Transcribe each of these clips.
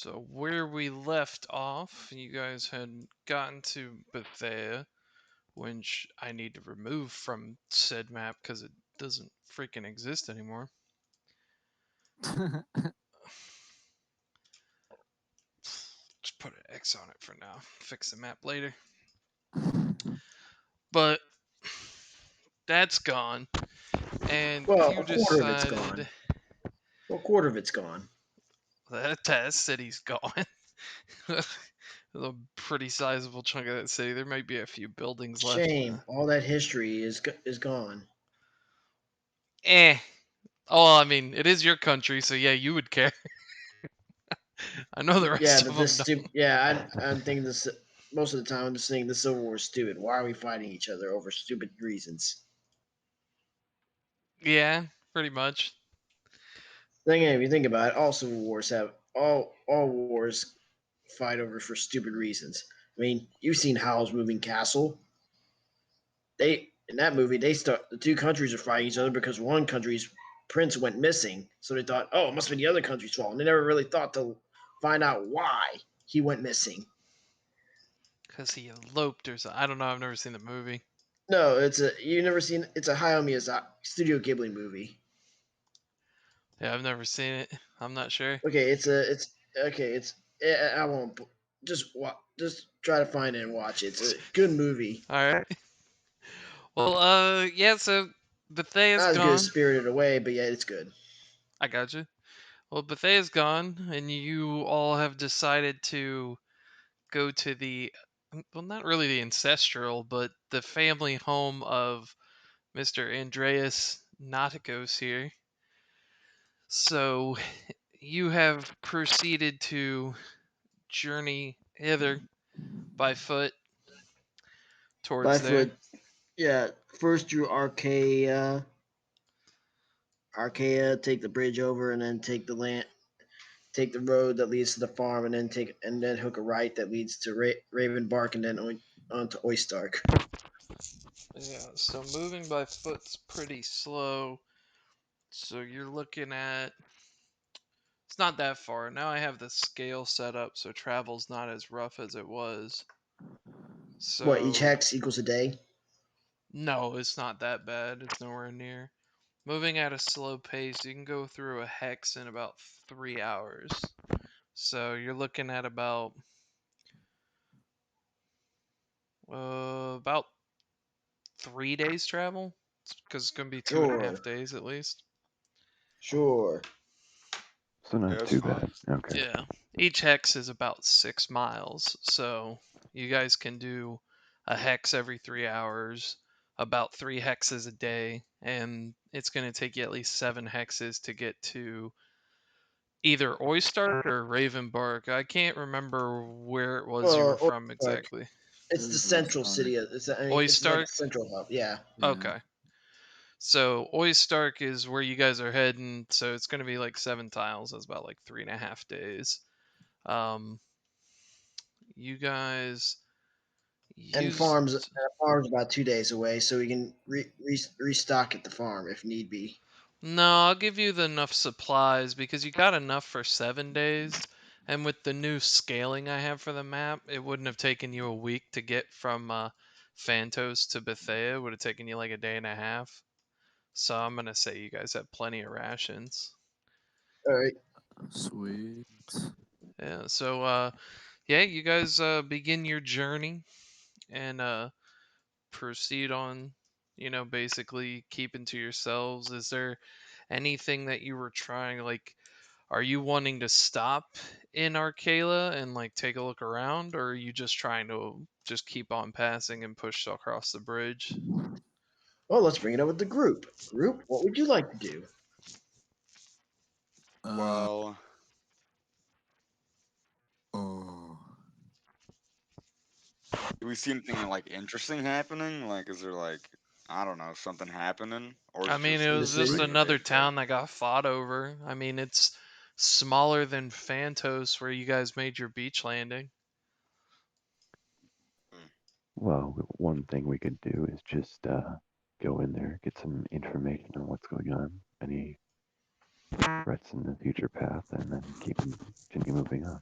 So where we left off, you guys had gotten to Bethea, which I need to remove from said map because it doesn't freaking exist anymore. Just put an X on it for now. Fix the map later. But that's gone, and Well, you a quarter of it's gone. decided Well, a quarter of it's gone. that city's gone. A pretty sizable chunk of that city. There might be a few buildings left. Shame. All that history is gone. Eh. Oh, I mean, it is your country, so yeah, you would care. I know the Yeah, rest but of them this don't. stupid. Yeah, I'm thinking this most of the time. I'm just saying the Civil War is stupid. Why are we fighting each other over stupid reasons? Yeah, pretty much. Then again, if you think about it, all civil wars have all wars fight over for stupid reasons. I mean, you've seen Howl's Moving Castle. They in that movie they start the two countries are fighting each other because one country's prince went missing. So they thought, oh, it must be the other country's fault. And they never really thought to find out why he went missing. Because he eloped or something. I don't know. I've never seen the movie. No, you never seen it's a Hayao Miyazaki Studio Ghibli movie. Yeah, I've never seen it. I'm not sure. Okay, it's okay. I won't just try to find it and watch it. It's a good movie. All right. Well, yeah. So Bethea's Not as good as gone. Spirited Away, but yeah, it's good. I got you. Well, Bethea's gone, and you all have decided to go to well, not really the ancestral, but the family home of Mr. Andreas Nauticos here. So you have proceeded to journey hither by foot By towards there. foot, yeah. First through Archaea, take the bridge over, and then take the road that leads to the farm, and then hook a right that leads to Ravenbark, and then onto Oistark. Yeah, so moving by foot's pretty slow. So you're looking at it's not that far. Now I have the scale set up so travel's not as rough as it was. What each So hex equals a day? no, it's not that bad. It's nowhere near. Moving at a slow pace, you can go through a hex in about 3 hours. So you're looking at about 3 days travel, because it's gonna be two and a half Sure, days at least. sure. So Yeah, not that's too fine. bad. Okay. Yeah, each hex is about 6 miles, so you guys can do a hex every 3 hours, about 3 hexes a day, and it's gonna take you at least 7 hexes to get to either Oistark or Ravenbark. I can't remember where it was you were from Oistark. exactly. It's the central city. It's like Oistark? a central hub. Yeah. Yeah. Okay. So Oistark is where you guys are heading, so it's going to be like 7 tiles. That's about like 3.5 days. Um, you guys And used. farms about 2 days away, so we can restock at the farm if need be. No, I'll give you the enough supplies because you got enough for 7 days. And with the new scaling I have for the map, it wouldn't have taken you a week to get from Phantos to Bethea. It would have taken you like a day and a half. So I'm gonna say you guys have plenty of rations. All right. Sweet. Yeah. So yeah, you guys begin your journey and proceed on. Basically keeping to yourselves. Is there anything that you were trying like? Are you wanting to stop in Arcala and like take a look around, or are you just trying to just keep on passing and push across the bridge? Well, let's bring it up with the group. Group, what would you like to do? Uh, Well, oh. do we see anything like interesting happening? Like, is there like, I don't know, something happening, or is I it mean, it just In the was just city? regular day another to day? town that got fought over. I mean, it's smaller than Phantos, where you guys made your beach landing. Hmm. Well, one thing we could do is just go in there, get some information on what's going on. Any threats in the future path, and then continue moving on.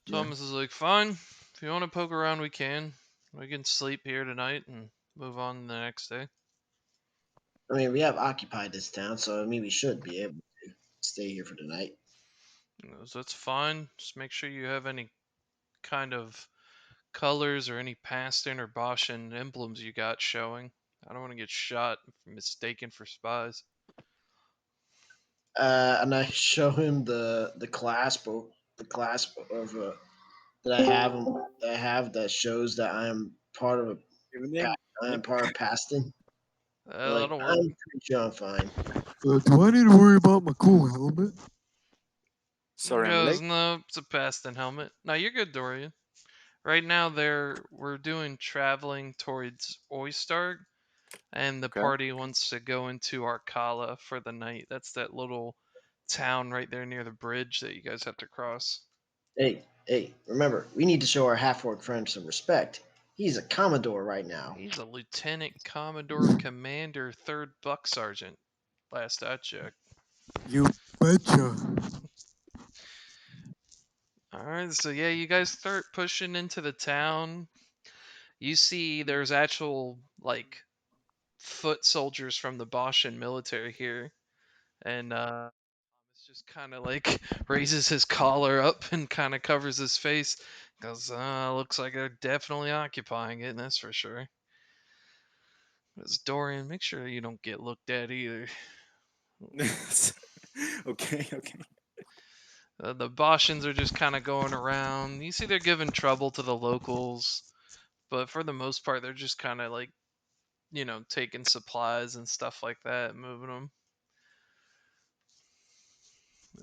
Yeah. Thomas is like, fine. If you want to poke around, we can. We can sleep here tonight and move on the next day. I mean, we have occupied this town, so I mean, we should be able to stay here for the night. He goes, that's fine. Just make sure you have any kind of colors or any Paston or Boschen emblems you got showing. I don't want to get shot, mistaken for spies. And I show him the clasp of that I have that I have that shows that I am part of a Evening. I am part of Paston. Like That'll I'm work. pretty sure I'm fine. Do I need to worry about my cool helmet? He Sorry, I'm goes, late. no, it's a Paston helmet. No, you're good, Dorian. Right now, we're doing traveling towards oistark, and the Okay. party wants to go into Arcala for the night. That's that little town right there near the bridge that you guys have to cross. Hey, remember, we need to show our half orc friend some respect. He's a commodore right now. He's a lieutenant commodore commander, third buck sergeant. Last I checked. You betcha. All right, so yeah, you guys start pushing into the town. You see, there's actual like foot soldiers from the Boschian military here, and it's just kind of like raises his collar up and kind of covers his face. Goes, looks like they're definitely occupying it, that's for sure. Because Dorian, make sure you don't get looked at either. Okay, okay. The Boschians are just kind of going around. You see, they're giving trouble to the locals, but for the most part, they're just kind of like, taking supplies and stuff like that, moving them.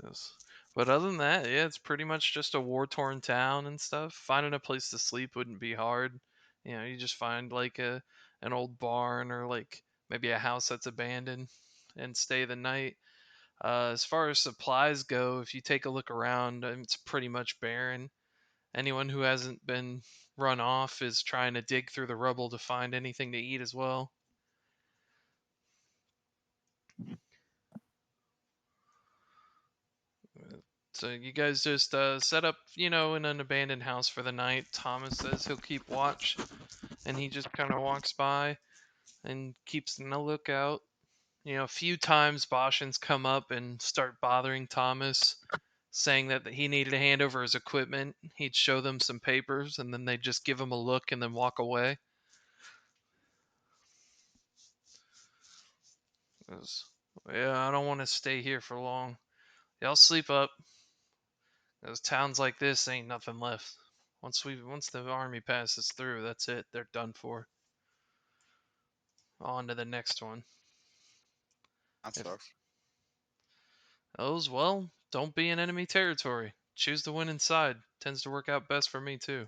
Yes. But other than that, yeah, it's pretty much just a war torn town and stuff. Finding a place to sleep wouldn't be hard. You just find like an old barn or like maybe a house that's abandoned and stay the night. As far as supplies go, if you take a look around, it's pretty much barren. Anyone who hasn't been run off is trying to dig through the rubble to find anything to eat as well. So you guys just set up, in an abandoned house for the night. Thomas says he'll keep watch, and he just kind of walks by and keeps a lookout. A few times Boschans come up and start bothering Thomas, saying that he needed to hand over his equipment. He'd show them some papers, and then they'd just give him a look and then walk away. 'Cause, yeah, I don't want to stay here for long. Y'all sleep up. Those towns like this ain't nothing left. Once the army passes through, that's it. They're done for. On to the next one. That If sucks. those, well, don't be in enemy territory. Choose to win inside. Tends to work out best for me too.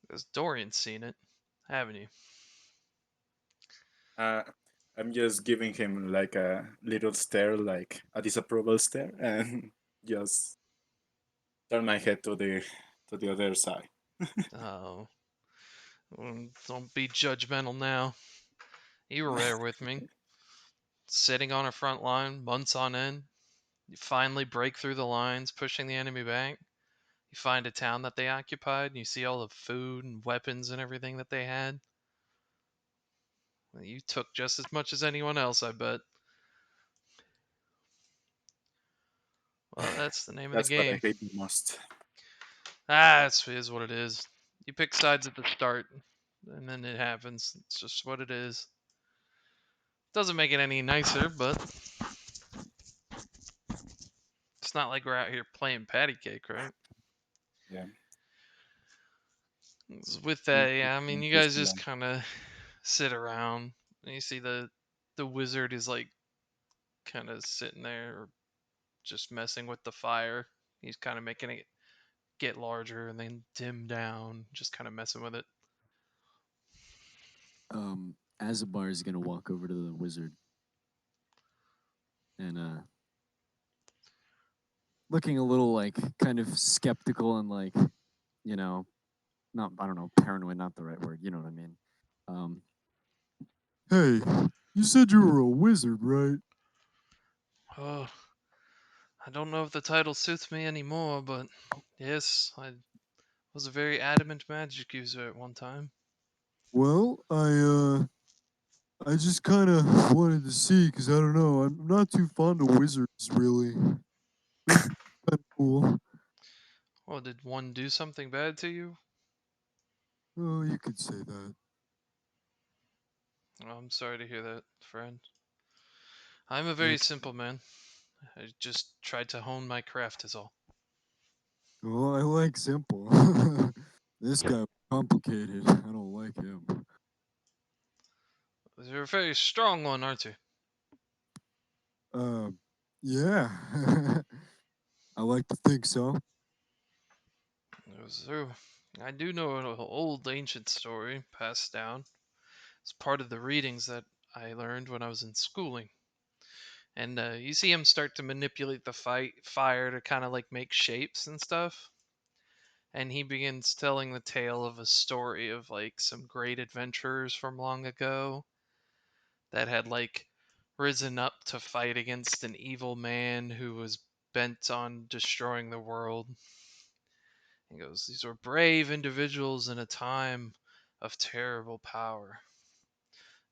Because Dorian's seen it, haven't you? Uh, I'm just giving him like a little stare, like a disapproval stare, and just turn my head to the other side. Oh, don't be judgmental now. You were there with me, sitting on a front line, months on end. You finally break through the lines, pushing the enemy back. You find a town that they occupied, and you see all the food and weapons and everything that they had. Well, you took just as much as anyone else, I bet. Well, that's the name of the That's what I game. hate the most. That's is what it is. You pick sides at the start, and then it happens. It's just what it is. Doesn't make it any nicer, but it's not like we're out here playing patty cake, right? Yeah, With I'm that, yeah, I mean, you just guys just kind of sit around, and you see the wizard is like kind of sitting there, just messing with the fire. He's kind of making it get larger and then dim down, just kind of messing with it. Azabar is gonna walk over to the wizard and looking a little like kind of skeptical and like, you know, not I don't know, paranoid, not the right word. You know what I mean? Um, Hey, you said you were a wizard, right? Oh, I don't know if the title suits me anymore, but yes, I was a very adamant magic user at one time. Well, I just kind of wanted to see because I don't know. I'm not too fond of wizards, really. They're kind of cool. Well, did one do something bad to you? Oh, you could say that. Oh, I'm sorry to hear that, friend. I'm a Yeah. very simple man. I just tried to hone my craft, is all. Well, I like simple. This guy complicated. I don't like him. You're a very strong one, aren't you? Uh, yeah. I like to think so. So, I do know an old ancient story passed down. It's part of the readings that I learned when I was in schooling. And you see him start to manipulate the fire to kind of like make shapes and stuff. And he begins telling the tale of a story of like some great adventurers from long ago that had like risen up to fight against an evil man who was bent on destroying the world. He goes, these were brave individuals in a time of terrible power.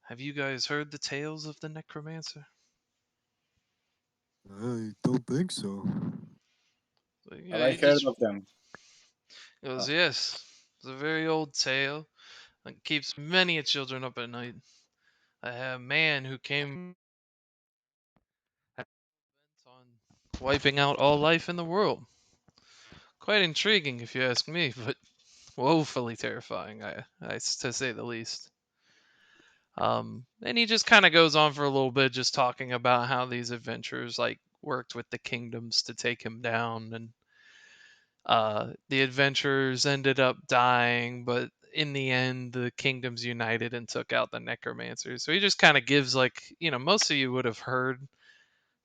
Have you guys heard the tales of the necromancer? I don't think so. Have Yeah, I he heard just of them? goes, Uh, yes. It's a very old tale that keeps many a children up at night. A man who came bent on wiping out all life in the world. Quite intriguing, if you ask me, but woefully terrifying, to say the least. And he just kind of goes on for a little bit, just talking about how these adventurers like worked with the kingdoms to take him down, and the adventurers ended up dying, but in the end, the kingdoms united and took out the necromancers. So he just kind of gives like, most of you would have heard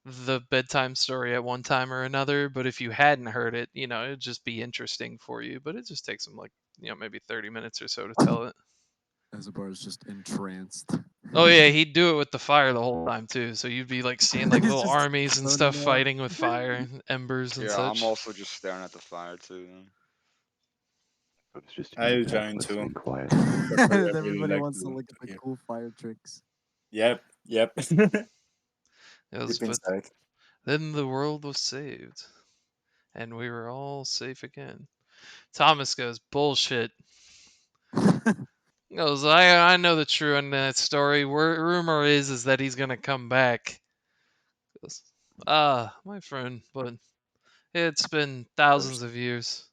the bedtime story at one time or another, but if you hadn't heard it, it'd just be interesting for you. But it just takes him like, maybe 30 minutes or so to tell it. As is just entranced. Oh yeah, he'd do it with the fire the whole time too. So you'd be like seeing like He's little just armies and zoning stuff out. fighting with fire and embers and Yeah, I'm such. also just staring at the fire too. Then. I was just in the I'll back join too. listening quietly. Because I really Everybody like wants to look at to the hear. cool fire tricks. Yep, yep. It was, Deep but inside. then the world was saved, and we were all safe again. Thomas goes, bullshit. He goes, I know the true end of that story. Rumor is that he's gonna come back. He goes, my friend, but it's been thousands First. of years.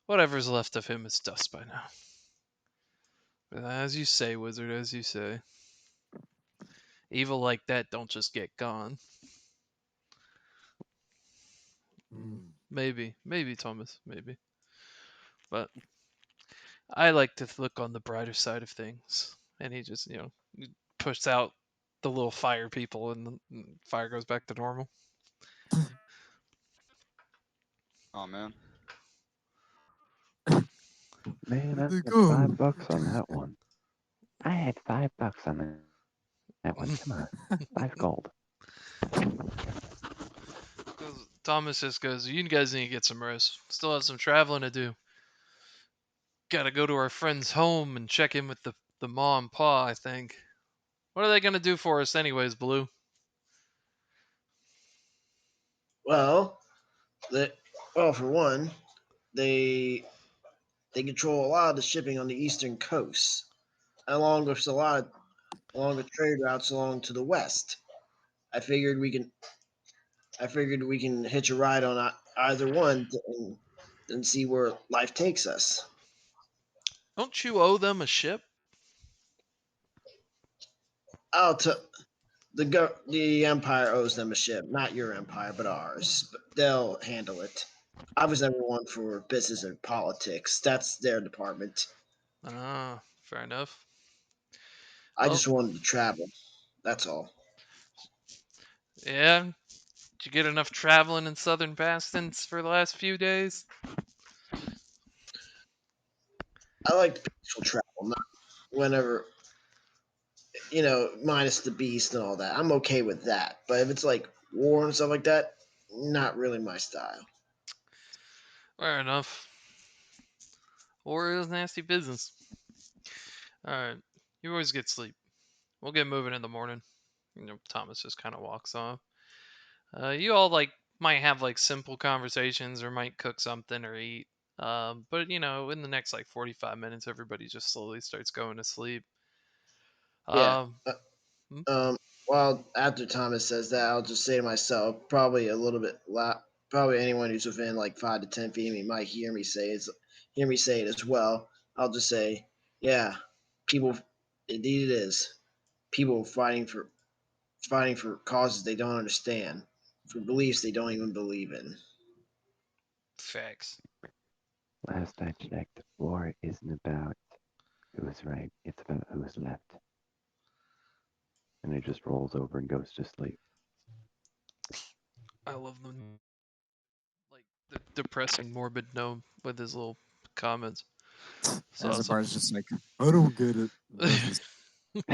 Whatever's left of him is dust by now. But as you say, wizard, as you say, evil like that don't just get gone. Maybe Thomas, maybe. But I like to look on the brighter side of things. And he just, pushes out the little fire people, and the fire goes back to normal. Oh man. Man, Where'd I they had go? $5 on that one. I had $5 on that one. Come on, 5 gold. Thomas just goes, you guys need to get some rest. Still have some traveling to do. Gotta go to our friend's home and check in with the ma and pa, I think. What are they gonna do for us anyways, Blue? Well, the well for one, they they control a lot of the shipping on the eastern coast, along with trade routes along to the west. I figured we can I figured we can hitch a ride on either one and see where life takes us. Don't you owe them a ship? I'll t- the empire owes them a ship, not your empire, but ours. But they'll handle it. I was never one for business and politics. That's their department. Ah, fair enough. I Well, just wanted to travel. That's all. yeah. Did you get enough traveling in southern Bastons for the last few days? I like peaceful travel, not whenever minus the beast and all that. I'm okay with that. But if it's like war and stuff like that, not really my style. Fair enough. War is nasty business. All right, you always get sleep. We'll get moving in the morning. Thomas just kind of walks off. You all might have simple conversations or might cook something or eat. But in the next 45 minutes, everybody just slowly starts going to sleep. Yeah. Um, hmm? Well, after Thomas says that, I'll just say to myself, probably a little bit loud. Probably anyone who's within like 5 to 10 feet of me might hear me say it as well. I'll just say, yeah, people. Indeed, it is. People fighting for causes they don't understand, for beliefs they don't even believe in. Facts. Last I checked, war isn't about who's right, it's about who's left. And it just rolls over and goes to sleep. I love them. The depressing, morbid gnome with his little comments. It's awesome. Azabar's just like, I don't get it. Goes to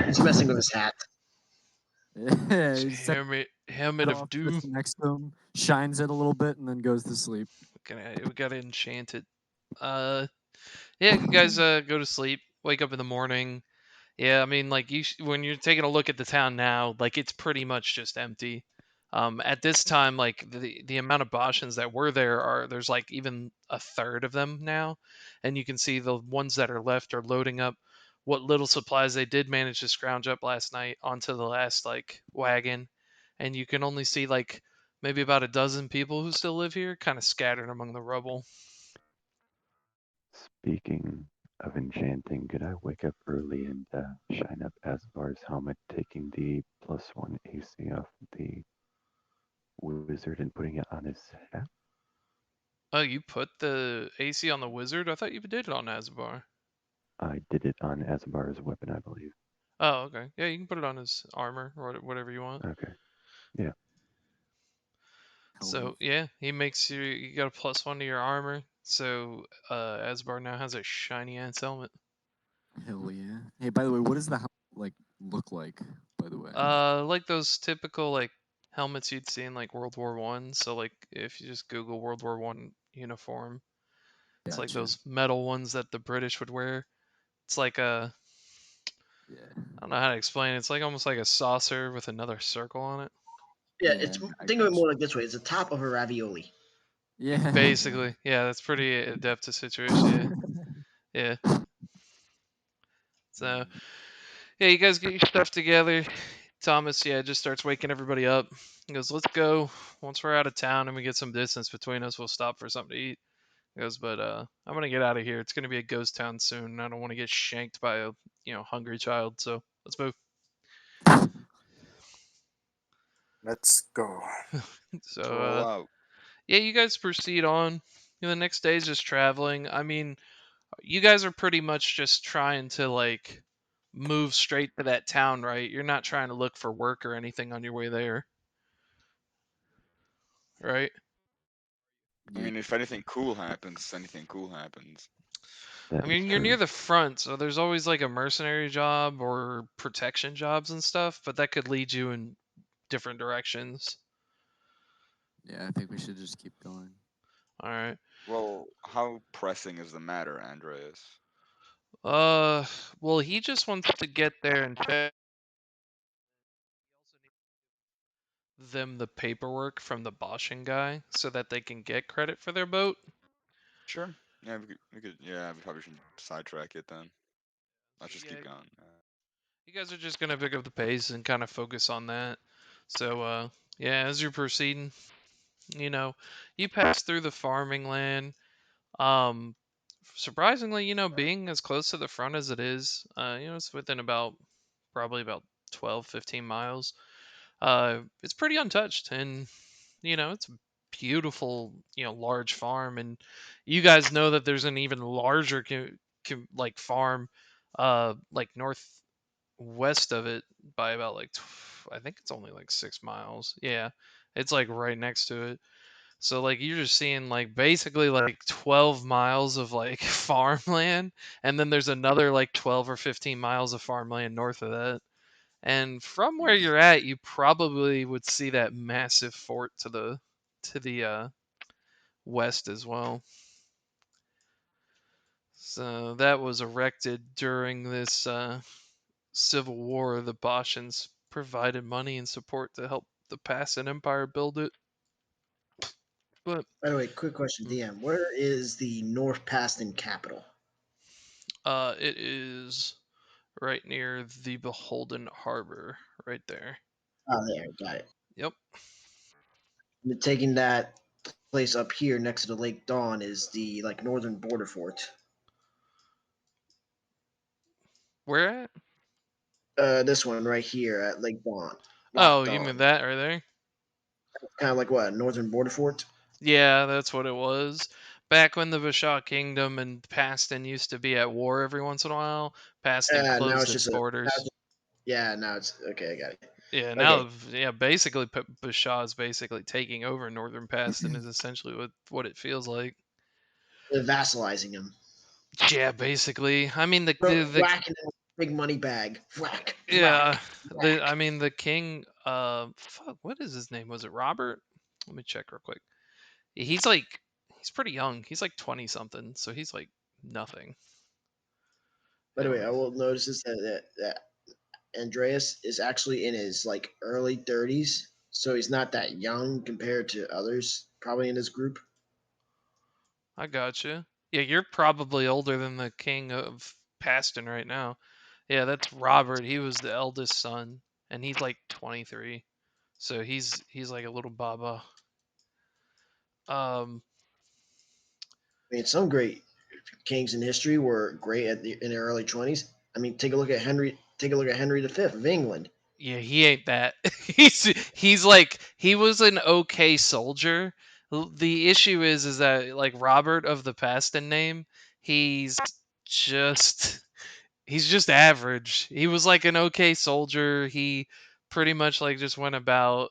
He's messing with his hat. yeah, he sets Helmet it of off, puts doom. it next to him, shines it a little bit, and then goes to sleep. We gotta enchant it. Uh, yeah, you guys go to sleep. Wake up in the morning. Yeah, I mean, when you're taking a look at the town now, it's pretty much just empty. At this time, the amount of Boschans that were there's even a third of them now, and you can see the ones that are left are loading up what little supplies they did manage to scrounge up last night onto the last wagon, and you can only see maybe about a dozen people who still live here, kind of scattered among the rubble. Speaking of enchanting, could I wake up early and shine up Asbar's helmet, taking the +1 AC off the wizard and putting it on his hat? Oh, you put the AC on the wizard? I thought you did it on Asbar. I did it on Asbar's weapon, I believe. Oh, okay. Yeah, you can put it on his armor or whatever you want. Okay. Yeah. So yeah, he makes you got a +1 to your armor. So Asbar now has a shiny ass helmet. Hell yeah. Hey, by the way, what does the helmet look like? By the way. Like those typical helmets you'd see in World War One. So if you just Google World War One uniform, it's like Gotcha. those metal ones that the British would wear. It's like a Yeah. I don't know how to explain it. It's almost like a saucer with another circle on it. Yeah, Yeah, it's I think of it gotcha. more like this way: it's the top of a ravioli. Yeah. Basically, yeah, that's pretty adept to situation. Yeah, yeah. So yeah, you guys get your stuff together. Thomas, yeah, just starts waking everybody up. He goes, "Let's go. Once we're out of town and we get some distance between us, we'll stop for something to eat." He goes, "But I'm gonna get out of here. It's gonna be a ghost town soon, and I don't want to get shanked by a hungry child. So let's move." Let's go. So Roll out. yeah, you guys proceed on. The next day is just traveling. I mean, you guys are pretty much just trying to move straight to that town, right? You're not trying to look for work or anything on your way there, right? I Yeah. mean, if anything cool happens, anything cool happens. I That is mean, you're near true. the front, so there's always a mercenary job or protection jobs and stuff, but that could lead you in different directions. Yeah, I think we should just keep going. All right. Well, how pressing is the matter, Andreas? Uh, well, he just wants to get there and check. He also needs them the paperwork from the Boschen guy so that they can get credit for their boat. Sure. Yeah, yeah, we probably shouldn't sidetrack it then. So Let's just yeah, keep going. you guys are just gonna pick up the pace and kind of focus on that. So yeah, as you're proceeding, you know, you pass through the farming land. Um, surprisingly, being as close to the front as it is, it's within probably about 12, 15 miles. It's pretty untouched, and it's a beautiful, large farm, and you guys know that there's an even larger farm, northwest of it by about I think it's only 6 miles. Yeah, it's right next to it. So you're just seeing basically 12 miles of farmland, and then there's another 12 or 15 miles of farmland north of that. And from where you're at, you probably would see that massive fort to the west as well. So that was erected during this civil war. The Boschans provided money and support to help the Passan Empire build it. But By the way, quick question, DM. Where is the North Paston capital? it is right near the Beholden Harbor, right there. Oh, there, got it. Yep. Taking that place up here next to the Lake Dawn is the like northern border fort. Where at? This one right here at Lake Dawn. Oh, Loch you mean Dawn. that right there? Kind of like what, northern border fort? Yeah, that's what it was. Back when the Vashon Kingdom and Paston used to be at war every once in a while, Paston Now closed it's its just a. borders. Yeah, now it's okay. I got it. Yeah, Okay, now yeah, basically Bashaw is basically taking over northern Paston is essentially what it feels like. they're vassalizing him. Yeah, basically. I mean the Whacking him with a big money bag. Whack, yeah, whack, I whack. mean the king fuck, what is his name? Was it Robert? Let me check real quick. He's like he's pretty young. He's like 20 something, so he's like nothing. By the way, Yeah. I will notice this that Andreas is actually in his like early 30s, so he's not that young compared to others probably in his group. I gotcha. Yeah, you're probably older than the king of Paston right now. Yeah, that's Robert. He was the eldest son, and he's like 23. So he's like a little baba. Um, I mean, some great kings in history were great in their early 20s. I mean, take a look at Henry. Take a look at Henry V of England. yeah, he ain't that. He's like he was an okay soldier. The issue is that like Robert of the Paston name, he's just he's just average. He was like an okay soldier. He pretty much like just went about,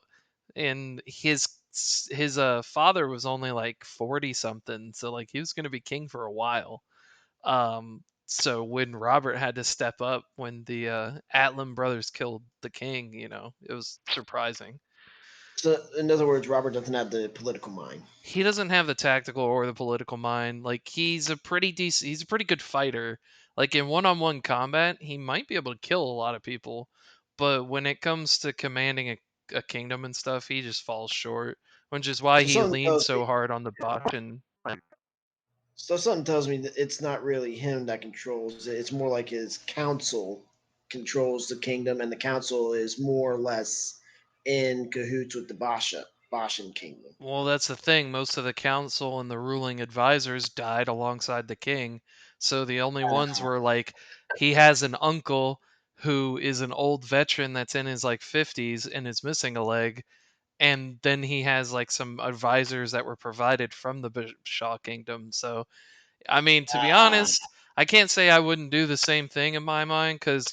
and his father was only like 40 something, so like he was going to be king for a while. So when Robert had to step up when the Atlan brothers killed the king, it was surprising. So, in other words, Robert doesn't have the political mind. He doesn't have the tactical or the political mind. Like he's a pretty good fighter. Like in one-on-one combat, he might be able to kill a lot of people, but when it comes to commanding a kingdom and stuff, he just falls short. Which is why So he something leans tells me. so hard on the bot and So something tells me that it's not really him that controls it. It's more like his council controls the kingdom, and the council is more or less in cahoots with the Bashan kingdom. well, that's the thing. Most of the council and the ruling advisors died alongside the king. So the only ones Uh, were like he has an uncle who is an old veteran that's in his like 50s and is missing a leg, and then he has like some advisors that were provided from the Shaw kingdom. So I mean, to be uh, honest, I can't say I wouldn't do the same thing in my mind because,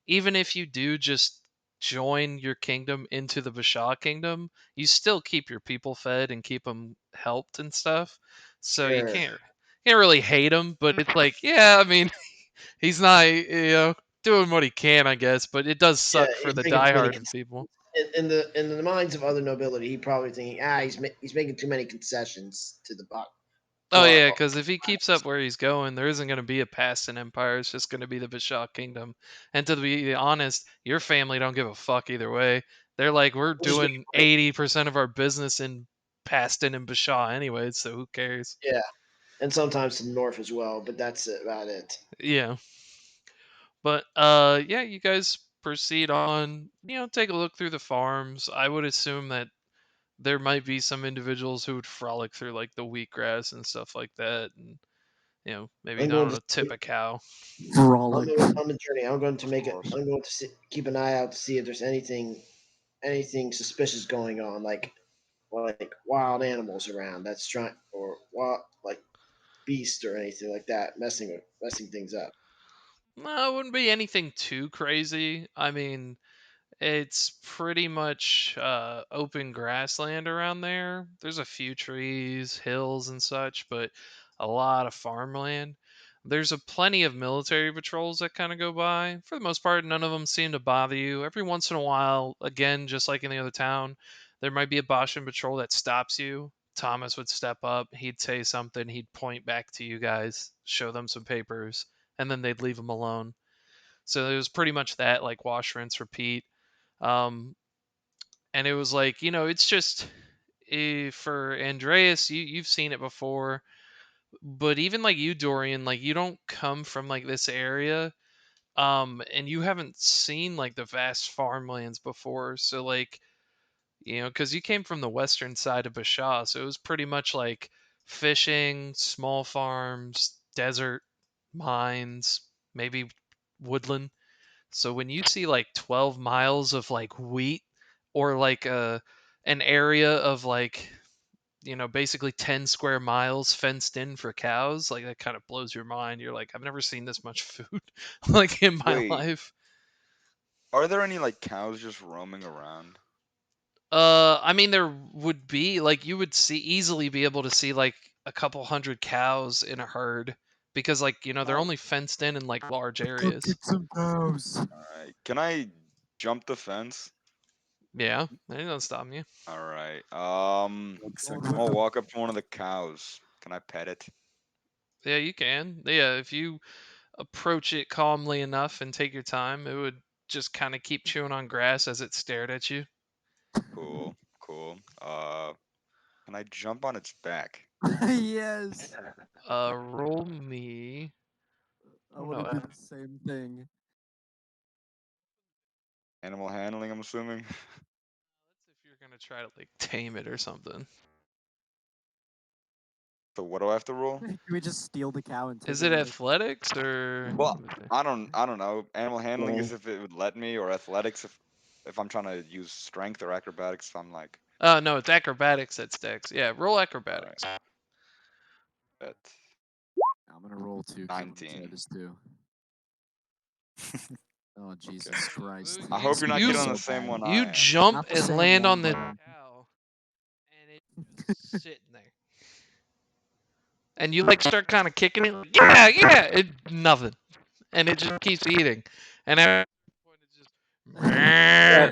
even if you do just join your kingdom into the Bashaw kingdom, you still keep your people fed and keep them helped and stuff. So you sure. can't really hate him, but it's like, yeah, I mean, he's not, doing what he can, I guess, but it does Yeah, suck for he's the making too many. diehard people. In the minds of other nobility, he probably thinking, he's making too many concessions to Oh our. yeah, because if he keeps up where he's going, there isn't going to be a Paston Empire. It's just going to be the Bashaw Kingdom. And to be honest, your family don't give a fuck either way. They're like, we're We'll just make doing it 80% of our business in Paston and Bashaw anyway, so who cares? yeah, and sometimes to the north as well, but that's about it. Yeah. But yeah, you guys proceed on. Take a look through the farms. I would assume that there might be some individuals who would frolic through like the wheatgrass and stuff like that, and maybe I I'm don't going know, to tip a cow. Frolic. on the journey. I'm going to Of make it. course. I'm going to keep an eye out to see if there's anything suspicious going on, like wild animals around that's trying or wild like beast or anything like that messing things up. No, it wouldn't be anything too crazy. I mean, it's pretty much open grassland around there. There's a few trees, hills, and such, but a lot of farmland. There's a plenty of military patrols that kind of go by. For the most part, none of them seem to bother you. Every once in a while, again, just like in the other town, there might be a Boston patrol that stops you. Thomas would step up, he'd say something, he'd point back to you guys, show them some papers, and then they'd leave him alone. So it was pretty much that, like wash, rinse, repeat. Um, and it was like, it's just for Andreas, you've seen it before, but even like you, Dorian, like you don't come from like this area, and you haven't seen like the vast farmlands before, so like because you came from the western side of Bashaw, so it was pretty much like fishing, small farms, desert, mines, maybe woodland. So when you see like 12 miles of like wheat, or like an area of like basically 10 square miles fenced in for cows, like that kind of blows your mind. You're like, I've never seen this much food like in my Wait, life. are there any like cows just roaming around? I mean, there would be like you would see easily be able to see like a couple hundred cows in a herd, because like they're Oh, only fenced in like large Go areas. get some cows. alright. Can I jump the fence? Yeah, they're not stopping you. All right. Looks Going like I'm with gonna the walk up to one of the cows. Can I pet it? Yeah, you can. Yeah, if you approach it calmly enough and take your time, it would just kind of keep chewing on grass as it stared at you. Cool, cool. Can I jump on its back? yes. Roll me. I Oh want no, to do the same thing. Animal handling, I'm assuming. that's if you're gonna try to like tame it or something. So what do I have to roll? Can we just steal the cow and take Is it it with us? athletics or? Well, Let me see. I don't know. Animal handling is roll. if it would let me, or athletics if I'm trying to use strength, or acrobatics if I'm like, Oh no, it's acrobatics that sticks. Yeah, roll all right, acrobatics. bet I'm gonna roll two. 'Cause I'm gonna try 19. this too. Oh Okay. Jesus Christ! I You hope This you're is not gonna be getting you on the so same bad. one you I am. jump Not the and same land one, on this but cow, and it's just sitting there. And you like start kind of kicking it. Like, yeah, yeah. It nothing, and it just keeps eating. And at one point, it's just. Uh, "Meh."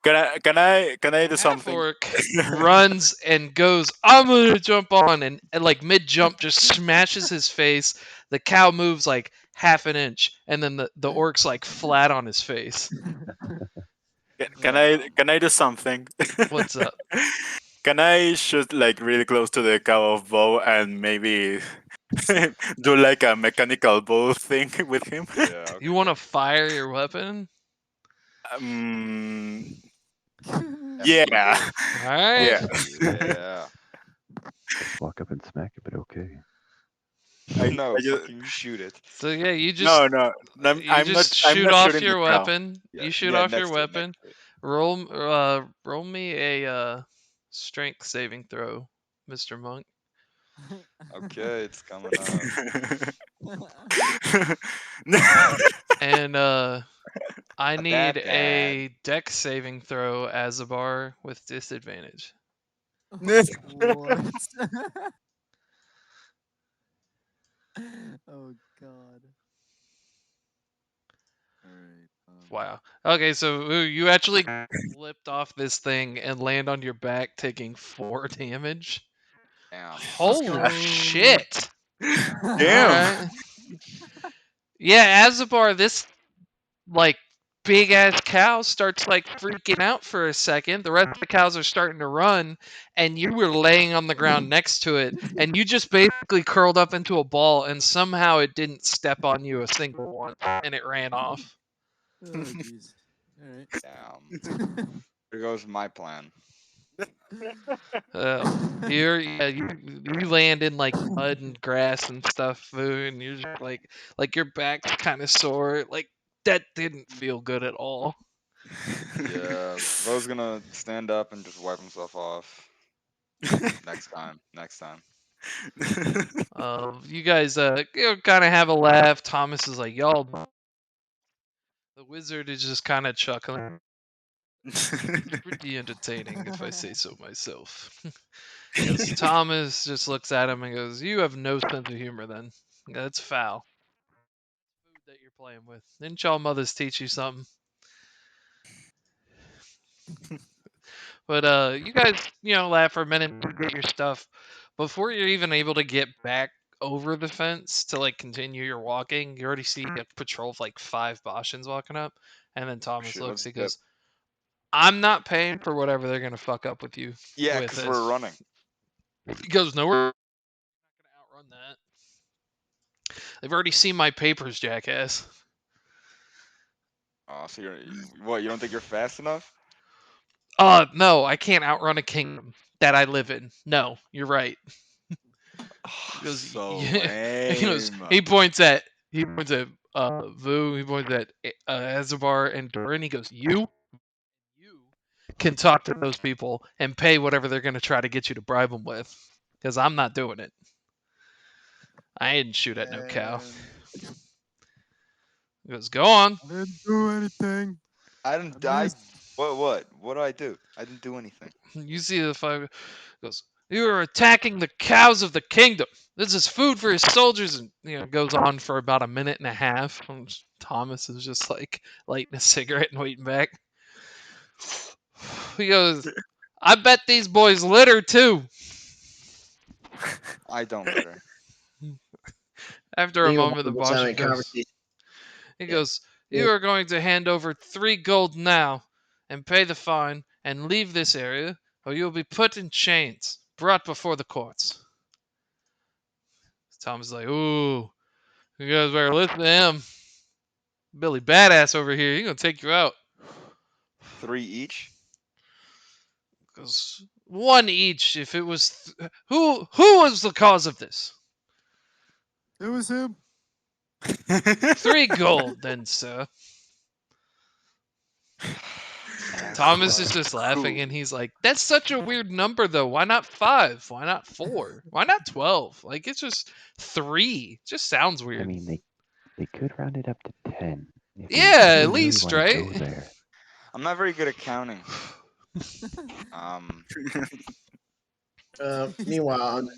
can I The do half something? orc runs and goes, I'm gonna jump on, and like mid jump just smashes his face. The cow moves like half an inch, and then the orc's like flat on his face. Can I do something? What's up? Can I shoot like really close to the cow of bow and maybe do like a mechanical bow thing with him? Yeah, You want to okay. fire your weapon? um, F you, yeah, dwarf. All right. yeah. Yeah. Just walk up and smack it, but okay. I, No, I just fucking shoot it. So yeah, no, no. I'm shoot not off shooting the your cow. weapon. Yeah, You shoot yeah, off your next to it, next weapon. to it. Roll me a strength saving throw, Mr. Monk. Okay, it's coming up. And I Not need that bad. a dex saving throw as a bar with disadvantage. what? Oh God. All right. Wow. Okay, so you actually flipped off this thing and land on your back, taking 4 damage. Damn. Let's Holy go. shit! All Damn. right. Yeah, Azabar, this like big ass cow starts like freaking out for a second. The rest of the cows are starting to run, and you were laying on the ground next to it, and you just basically curled up into a ball, and somehow it didn't step on you a single one, and it ran off. Oh jeez. All right. Damn. Here goes my plan. You land in like mud and grass and stuff, food, and you're just like your back's kind of sore. Like that didn't feel good at all. Yeah, Vo's gonna stand up and just wipe himself off. Next time. Next time. You guys, kind of have a laugh. Thomas is like, y'all. The wizard is just kind of chuckling. Pretty entertaining, if I say so myself. Because Thomas just looks at him and goes, "You have no sense of humor. Then that's foul." playing with. Didn't y'all mothers teach you something? But you guys, laugh for a minute, get your stuff. Before you're even able to get back over the fence to like continue your walking, you already see a patrol of like 5 Boschans walking up, and then Oh Thomas shit, looks. let's He dip. goes, "I'm not paying for whatever they're gonna fuck up with you Yeah, with because we're this." running. He goes, "No, we're not gonna outrun that. They've already seen my papers, jackass." Oh, so you're what? You don't think you're fast enough? No, I can't outrun a kingdom that I live in. No, you're right. He Oh, goes, so he goes, lame. he points at Vu, he points at Azabar and Durin. He goes, you can talk to those people and pay whatever they're gonna try to get you to bribe them with, because I'm not doing it. I didn't shoot at no cow. And He goes, go on. I didn't do anything. I I didn't. I missed. what do I do? I didn't do anything. You see the 5. He goes, you are attacking the cows of the kingdom. This is food for his soldiers, and goes on for about a minute and a half. Thomas is just like lighting a cigarette and waiting back. He goes, I bet these boys litter too. I don't litter. After a Meanwhile, moment, the we're just having Boston a goes, conversation. he Yeah. goes, you are going to hand over 3 gold now and pay the fine and leave this area, or you will be put in chains, brought before the courts. Thomas is like, ooh, you guys better listen to him. Billy Badass over here, he's gonna take you out. 3 each. Goes, one each. If it was who was the cause of this? It was him. 3 gold, then, sir. Thomas is Asshole. just laughing, Who? and he's like, "That's such a weird number, though. Why not 5? Why not 4? Why not 12? Like, it's just 3. It just sounds I weird." mean, they could round it up to 10 Yeah, if at you really least, want to right? go there. I'm not very good at counting. Um. Meanwhile, on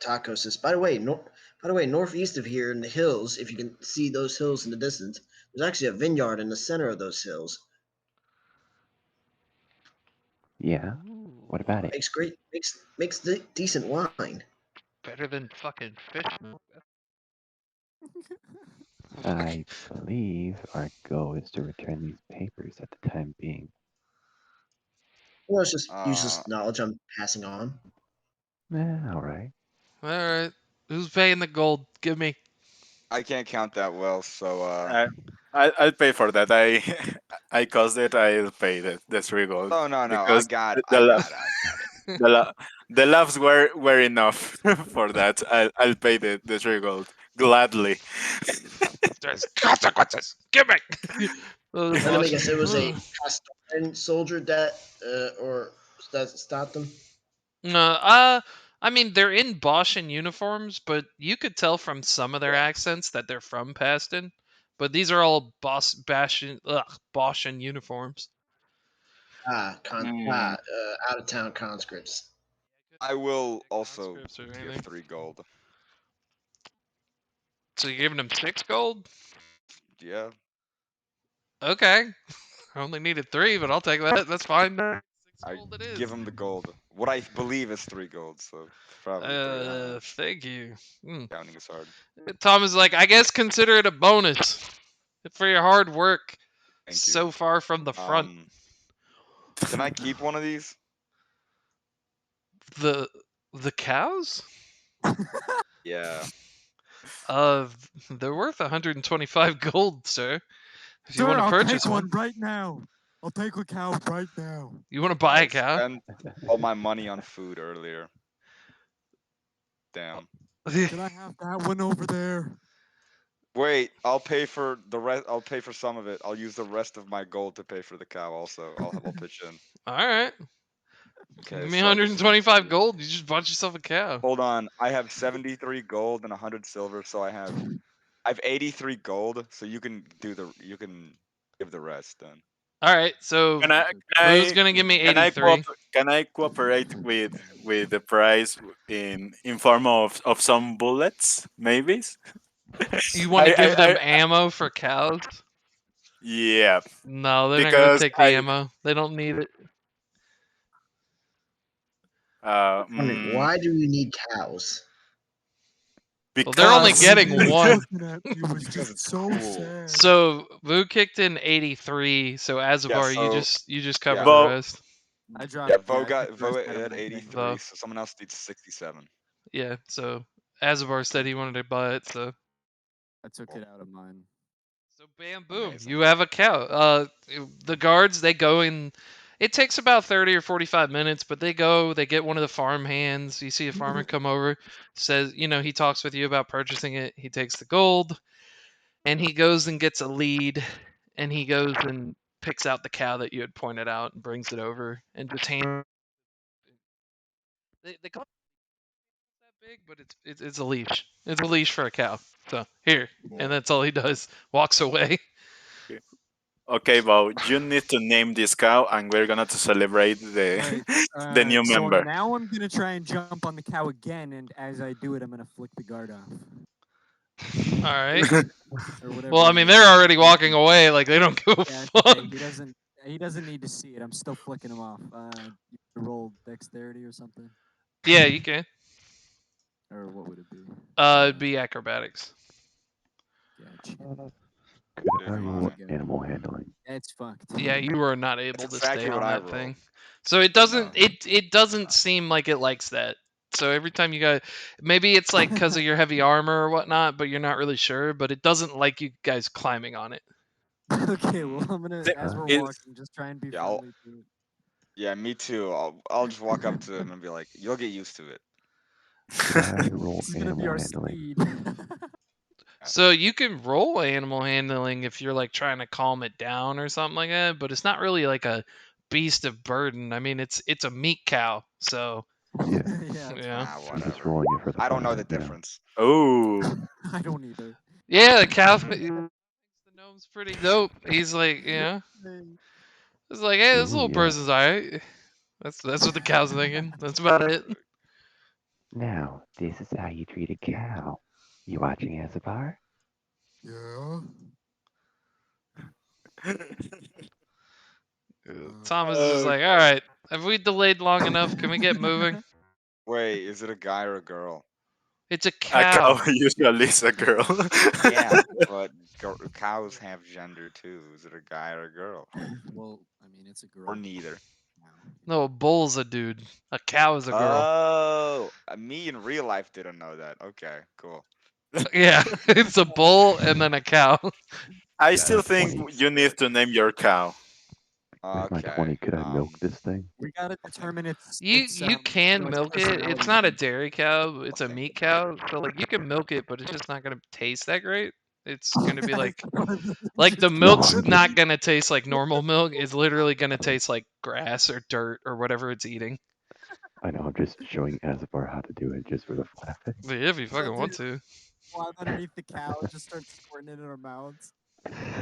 Taco says, by the way, northeast of here in the hills, if you can see those hills in the distance, there's actually a vineyard in the center of those hills. Yeah? Ooh, What about it? Makes decent wine. better than fucking fish milk. I believe our goal is to return these papers at the time being. Well, it's just Uh. useless knowledge I'm passing on. Alright. All right, who's paying the gold? Give me. I can't count that well, so I, I'll pay for that. I caused it. I'll pay the 3 gold Oh no, no, I because got it. the I la- got it. I got it. the, the laughs were enough for that. I'll pay the 3 gold gladly. There's consequences. Give me. The Let me boss. guess, it was a Castellan soldier that or that stopped them. No, I mean they're in Boschian uniforms, but you could tell from some of their Yeah. accents that they're from Paston. But these are all Boschian uniforms. Mm, Out of town conscripts. I will also Conscripts or give anything. 3 gold. So you're giving them 6 gold? Yeah. Okay. I only needed 3, but I'll take that. That's fine. Six I gold it is. give him the gold. What I believe is 3 gold, so it's probably 3. I don't know. Thank you. Hmm. Counting is hard. Tom is like, I guess consider it a bonus for your hard work Thank you. so far from the front. Um, can I keep one of these? The the cows? Yeah. Uh, they're worth 125 gold, sir. If you Sir, want to I'll purchase take one, one right now. I'll take a cow right now. you want to buy a I cow? spent all my money on food earlier. Damn. Can I have that one over there? Wait, I'll pay for the rest. I'll pay for some of it. I'll use the rest of my gold to pay for the cow. Also, I'll pitch in. All right, give Okay, me so I just need 125 to gold. You just bought yourself a cow. hold on. I have 73 gold and 100 silver, so I have 83 gold. So you can give the rest then. All right, so can I Vu's gonna give me can I 83. can I cooperate with the price in form of some bullets, maybe? You want to give them I ammo for cows? yeah, No, they're not gonna because take the ammo. They don't need it. uh Wondering, mm, why do we need cows? Well, they're only because The getting dude one. looking at me was Because just it's so cool. sad. So Vu kicked in 83. So Yeah. Azabar, So you just cover yeah, the Vo rest. I dropped. yeah. Yeah, Vo I took got the rest Vo out of at my thing. 83, Vo. so someone else needs 67. Yeah. So Azabar said he wanted to buy it. I took Cool. it out of mine. So bam, boom, Amazing. you have a cow. The guards they go in. It takes about 30 or 45 minutes, but they go. They get one of the farm hands. You see a farmer come over, says, he talks with you about purchasing it. He takes the gold, and he goes and gets a lead, and he goes and picks out the cow that you had pointed out and brings it over and just hands. They call it that big, but it's a leash. It's a leash for a cow. So here, and Cool. that's all he does. Walks away. okay, Vo, you need to name this cow, and we're gonna to celebrate the All right. the new So member. now I'm gonna try and jump on the cow again, and as I do it, I'm gonna flick the guard off, All right. or whatever Well, I you mean, guys. they're already want walking to do. away. Like they don't give a Yeah, it's fuck. okay. He doesn't. He doesn't need to see it. I'm still flicking him off. You roll dexterity or something, Yeah, you can. or what would it be? It'd be acrobatics. Gotcha. Could Yeah, I come on. roll Go. animal handling? That's fucked. Yeah, you were not That's able to exactly stay what on I that rolled. thing. So it No. doesn't. It doesn't seem like it likes that. So every time you guys, maybe it's like because of your heavy armor or whatnot, but you're not really sure. But it doesn't like you guys climbing on it. Okay, well, Mm, I'm gonna, The- as Uh, we're Is walking, just try and be yeah. friendly to Yeah. Me too. I'll just walk up to him and be like, "You'll get used to it." could I roll This is gonna be animal our handling? steed. Yeah. So you can roll animal handling if you're like trying to calm it down or something like that, but it's not really like a beast of burden. I mean, it's a meat cow, so Yeah, Yeah, it's yeah. fine. Ah, I'm just whatever. rolling it for the I don't fun know of the it, you know. difference. oh, I don't either. Yeah, the cow. The gnome's pretty dope. He's like, Hey. it's like, hey, this Ooh, little yeah. person's alright. That's what the cow's thinking. That's about it. Now, this is how you treat a cow. You watching as a bar? Yeah. Thomas is just oh, like, all right, have we delayed long enough? Can we get moving? Wait, is it a guy or a girl? It's a a cow. cow usually is a girl. Yeah, but cows have gender too. Is it a guy or a girl? Well, I mean, it's a Or girl neither? now. No, a bull's a dude. A cow is a girl. Oh, me in real life didn't know that. Okay, cool. Yeah, it's a bull and then a cow. I With my still That's think 20, you need to name your cow. with my okay. 20, could I milk this thing? We gotta I'll take. determine its You can its milk it. It's personality not a first. dairy cow. I'll It's a think meat about it. cow. So like you can milk it, but it's just not gonna taste that great. It's gonna be It's like one of the things like the it's No, gonna milk's I'm not just, gonna taste like normal milk. It's literally gonna taste like grass or dirt or whatever it's eating. I know, I'm just showing Azabar how to do it just for the fun of it. But yeah, if you So, fucking want dude, to. climb underneath the cow, just start squirting it in our mouths.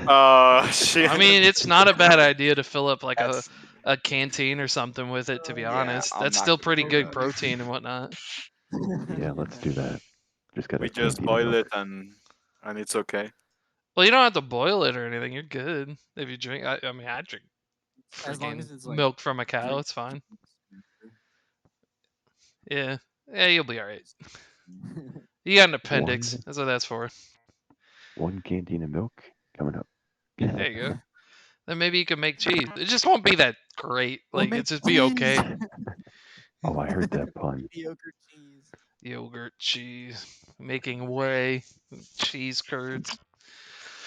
Oh I shit! mean, it's not a bad idea to fill up like That's a canteen or something with it. To be yeah. honest, I'm that's not still gonna pretty do good that. Okay. protein and whatnot. Yeah, let's Yeah. do that. Just got We a just canteen of boil it milk. and it's okay. Well, you don't have to boil it or anything. You're good if you drink. I mean, I drink As long freaking as it's like milk from a cow. drink. It's fine. Yeah, yeah, you'll be all right. You got an appendix. One, That's what that's for. one canteen of milk coming up. There you go. Then maybe you can make cheese. It just won't be that great. We'll Like make it just be cheese. okay. Oh, I heard that pun. Mediocre cheese. Yogurt, cheese, making whey, cheese curds.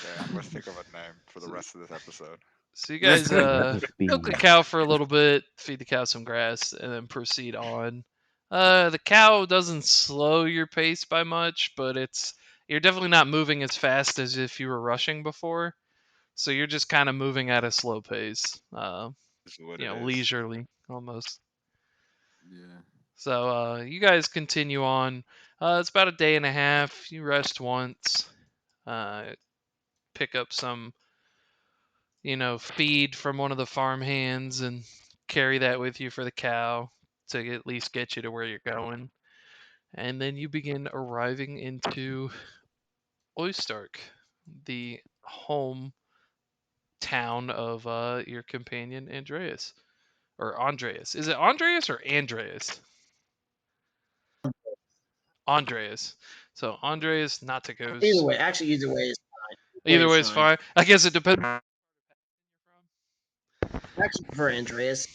Okay, I'm gonna think of a name for the So, rest of this episode. so you guys So let this milk the be. cow for a little bit, feed the cow some grass, and then proceed on. The cow doesn't slow your pace by much, but you're definitely not moving as fast as if you were rushing before. So you're just kind of moving at a slow pace, Is what it is. leisurely almost. Yeah. So you guys continue on. It's about a day and a half. You rest once, uh, pick up some, feed from one of the farm hands and carry that with you for the cow to at least get you to where you're going. And then you begin arriving into Oistark, the home town of your companion Andreas. Or Andreas. Is it Andreas or Andreas? Andreas. So Andreas Either Naticos. way, actually, either way is either way Either is way is fine. fine. I guess it depends. I actually prefer Andreas,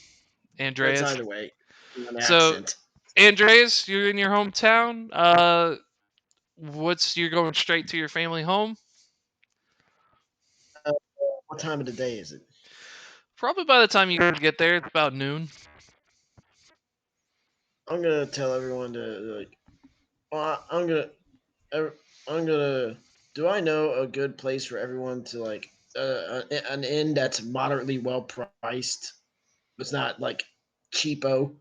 but it's Andreas. either way. An So accent. Andreas, you're in your hometown. What's you're going straight to your family home? Uh, what time of the day is it? Probably by the time you get there, it's about noon. I'm gonna tell everyone to like. Well, I'm gonna. Do I know a good place for everyone to like an inn that's moderately well priced? It's not like cheapo.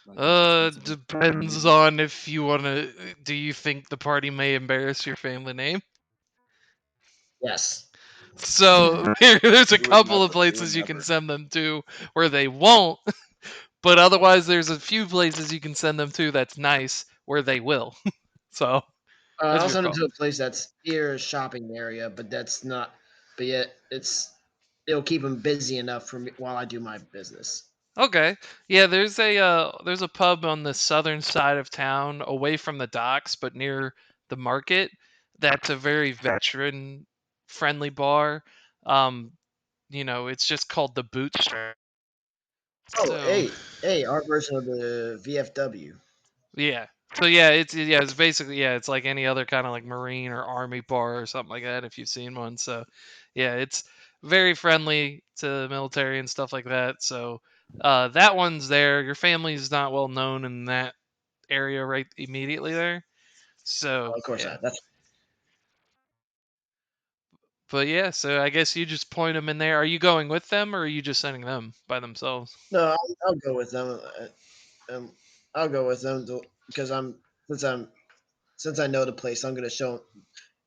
Like inexpensive. Depends on if you want to. Do you think the party may embarrass your family name? Yes. So there's a We would couple of never. We would places you can never. send them to where they won't, but otherwise there's a few places you can send them to that's nice where they will. So that's I'll your send them call. to a place that's near a shopping area, but that's not. But yet, it'll keep them busy enough for me while I do my business. Okay. Yeah, there's a pub on the southern side of town, away from the docks, but near the market. That's a very veteran friendly bar. Um, it's just called the Bootstrap. Oh, So hey, our version of the VFW. yeah. So it's basically it's like any other kind of like marine or army bar or something like that if you've seen one. So yeah, it's very friendly to the military and stuff like that. So that one's there. Your family's not well known in that area right immediately there. So Of course, yeah. not. That's But yeah, so I guess you just point them in there. Are you going with them or are you just sending them by themselves? no. I'll go with them. Um, I'll go with them because I'm since I know the place. I'm gonna show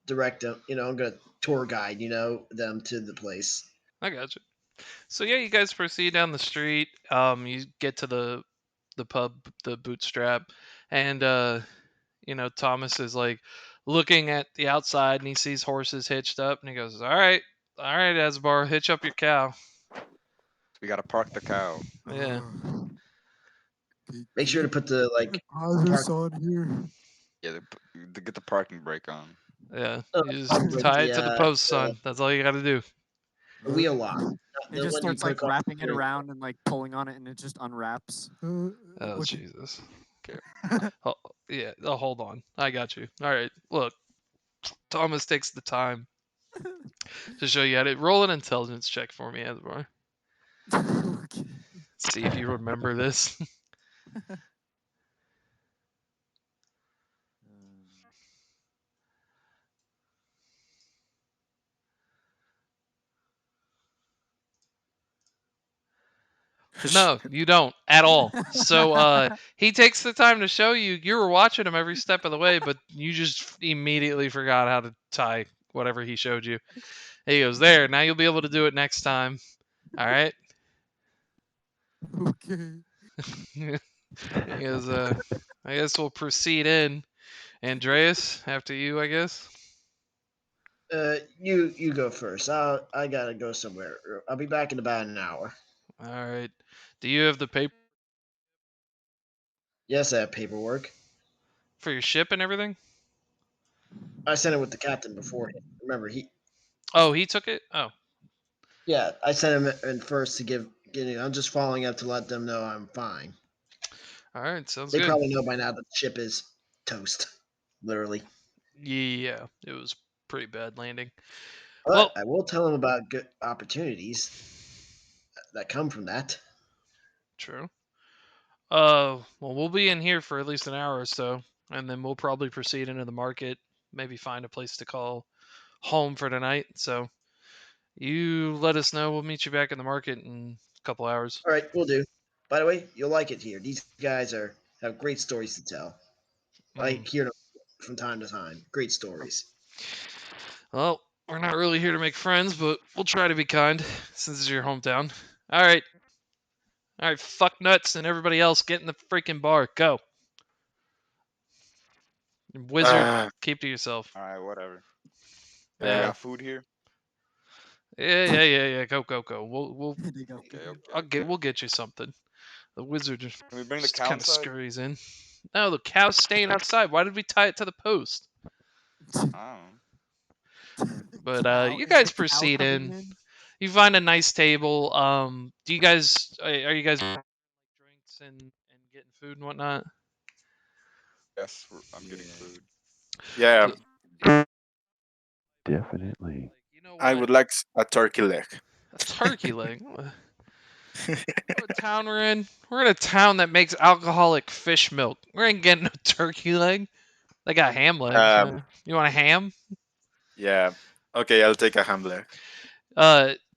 direct them. I'm gonna tour guide. Them to the place. I got you. So yeah, you guys proceed down the street. You get to the pub, the Bootstrap, and Thomas is like looking at the outside and he sees horses hitched up and he goes, all right, Asbar, hitch up your cow. We gotta park the cow. Yeah. Make Can sure to you put the like tie park this on here? Yeah, to get the parking brake on. Yeah. You park just brake, tie it to the post, son. That's all you got to do. the wheel lock. He The just one you starts put like across the wrapping it steering wheel. around and like pulling on it, and it just unwraps. Oh What? Jesus. Okay. Oh, yeah. Oh, hold on. I got you. All right. Look, Thomas takes the time to show you how to roll an intelligence check for me, Asbar. Okay. See if you remember this. No, you don't at all. So he takes the time to show you. You were watching him every step of the way, but you just immediately forgot how to tie whatever he showed you. He goes, there, now you'll be able to do it next time. All right. Okay. He goes, I guess we'll proceed in. Andreas, after you, I guess. You go first. I gotta go somewhere. I'll be back in about an hour. All right. Do you have the paper Yes, I have paperwork. for your ship and everything? I sent it with the captain beforehand. Remember, Oh, he took it? Oh, yeah, I sent him in first to I'm just following up to let them know I'm fine. all right. Sounds They good. probably know by now that the ship is toast, literally. Yeah, it was pretty bad landing. But Well, I will tell them about good opportunities that come from that. true. Well, we'll be in here for at least an hour or so, and then we'll probably proceed into the market, maybe find a place to call home for tonight. So you let us know. We'll meet you back in the market in a couple hours. All right, we'll do. By the way, you'll like it here. These guys have great stories to tell. I Mm. hear them from time to time. Great stories. Well, we're not really here to make friends, but we'll try to be kind since it's your hometown. All right. All right, fuck nuts and everybody else get in the freaking bar. Go. Wizard, Ah, keep to yourself. All right, whatever. Hey, we Yeah, got food here. yeah. Go, go, go. They go. Okay, okay, okay. We'll get you something. The wizard Can we bring the just cow kind of inside? scurries in. No, the cow's staying outside. Why did we tie it to the post? I don't But Cow you is the guys cow proceed coming in. in? You find a nice table. Do you guys are you guys drinks and getting food and whatnot? Yes, I'm getting Yeah. food. yeah, So, like, Definitely. you know I what? would like a turkey leg. A turkey leg. What town we're in? We're in a town that makes alcoholic fish milk. We ain't getting a turkey leg. They got ham legs. um, You want a ham? yeah. Okay, I'll take a ham leg.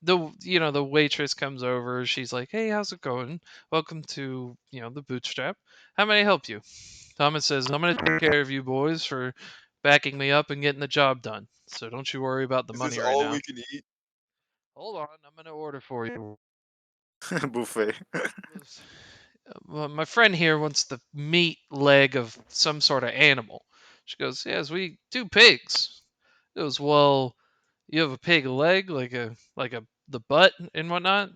The waitress comes over. She's like, "Hey, how's it going? Welcome to the Bootstrap. How may I help you?" Thomas says, "I'm gonna take care of you boys for backing me up and getting the job done. So don't you worry about the Is this money right all now." we can eat? Hold on, I'm gonna order for you. Buffet. Goes, Well, my friend here wants the meat leg of some sort of animal. She goes, "Yes, we do pigs." He goes, "Well, you have a pig leg, like a the butt and whatnot?"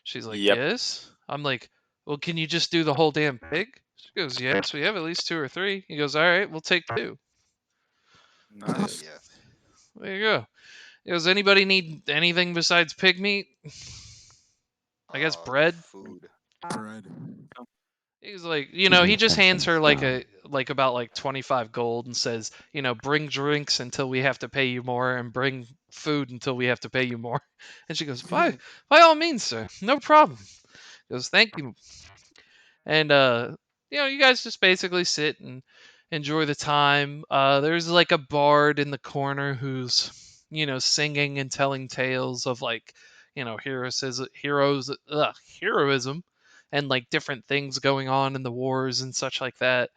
She's like, Yep. "Yes." I'm like, "Well, can you just do the whole damn pig?" She goes, "Yes, we have at least two or three." He goes, "All right, we'll take two." Hell Nice. yes. There you go. He goes, "Anybody need anything besides pig meat?" I guess bread. Food. Bread. He's like, he Yes, just and hands some her scum. like about like 25 gold and says, "Bring drinks until we have to pay you more, and bring food until we have to pay you more." And she goes, by all means, sir, no problem." He goes, "Thank you." And you guys just basically sit and enjoy the time. There's like a bard in the corner who's singing and telling tales of like heroism and like different things going on in the wars and such like that.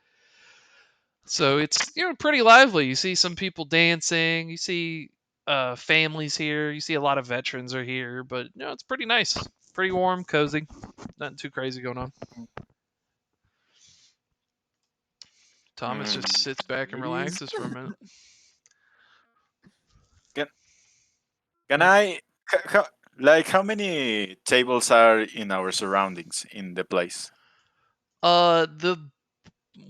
So it's pretty lively. You see some people dancing. You see families here. You see a lot of veterans are here, but it's pretty nice, pretty warm, cozy, nothing too crazy going on. Thomas Hmm. just sits back and Ladies. relaxes for a minute. Can can I? Like, how many tables are in our surroundings in the place? The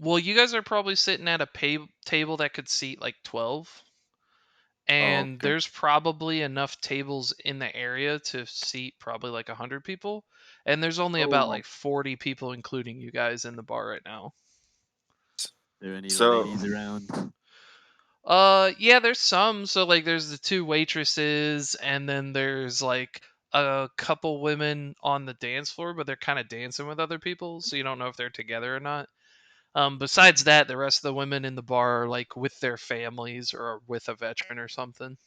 Well, you guys are probably sitting at a table that could seat like 12, Oh, and okay. there's probably enough tables in the area to seat probably like 100 people, and there's only about Oh, like 40 people, including you guys, in the bar right now. There any so ladies around? Yeah, there's some. So like, there's the two waitresses, and then there's like a couple women on the dance floor, but they're kind of dancing with other people, so you don't know if they're together or not. Besides that, the rest of the women in the bar are like with their families or with a veteran or something.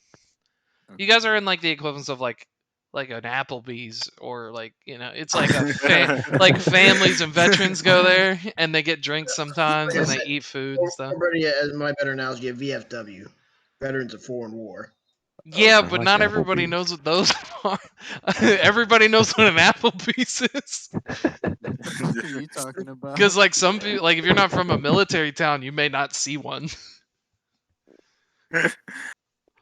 You Okay. guys are in like the equivalence of like an Applebee's, or like it's like like families and veterans go there and they get drinks sometimes Like I and they said, eat food and stuff. or as my better analogy, a VFW, Veterans of Foreign War. Yeah, I but like not everybody Applebee's. knows what those are. Everybody knows what an Applebee's is. What the fuck are you talking Because about? like some people, like if you're not from a military town, you may not see one. But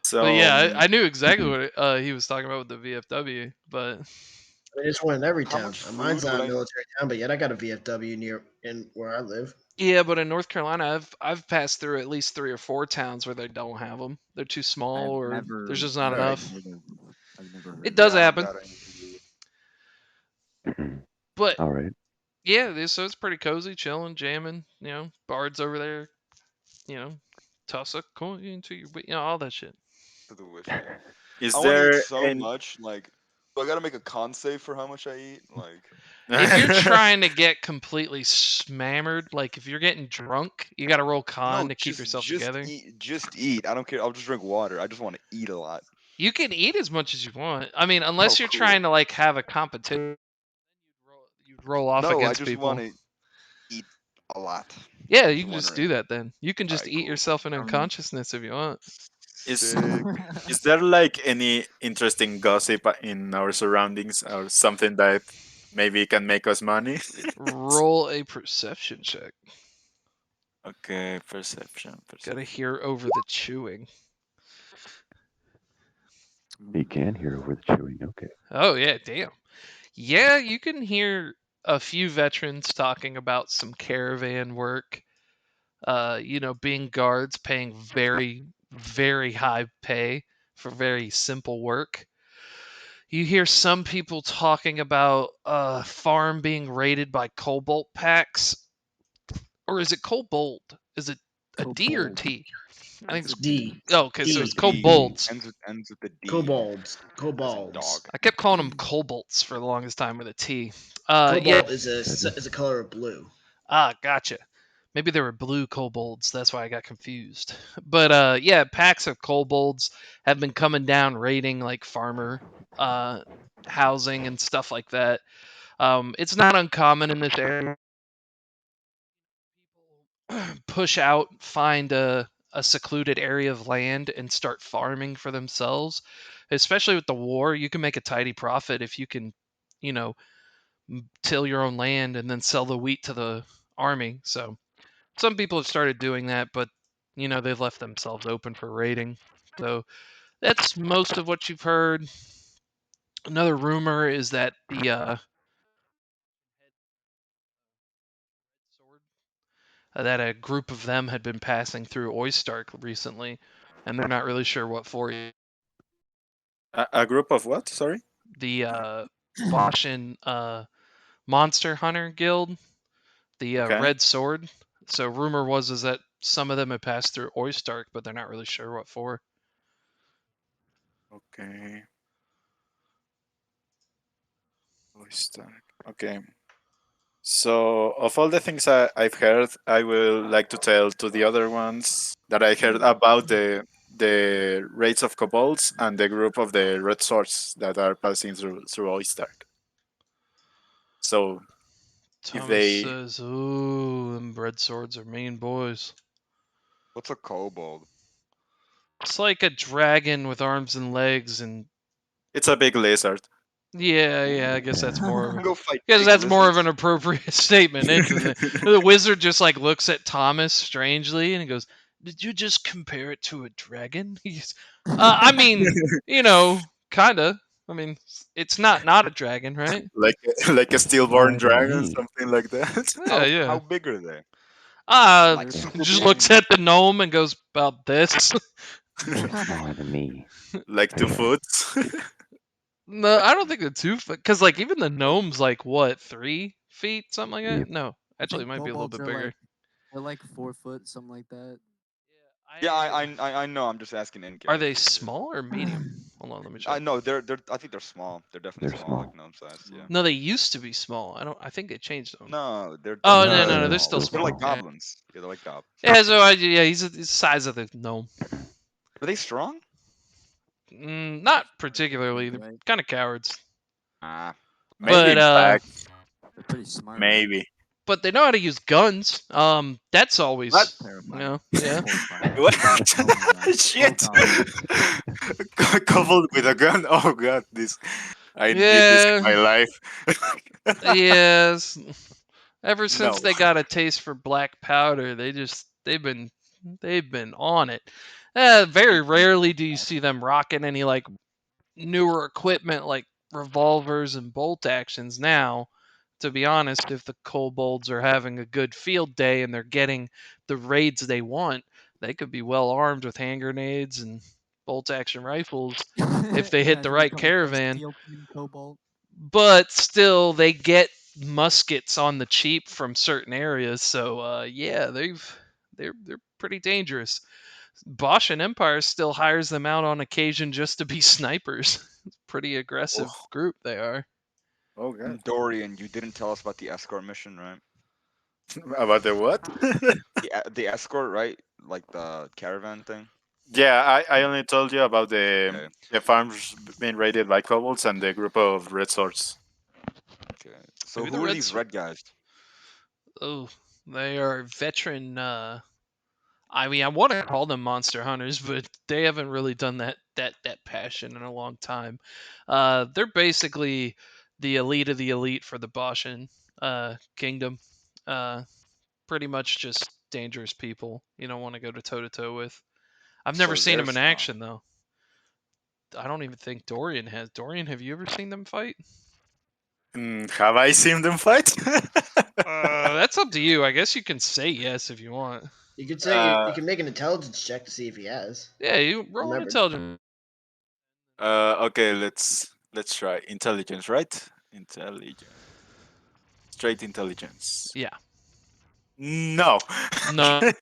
so yeah, I knew exactly what he was talking about with the VFW. But I mean, it's one in every How town. much Mine's food would not a I? military town, but yet I got a VFW near in where I live. yeah, but in North Carolina, I've passed through at least 3 or 4 towns where they don't have them. They're too small, I've or there's never just not Yeah, enough. heard of. I've never It heard of does yeah, I them. don't happen, got any either. but All right. yeah, so it's pretty cozy, chilling, jamming. Bards over there. You know, toss a coin into your, all that shit. To the whiskey. I is want to eat there so any? much. Like, do I gotta make a con save for how much I eat? Like, If you're trying to get completely smammered, like if you're getting drunk, you got to roll con no, to keep yourself just together. eat. Just eat. I don't care. I'll just drink water. I just want to eat a lot. You can eat as much as you want. I mean, Oh, unless you're cool. trying to like have a competition, you'd roll off No, I against just want people. to eat a lot. Yeah, you Just can just wondering. do that then. You can All just right, eat cool. yourself in um, unconsciousness if you want. is Sick. is there like any interesting gossip in our surroundings or something that maybe can make us money? Roll a perception check. Okay, perception. Gotta hear over the chewing. He can hear over the chewing. Okay. Oh yeah, damn. Yeah, you can hear a few veterans talking about some caravan work. Being guards, paying very, very high pay for very simple work. You hear some people talking about a farm being raided by cobalt packs. Or is it cobalt? Is it a D or Kobold. T? I think It's it's. a D. D. Oh, okay, so it's D. D kobolds. ends with the D, Kobolds. as in Kobolds. dog. I kept calling them cobalts for the longest time with a T. Yeah. Cobalt is Said a color of blue. Ah, gotcha. Maybe they were blue kobolds. That's why I got confused. But yeah, packs of kobolds have been coming down raiding like farmer uh, housing and stuff like that. It's not uncommon in this area. People push out, find a secluded area of land, and start farming for themselves. Especially with the war, you can make a tidy profit if you can, you know, till your own land and then sell the wheat to the army. So some people have started doing that, but they've left themselves open for raiding. So that's most of what you've heard. Another rumor is that the sword that a group of them had been passing through oistark recently, and they're not really sure what for. A group of what? Sorry. The Boshin Monster Hunter Guild, the Okay. Red Sword. So rumor was is that some of them had passed through oistark, but they're not really sure what for. Okay. Oistark. Okay. So, of all the things I've heard, I will like to tell to the other ones that I heard about the raids of kobolds and the group of the red swords that are passing through Oistark. So, if Thomas they, says, "Ooh, them red swords are mean boys." What's a kobold? It's like a dragon with arms and legs, and it's a big lizard. yeah, I Ooh, guess that's more of you a, can go fight I guess big that's more of an lizards. appropriate statement, isn't it? The wizard just like looks at Thomas strangely and he goes, "Did you just compare it to a dragon?" I mean, kinda. I mean, it's not a dragon, right? like like a stillborn Why to dragon, me? something like that. Yeah, How yeah. big are they? Uh, Like super just big? looks at the gnome and goes, "About this." They're smaller than me. Like 2 foot. No, I don't think they're 2 foot. Cause like even the gnome's like what, 3 feet, something like that. Yep. No, I actually, it think might be a little kobolds bit are bigger. like 4 foot, something like that. Yeah, Yeah, I know. I'm just asking in are game. they small or medium? Hold on, let me I check. know they're. I think they're small. They're definitely They're small, like small. gnome size. Yeah. No, they used to be small. I think they changed them. No, they're Oh definitely no, No, no, no, they're small. still Still They're small. like small. Yeah, goblins. Yeah, they're like goblins. yeah. So yeah, he's the size of the gnome. Are they strong? Not I think, particularly. They're right? kind of cowards, Ah, maybe but in fact, They're pretty smart, right? maybe. they know how to use guns. That's What? always, Terrifying. yeah. Horrifying. What? Oh my god. Oh Shit! god. Coupled with a gun. Oh god, this I need this Yeah, in my life. yes. Ever since No. they got a taste for black powder, they've been on it. Very rarely do you see them rocking any like newer equipment like revolvers and bolt actions now. To be honest, if the kobolds are having a good field day and they're getting the raids they want, they could be well armed with hand grenades and bolt action rifles if they hit the Imagine you right come across caravan. steel king kobold. But still, they get muskets on the cheap from certain areas. So yeah, they're pretty dangerous. Bosch and Empire still hires them out on occasion just to be snipers. Pretty aggressive Oh, group they are. oh god. and Dorian, you didn't tell us about the escort mission, right? About the what? The escort, right? Like the caravan thing. Yeah, I only told you about Okay. the farms being raided by kobolds and the group of red swords. Okay. So Maybe the who are Red these Sword. red guys? Oh, they are veteran. I mean, I want to call them monster hunters, but they haven't really done that passion in a long time. They're basically the elite of the elite for the Boshin kingdom. Uh, Pretty much just dangerous people you don't want to go to toe to toe with. I've never So seen them in there's no. action though. I don't even think Dorian has. Dorian, have you ever seen them fight? Have I seen them fight? That's up to you. I guess you can say yes if you want. You could say you uh, can make an intelligence check to see if he has Yeah, you roll an remembered. intelligence. okay, let's try intelligence, right? Intelligence, straight intelligence. Yeah, No. no, seen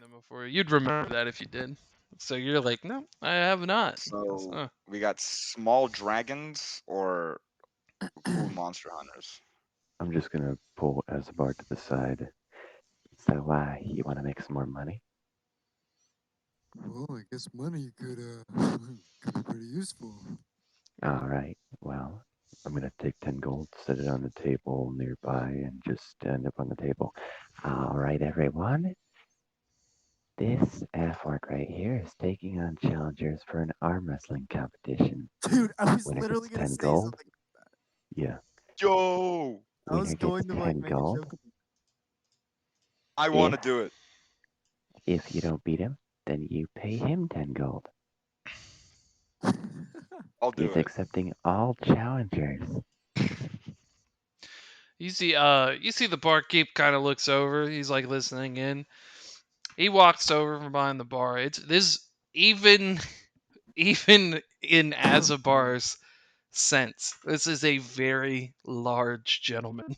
them before. You'd remember that if you did. So you're like, no, I have not. So Huh. we got small dragons or cool monster hunters. I'm just gonna pull Asbar to the side. So, you want to make some more money? Well, I guess money could could be pretty useful. All right. Well, I'm gonna take 10 gold, set it on the table nearby, and just stand up on the table. All right, everyone. This F-Orc right here is taking on challengers for an arm wrestling competition. Dude, I was Winner literally gets gonna 10 say gold. something. Yeah. Yo, I was Winner gets going to like 10 make a gold. joke. I want If to do it. if you don't beat him, then you pay him 10 gold. I'll do He's it. accepting all challengers. You see the barkeep kind of looks over. He's like listening in. He walks over from behind the bar. It's this even even in Azabar's sense. This is a very large gentleman,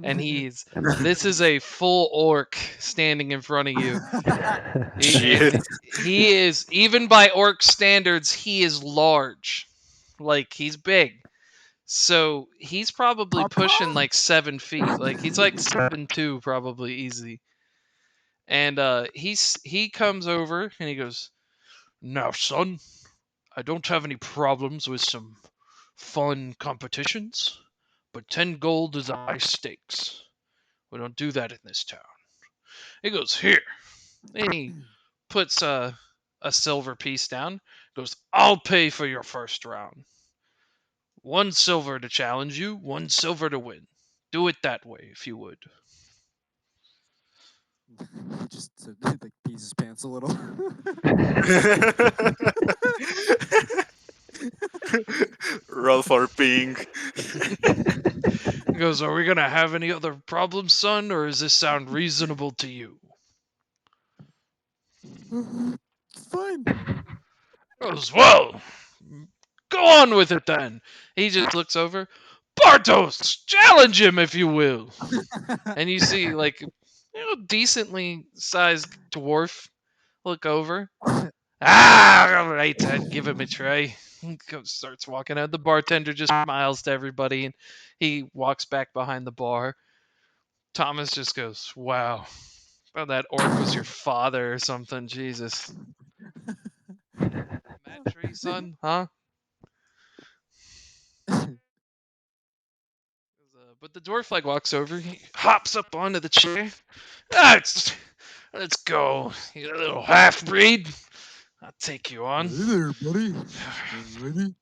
and he's this is a full orc standing in front of you. Shit. He is even by orc standards, he is large, like he's big. So he's probably pushing Papa? like 7 feet. Like he's like 7'2", probably easy. And he comes over and he goes, "Now, son, I don't have any problems with some fun competitions, but 10 gold is a high stakes. We don't do that in this town." He goes, "Here," and he puts a silver piece down. Goes, "I'll pay for your first round. 1 silver to challenge you, 1 silver to win. Do it that way, if you would." Just to like pees his pants a little. Roll for ping. He goes, "Are we gonna have any other problems, son, or does this sound reasonable to you?" Fine. Goes, "Well, go on with it then." He just looks over. "Bartos, challenge him if you will." And you see like decently sized dwarf look over. "Ah, all right, I'd give him a try." Starts walking out. The bartender just smiles to everybody, and he walks back behind the bar. Thomas just goes, "Wow, thought that orc was your father or something." Jesus, Matt Tree, son, huh? But the dwarf like walks over, he hops up onto the chair. "Ah, let's go, you little half breed. I'll take you Hey on." there, buddy. Ready?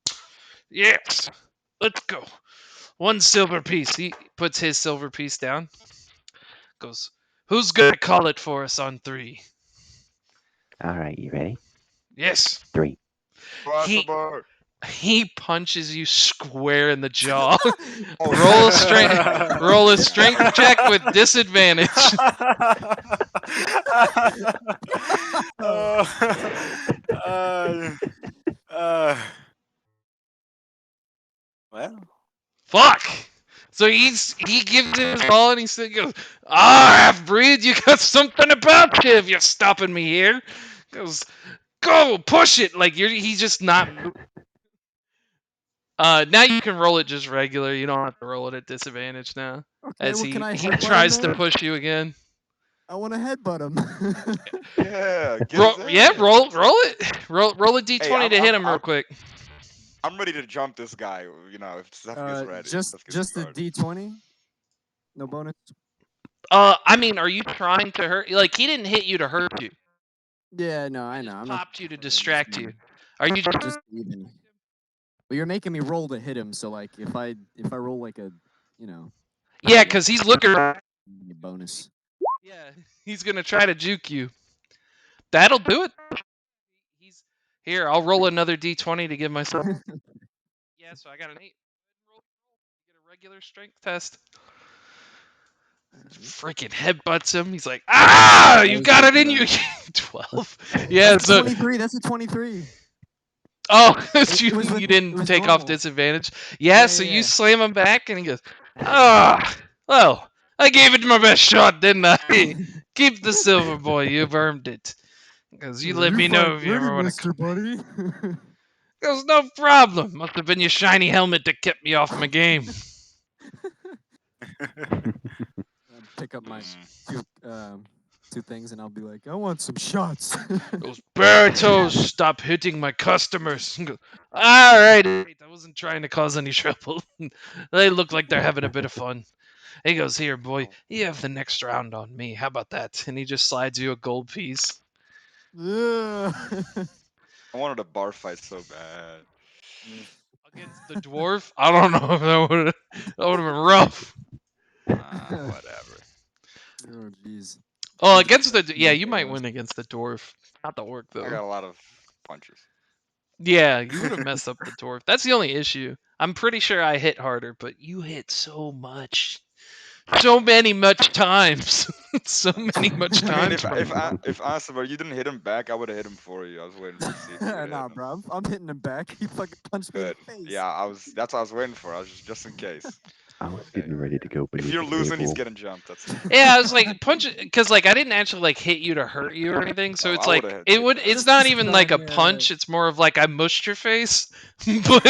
"Yes, let's go. 1 silver piece." He puts his silver piece down. Goes, "Who's gonna call it for us on 3?" All right, you ready? "Yes." 3. He Possible. he punches you square in the jaw. Oh roll a snap! strength I roll a snap. strength check with disadvantage. uh, uh, uh, well, Fuck. So he gives it his all and he goes, "Ah, half breed, you got something about you if you're stopping me here." Goes, "Go, push it." Like he's just not. Now you can roll it just regular. You don't have to roll it at disadvantage now, Okay, as well, can I he headbutt him tries to then? push you again. I want to headbutt him. Yeah, get Roll, his yeah, ass. roll it. Roll a Hey, d20 to hit him real quick. I'm ready to jump this guy. You know, if stuff gets ready, let's get just a started. D20. No bonus. I mean, are you trying to hurt? Like he didn't hit you to hurt you. Yeah, no, He I know. just I'm not. popped you to I'm just distract you. Are you just just even. But you're making me roll to hit him, so like if I roll like a, you know, Yeah, yeah, because he's looking. bonus. Yeah, he's gonna try to juke you. That'll do it. He's here. I'll roll another d20 to give myself. Yeah, so I got an 8. Roll. Get a regular strength test. Freaking headbutts him. He's like, ah, you got it in you. 12. Yeah, That's a so 23. That's a 23. oh, It was you with it didn't was take off normal. disadvantage. Yeah, Yeah, so yeah, you yeah. slam him back, and he goes, ah, well, I gave it my best shot, didn't I? Keep the silver, boy. You've earned it. Because you let You me fight know if you dirty, ever want to Mister come back. Buddy. There's no problem. Must have been your shiny helmet that kept me off my game. Pick up my Mm. two things, and I'll be like, I want some shots. Those Baratos stop hitting my customers. All right, I wasn't trying to cause any trouble. They look like they're having a bit of fun. He goes, here, boy, Oh, you have the next round on me. How about that? And he just slides you a gold piece. Yeah. I wanted a bar fight so bad. Against the dwarf? I don't know if that would have been rough. Whatever. Oh, jeez. Oh, I'll just against the yeah, no you might KOs. win against the dwarf. Not the orc I though. got a lot of punches. Yeah, you would have messed up the dwarf. That's the only issue. I'm pretty sure I hit harder, but you hit so much. So many much times. So many much I mean, times from me. if Asuba, you didn't hit him back, I would have hit him for you. I was waiting to see if you would have hit Nah, him. bro. I'm hitting him back. He fucking punched me in Good. the face. Yeah, I was. That's what I was waiting for. I was just in case. I was Okay. getting ready to go If beneath you're the losing, he's table. getting jumped. That's it. Yeah, I was like punch because like I didn't actually like hit you to hurt you or anything. So Oh, it's I would like have it hit would. to hurt It's Just you. not just even like trying, a yeah. punch. It's more of like I mushed your face. But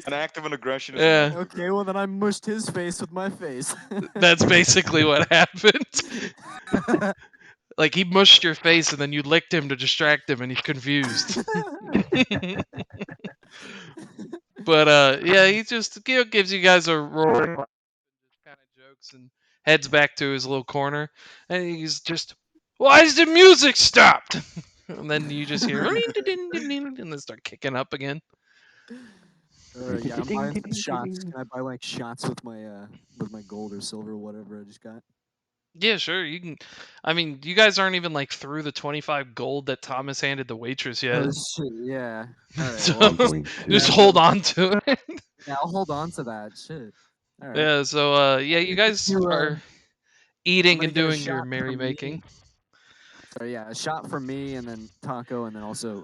An act of an aggression is an yeah, act of Okay, aggression. well then I mushed his face with my face. that's basically what happened. Like he mushed your face and then you licked him to distract him, and he's confused. But yeah, he just gives you guys a roaring laugh, kind of jokes, and heads back to his little corner, and he's just, why is the music stopped? And then you just hear, and they start kicking up again. Yeah, I'm Ding, buying ding, some ding, shots. ding. Can I buy like shots with my gold or silver or whatever I just got? Yeah, sure, you can. I mean, you guys aren't even like through the 25 gold that Thomas handed the waitress yet, Oh shit, yeah. All right, so well, I'm going just yeah, to. hold on to it. yeah, I'll hold on to that shit. All right. Yeah, so yeah, you guys are I'm eating gonna and get a doing your shot from merrymaking. me. So yeah, a shot from me, and then Taco, and then also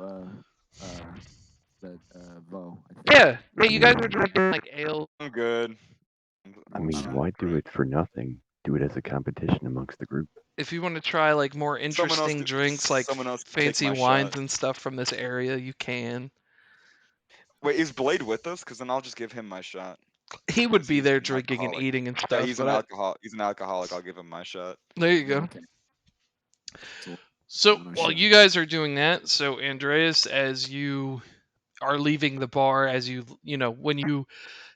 the Vo. I think. Yeah, yeah, you guys are drinking like ale. I'm good. I I'm mean, not why do great. it for nothing? Do it as a competition amongst the group. If you want to try like more interesting drinks like Someone else could take fancy my wines shot. and stuff from this area, you can. Wait, is Blade with us? Because then I'll just give him my shot. He would Because be he's there an drinking and alcoholic. eating and Yeah, stuff, but He's an alcoholic. I'll give him my shot. there you go. Okay. So, So no while shot. you guys are doing that, so Andreas, as you are leaving the bar, as you know, when you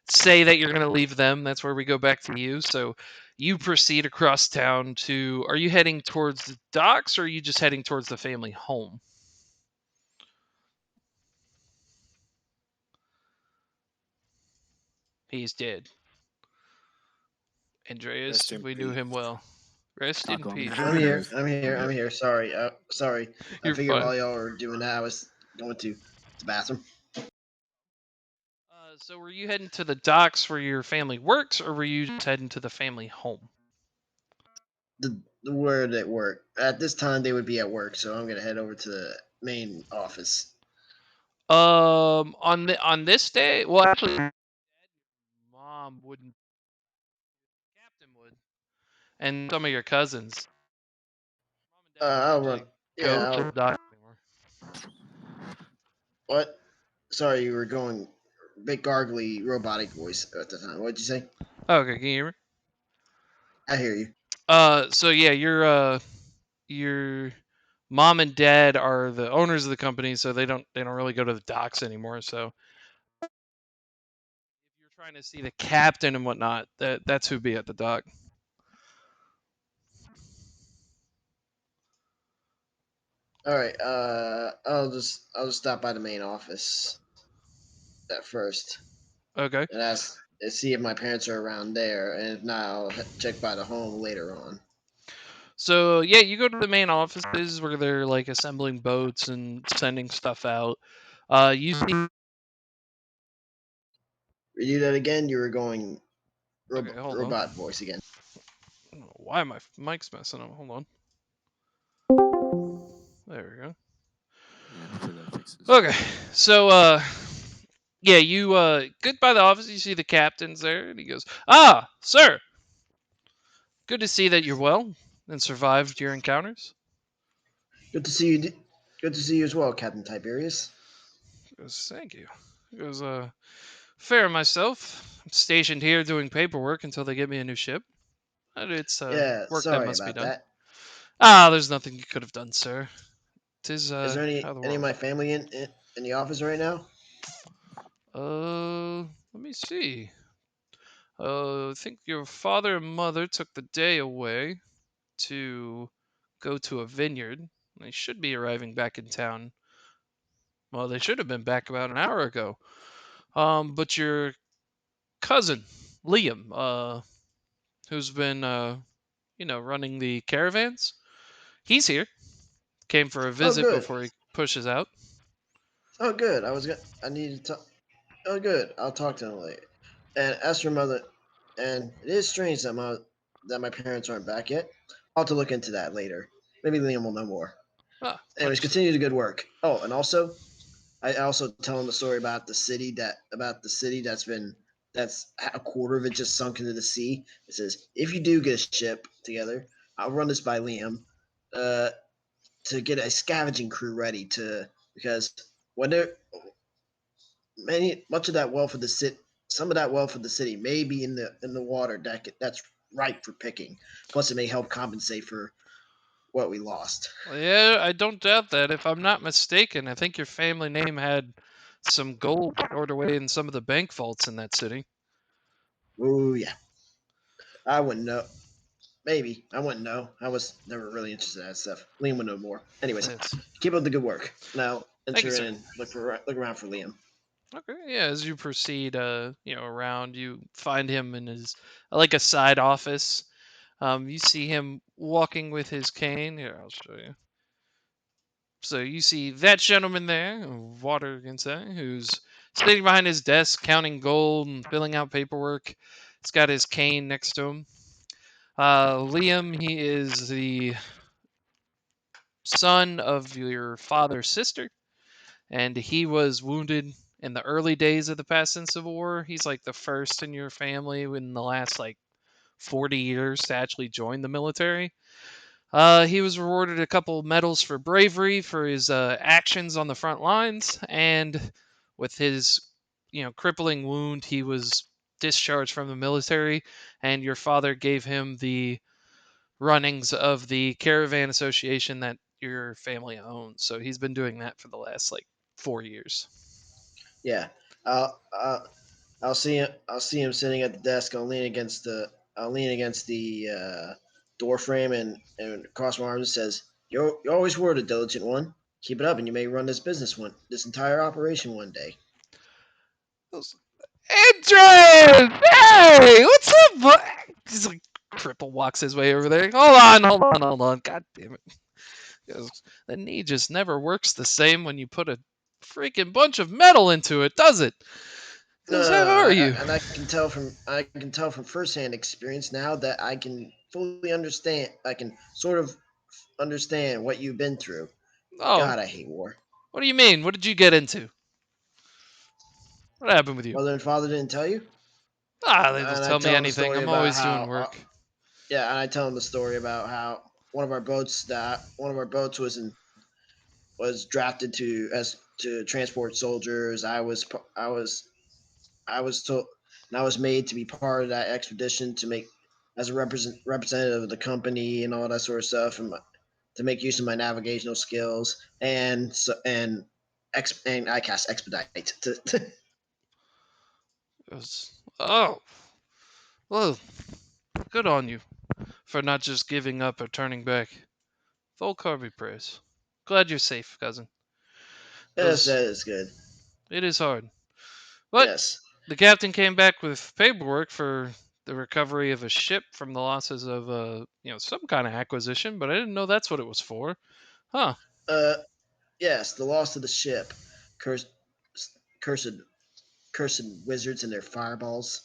say that you're going to leave them, that's where we go back to you. So you proceed across town to. Are you heading towards the docks, or are you just heading towards the family home? He's dead. Rest Andreas, in we knew peace. him well. Rest in Taco, I'm peace. gonna I'm have here. to. I'm here. I'm here. Sorry. Sorry. I You're figured fine. while y'all were doing that, I was going to the bathroom. So were you heading to the docks where your family works, or were you just heading to the family home? The word at work. At this time, they would be at work, so I'm gonna head over to the main office. On this day, well, actually, mom wouldn't. Captain would, and some of your cousins. Mom and dad don't I'll run. usually Yeah. go to the docks anymore. What? Sorry, you were going big gargly robotic voice at the time. What'd you say? Okay, can you hear me? I hear you. So yeah, your mom and dad are the owners of the company, so they don't really go to the docks anymore. So if you're trying to see the captain and whatnot, that's who'd be at the dock. All right. I'll just stop by the main office at first Okay. and see if my parents are around there, and if not, I'll check by the home later on. So yeah, you go to the main offices where they're like assembling boats and sending stuff out. You see. Redo that again. You were going Okay, hold on. robot voice again. I don't know why my mic's messing up? Hold on. There we go. Yeah, hopefully that fixes. Okay, so yeah, you get by the office. You see the captain's there, and he goes, "Ah, sir, good to see that you're well and survived your encounters." Good to see you. Good to see you as well, Captain Tiberius. He goes, "Thank you." He goes, "Fair myself. I'm stationed here doing paperwork until they get me a new ship. And it's Yeah, work that sorry must be about done." that. Ah, there's nothing you could have done, sir. Tis Is there how the any of world. my family in the office right now? Let me see. I think your father and mother took the day away to go to a vineyard. They should be arriving back in town. Well, they should have been back about an hour ago. But your cousin, Liam, who's been, running the caravans, he's here. Came for a Oh, visit good. before he pushes out. Oh, good. I need to. Oh, good. I'll talk to him later. And as for mother, and it is strange that my parents aren't back yet. I'll have to look into that later. Maybe Liam will know more. Ah, Anyways, understood. continue the good work. Oh, and also, I also tell him the story about the city that's a quarter of it just sunk into the sea. It says if you do get a ship together, I'll run this by Liam, uh, to get a scavenging crew ready to because when there many much of that wealth of the city, some of that wealth of the city may be in the water that's ripe for picking. Plus, it may help compensate for what we lost. Yeah, I don't doubt that. If I'm not mistaken, I think your family name had some gold stored away in some of the bank vaults in that city. Oh yeah, I wouldn't know. Maybe I wouldn't know. I was never really interested in that stuff. Liam would know more. Anyways, Yes. keep up the good work. Now Thank you, enter in sir. and look around for Liam. Okay, yeah, as you proceed, around, you find him in his, like a side office. You see him walking with his cane. Here, I'll show you. So you see that gentleman there, water against that, who's sitting behind his desk counting gold and filling out paperwork. He's got his cane next to him. Liam, he is the son of your father's sister, and he was wounded in the early days of the Pakistan Civil War. He's like the first in your family in the last like 40 years to actually join the military. He was rewarded a couple medals for bravery for his actions on the front lines, and with his, crippling wound, he was discharged from the military. And your father gave him the runnings of the caravan association that your family owns. So he's been doing that for the last like 4 years. Yeah, I'll I'll see him sitting at the desk. I'll lean against the door frame and cross my arms and says, "You always were the diligent one. Keep it up, and you may run this entire operation one day." Andreas! Hey! What's up, He's like, cripple walks his way over there. Hold on. God damn it. The knee just never works the same when you put a freaking bunch of metal into it, does it? He No, goes, no, how no. are you? And I can tell from firsthand experience now that I can fully understand. I can sort of understand what you've been through. Oh, God, I hate war. what do you mean? What did you get into? What happened with you? Mother and father didn't tell you, Ah, they don't and I tell me tell him the anything. story I'm about always doing how work. yeah, and I tell him the story about how one of our boats was drafted to transport soldiers. I was told and I was made to be part of that expedition to make as a representative of the company and all that sort of stuff, and to make use of my navigational skills and I cast expedite. Oh, well, good on you for not just giving up or turning back. Volcar be praised. Glad you're safe, cousin. Yes, Because that is good. it is hard. But Yes, the captain came back with paperwork for the recovery of a ship from the losses of some kind of acquisition, but I didn't know that's what it was for. Huh. Uh, yes, the loss of the ship. Cursed, cursed, cursed wizards and their fireballs.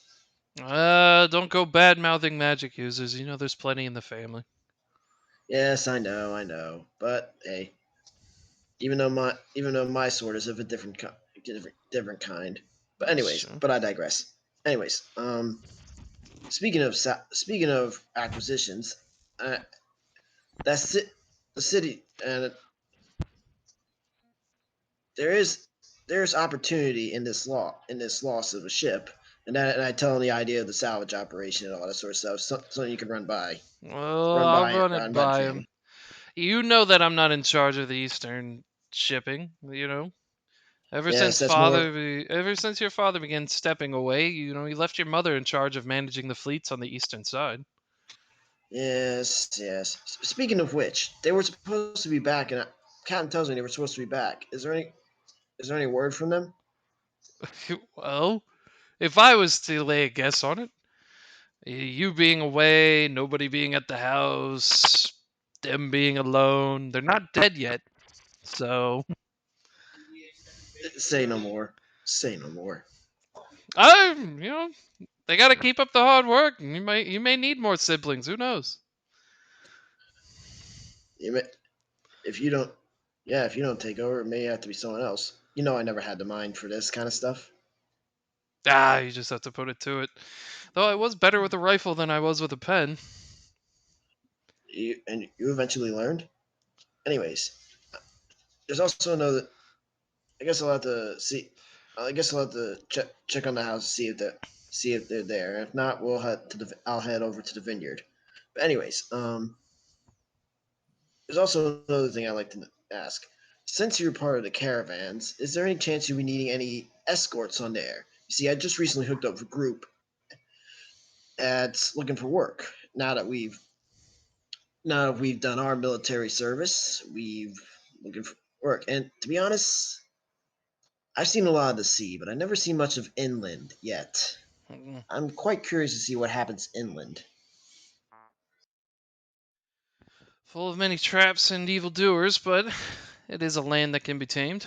Don't go bad mouthing magic users. You know there's plenty in the family. Yes, I know. But hey, even though my sword is of a different kind. But anyways, Sure. but I digress. Anyways, speaking of acquisitions, uh, that's it. The city and there's opportunity in this loss of a ship, and I tell them the idea of the salvage operation and all that sort of stuff. Something you can Well, I'll run it run by by the him. family. You know that I'm not in charge of the Eastern shipping. You know, Yes, that's more. ever since your father began stepping away, you left your mother in charge of managing the fleets on the eastern side. Yes, yes. Speaking of which, they were supposed to be back, and Captain tells me they were supposed to be back. Is there any word from them? Well, if I was to lay a guess on it, you being away, nobody being at the house, them being alone, they're not dead yet. So, Say no more. Say no more. I, they got to keep up the hard work. And you may need more siblings. Who knows? You may, if you don't, yeah, if you don't take over, it may have to be someone else. You know, I never had the mind for this kind of stuff. You just have to put it to it. Though I was better with a rifle than I was with a pen. You eventually learned. Anyways, there's also another. I guess I'll have to see. I guess I'll have to check on the house, see if they're there. If not, I'll head over to the vineyard. But anyways, there's also another thing I'd like to ask. Since you're part of the caravans, is there any chance you'll be needing any escorts on there? You see, I just recently hooked up with a group that's looking for work. Now that we've done our military service, we've looking for work. And to be honest, I've seen a lot of the sea, but I've never seen much of inland yet. Mm. I'm quite curious to see what happens inland. Full of many traps and evildoers, but it is a land that can be tamed.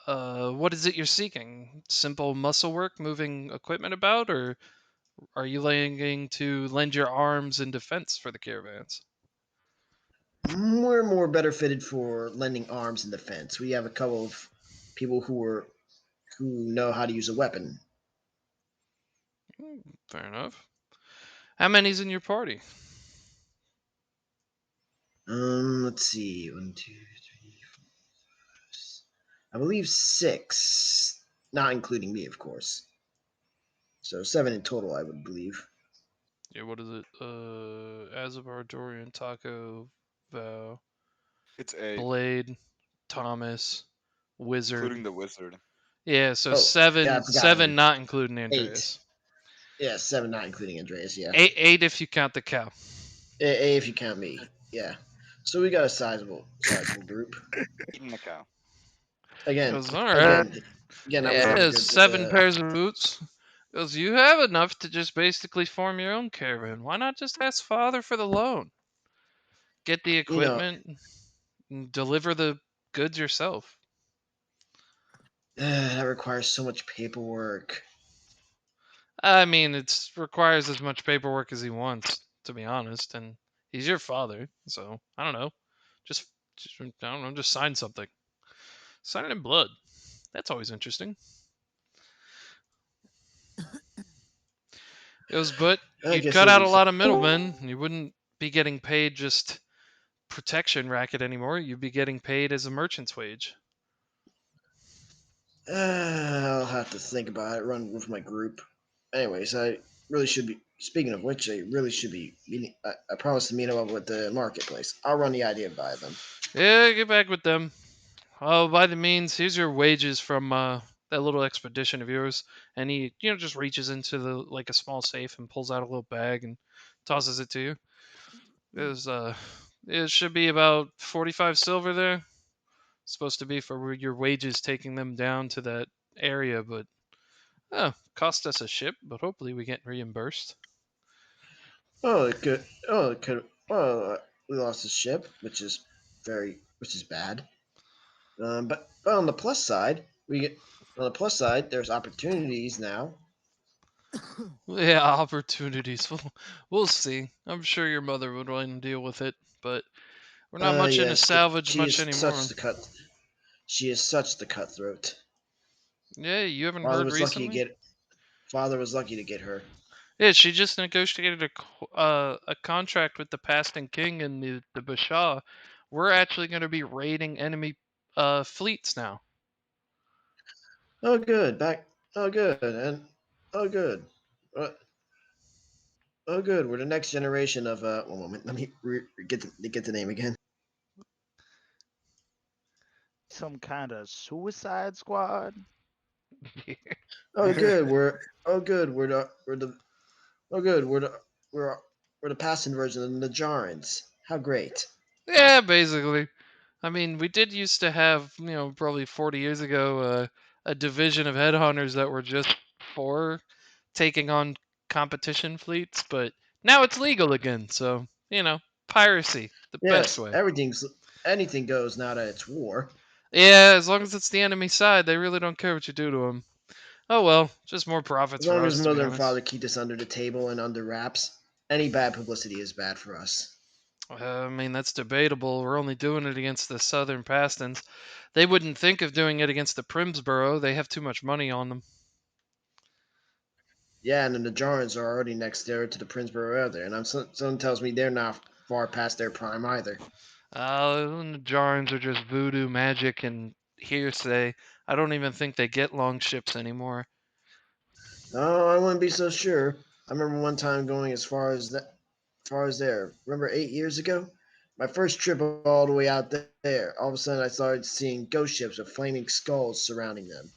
What is it you're seeking? Simple muscle work, moving equipment about, or are you longing to lend your arms in defense for the caravans? We're more better fitted for lending arms in defense. We have a couple of people who know how to use a weapon. Fair enough. How many's in your party? Let's see. One, two, three, four. I believe six, not including me, of course. So seven in total, I would believe. Yeah, what is it? Azabar, Dorian, Taco, Val, It's 8, Blade, Thomas, Wizard. including the wizard. Yeah, so Oh, yeah, I seven, forgot seven, him. not including Eight. Andreas. Yeah, seven, not including Andreas. Yeah, Eight if you count the cow. if you count me. Yeah. So we got a sizable group. Eating the cow. Again, Goes, all right. again, again. I was never Yeah, good with. 7 pairs of boots. Goes, you have enough to just basically form your own caravan. Why not just ask father for the loan? Get the You know, equipment, and deliver the goods yourself. that requires so much paperwork. I mean, it requires as much paperwork as he wants, to be honest. And he's your father, so I don't know. Just I don't know. Just sign something. Sign it in blood. That's always interesting. It was, but I you'd guess cut it'll out be a fun. lot of middlemen. You wouldn't be getting paid just protection racket anymore. You'd be getting paid as a merchant's wage. I'll have to think about it. Run with my group. Anyways, I really should be. Speaking of which, I really should be meeting. I promised to meet them up at the marketplace. I'll run the idea by them. Yeah, get back with them. Oh, by the means, here's your wages from that little expedition of yours. And he, just reaches into the like a small safe and pulls out a little bag and tosses it to you. There's it should be about 45 silver there. Supposed to be for your wages taking them down to that area, but cost us a ship, but hopefully we get reimbursed. Oh, it could. Oh, it could. Well, we lost the ship, which is bad. But on the plus side, we get on the plus side. There's opportunities now. Yeah, opportunities. We'll see. I'm sure your mother would want to deal with it, but we're not much into Yes, but salvage she much is such anymore. the cut. She is such the cutthroat. Yeah, you haven't Father heard was lucky to recently? get. Father was lucky to get her. Yeah, she just negotiated a contract with the Paston King and the Bashaw. We're actually going to be raiding enemy fleets now. Oh, good. Back. Oh, good. And oh, good. Uh, oh, good. We're the next generation of. One moment. Let me get the name again. Some kind of suicide squad? Oh, good. We're. Oh, good. We're the. Oh, good. We're. We're the Paston version of the Najarans. How great. Yeah, basically. I mean, we did used to have, probably 40 years ago, a division of headhunters that were just for taking on competition fleets, but now it's legal again. So, piracy, the best Yes, way. everything's anything goes now that it's war. Yeah, as long as it's the enemy side, they really don't care what you do to them. Oh well, just more profits As for long as us, to be mother and honest. father keep this under the table and under wraps, any bad publicity is bad for us. I mean, that's debatable. We're only doing it against the Southern Pastons. They wouldn't think of doing it against the Primsboro. They have too much money on them. Yeah, and the Najarans are already next door to the Princeborough other, and someone tells me they're not far past their prime either. The Jarns are just voodoo magic and hearsay. I don't even think they get long ships anymore. Oh, I wouldn't be so sure. I remember one time going far as there. Remember 8 years ago? My first trip all the way out there. All of a sudden, I started seeing ghost ships with flaming skulls surrounding them.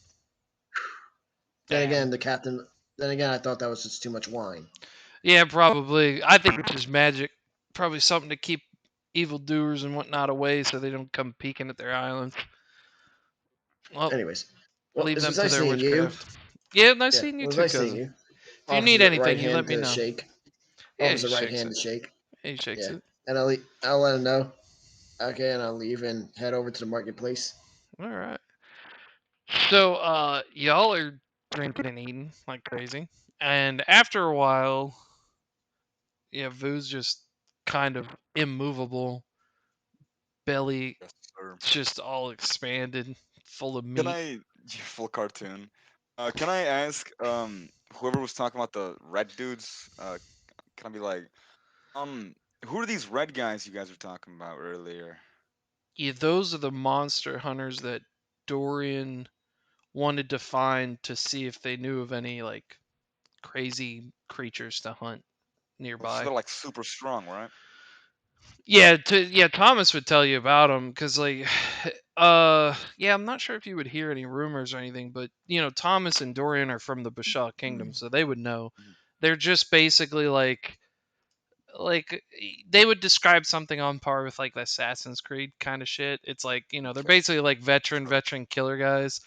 Then Damn. again, the captain. Then again, I thought that was just too much wine. Yeah, probably. I think it's just magic. Probably something to keep evildoers and whatnot away so they don't come peeking at their islands. Well, Anyways, well, leave it them was to nice their seeing you. witchcraft. Yeah, nice Yeah, seeing it you was too, nice seeing cousin. you. If you need Opposite right anything, you let hand me to know. shake. Yeah, he Opposite right shakes hand it. to shake. He shakes Yeah, it. and I'll let him know. Okay, and I'll leave and head over to the marketplace. All right. So, y'all are drinking and eating like crazy, and after a while, yeah, Vu's just kind of immovable, belly Yes, sir. just all expanded, full of Can meat. I full cartoon? Can I ask whoever was talking about the red dudes? Can I be like, um, who are these red guys you guys were talking about earlier? Yeah, those are the monster hunters that Dorian wanted to find to see if they knew of any like crazy creatures to hunt Oh, so nearby. they're like super strong, right? Yeah, Thomas would tell you about them because like, yeah, I'm not sure if you would hear any rumors or anything, but Thomas and Dorian are from the Bashaw Kingdom, so they would know. Mhm. They're just basically like they would describe something on par with like the Assassin's Creed kind of shit. It's like they're Okay. basically like veteran So veteran killer guys.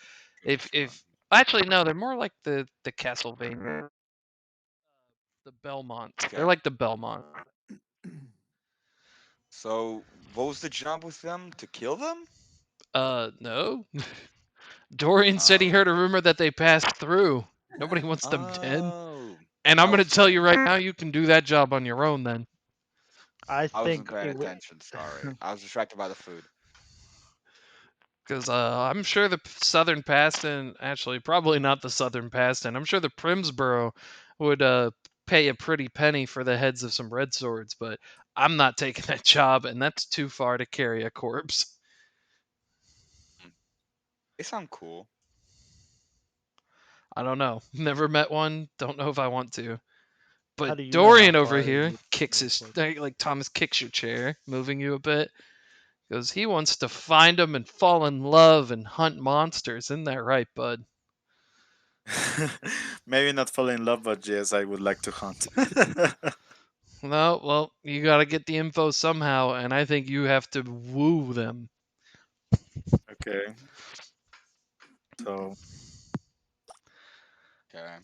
good stuff. If actually no, they're more like the Castlevania, the Belmonts. They're Okay. like the Belmont. So what was the job with them? To kill them? No. Dorian said he Oh. heard a rumor that they passed through. Nobody wants them dead. Oh. And I'm I going to was tell you right now, you can do that job on your own then. I I wasn't think paying it would. attention. Sorry, I was distracted by the food. Because I'm sure the Southern Paston, actually, probably not the Southern Paston, I'm sure the Primsboro would pay a pretty penny for the heads of some red swords, but I'm not taking that job, and that's too far to carry a corpse. Mm, they sound cool. I don't know. Never met one. Don't know if I want to. How But do you know how Dorian over far it here would kicks go his for? like Thomas kicks your chair, moving you a bit, because he wants to find them and fall in love and hunt monsters. Isn't that right, bud? Maybe not fall in love, but yes, I would like to hunt. No, well, you got to get the info somehow, and I think you have to woo them. Okay, so Okay,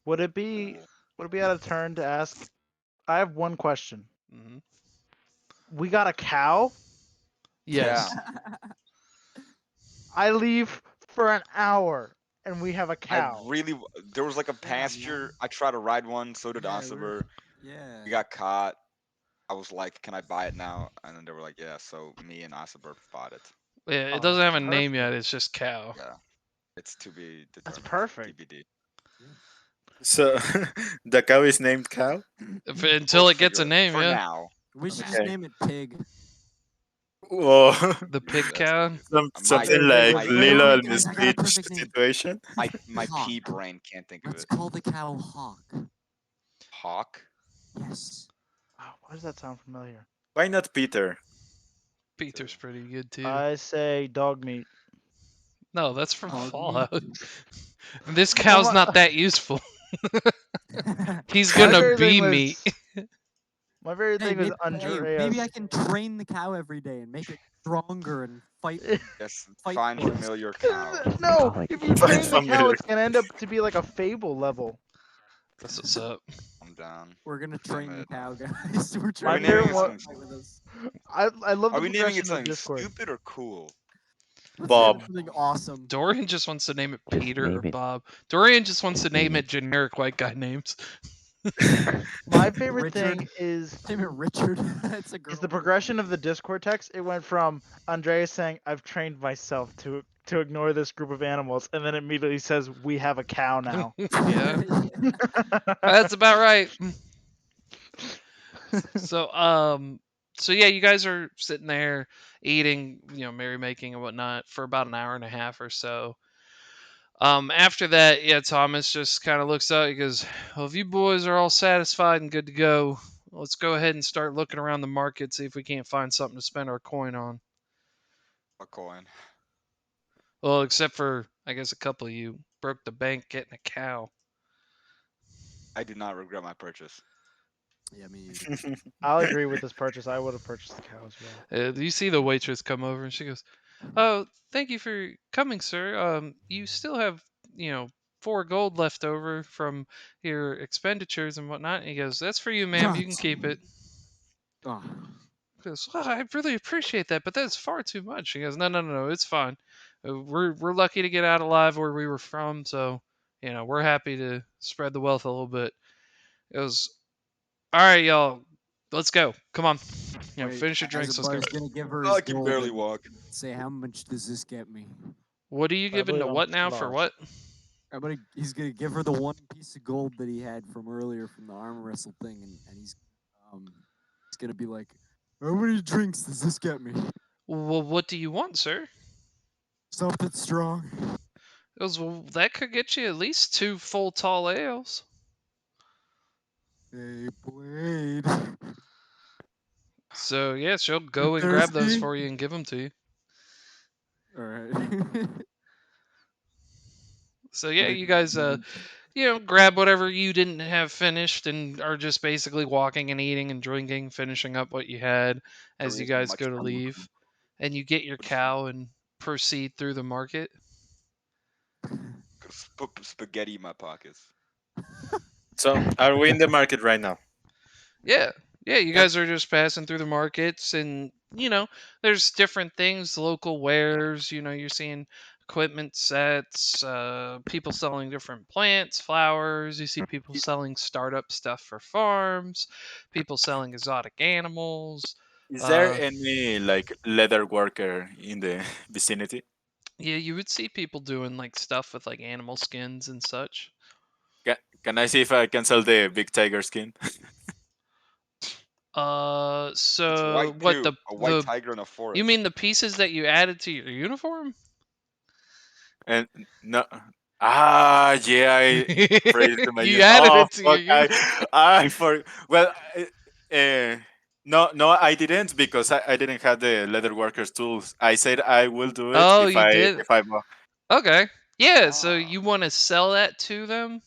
Would it be cool. would it be out of turn to ask? I have one question. Hmm. We got a cow. Yes. I leave for an hour, and we have a I cow. really there was like a Yeah, pasture. man. I tried to ride one. So did Yeah, we're Asaber. yeah. We got caught. I was like, "Can I buy it now?" And then they were like, "Yeah." So me and Asaber bought it. Yeah, it Oh, doesn't that's have a name perfect. yet. It's just cow. Yeah, it's to be That's determined. perfect. TBD. So the cow is named Cow. Until We'll it gets figure a it name, for yeah. now. We should just Okay. name it Pig. Whoa. The pig That's cow. My Something favorite thing like was my Wait, Lilo wait, and guys! I got a Stitch perfect name. situation. my Hawk. pea brain can't think of Let's it. call the cow Hawk. Hawk. Yes. oh, why does that sound familiar? Why not Peter? Peter's pretty good too. I say dog meat. No, that's from Dog Fallout. meat. This Well, cow's not that useful. He's my gonna favorite thing be was meat. my favorite Hey, thing was maybe I Andreas. can train the cow every day and make it stronger and Yes. fight Find for us. familiar cow. No, Call it if you Find train the Kiki. cow, familiar. it's gonna end up to be like a fable level. That's what's up. I'm down. We're gonna Damn train the it. cow, guys. We're Are My we training the naming favorite it cow one. to something? fight with us. I love Are the we naming progression it of something Discord. stupid or cool? Let's name it Bob. something awesome. Dorian just wants to name it Just Peter or name it. Bob. Dorian just wants to Just name name it. it generic white guy names. My favorite Richard. thing Name it Richard. It's a girl. is the progression of the Discord text. It went from Andreas saying, "I've trained myself to ignore this group of animals," and then immediately says, "We have a cow now." Yeah, that's about right. So, so yeah, you guys are sitting there eating, merrymaking and whatnot for about an hour and a half or so. After that, yeah, Thomas just kind of looks up. He goes, "Well, if you boys are all satisfied and good to go, let's go ahead and start looking around the market, see if we can't find something to spend our coin on." A coin. Well, except for I guess a couple of you broke the bank getting a cow. I do not regret my purchase. Yeah, me either. I'll agree with this purchase. I would have purchased the cow as well. You see the waitress come over and she goes, "Oh, thank you for coming, sir. You still have, you know, 4 gold left over from your expenditures and whatnot." And he goes, "That's for you, ma'am. You can Rats. keep it." Oh, He goes, "Well, I really appreciate that, but that's far too much." He goes, "No, no, no, no, it's fine. We're lucky to get out alive where we were from, so we're happy to spread the wealth a little bit." It goes, "All right, y'all, let's go. Come on, wait. finish your drinks. Let's go." Azabar's gonna give her Oh, his I can gold barely and walk. say, "How much does this get me?" What are you But I giving believe to I'm what now still for lost. what? He's gonna give her the one piece of gold that he had from earlier from the arm wrestle thing, and he's gonna be like, "How many drinks does this get me?" Well, what do you want, sir? Something strong. He goes, "Well, that could get you at least 2 full tall ales." Hey, Blade. So yeah, she'll You go and grab those thirsty? for you and give them to you. All right. So yeah, But you guys grab whatever you didn't have finished and are just basically walking and eating and drinking, finishing up what you had There as you isn't guys much go to food. leave, and you get your cow and proceed through the market. Spaghetti in my pockets. So, are we in the market right now? Yeah. Yeah, you And guys are just passing through the markets and there's different things, local wares, you're seeing equipment sets, people selling different plants, flowers, you see people i- selling startup stuff for farms, people selling exotic animals. is there Uh any like leather worker in the vicinity? yeah, you would see people doing like stuff with like animal skins and such. Can I see if I can sell the big tiger skin? It's So white what too. the A white the tiger in a you forest. mean the pieces that you added to your uniform? And no. Ah, yeah, I phrased to my You use. added Oh, it to your fuck! uniform. I for well, no, no, I didn't because I didn't have the leather workers tools. I said I will do it Oh, if you I did? if I Okay. Yeah, so Ah. you want to sell that to them?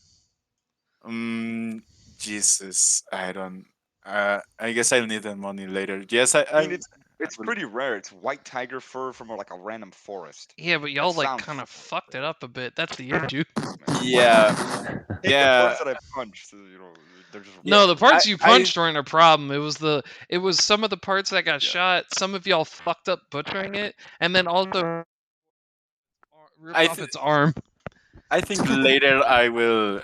um Jesus, I don't. I guess I'll need the money later. Yes, I mean, I it's will. pretty rare. It's white tiger fur from like a random forest. Yeah, but That y'all like sounds kind of super fucked rare. it up a bit. That's the issue. Man. Yeah, Take the yeah. birds that I punched. They're just Yeah, No, the parts you I punched weren't a problem. It was some of the parts that got yeah. shot. Some of y'all fucked up butchering it, and then also ripped I off th- its arm. I think later I will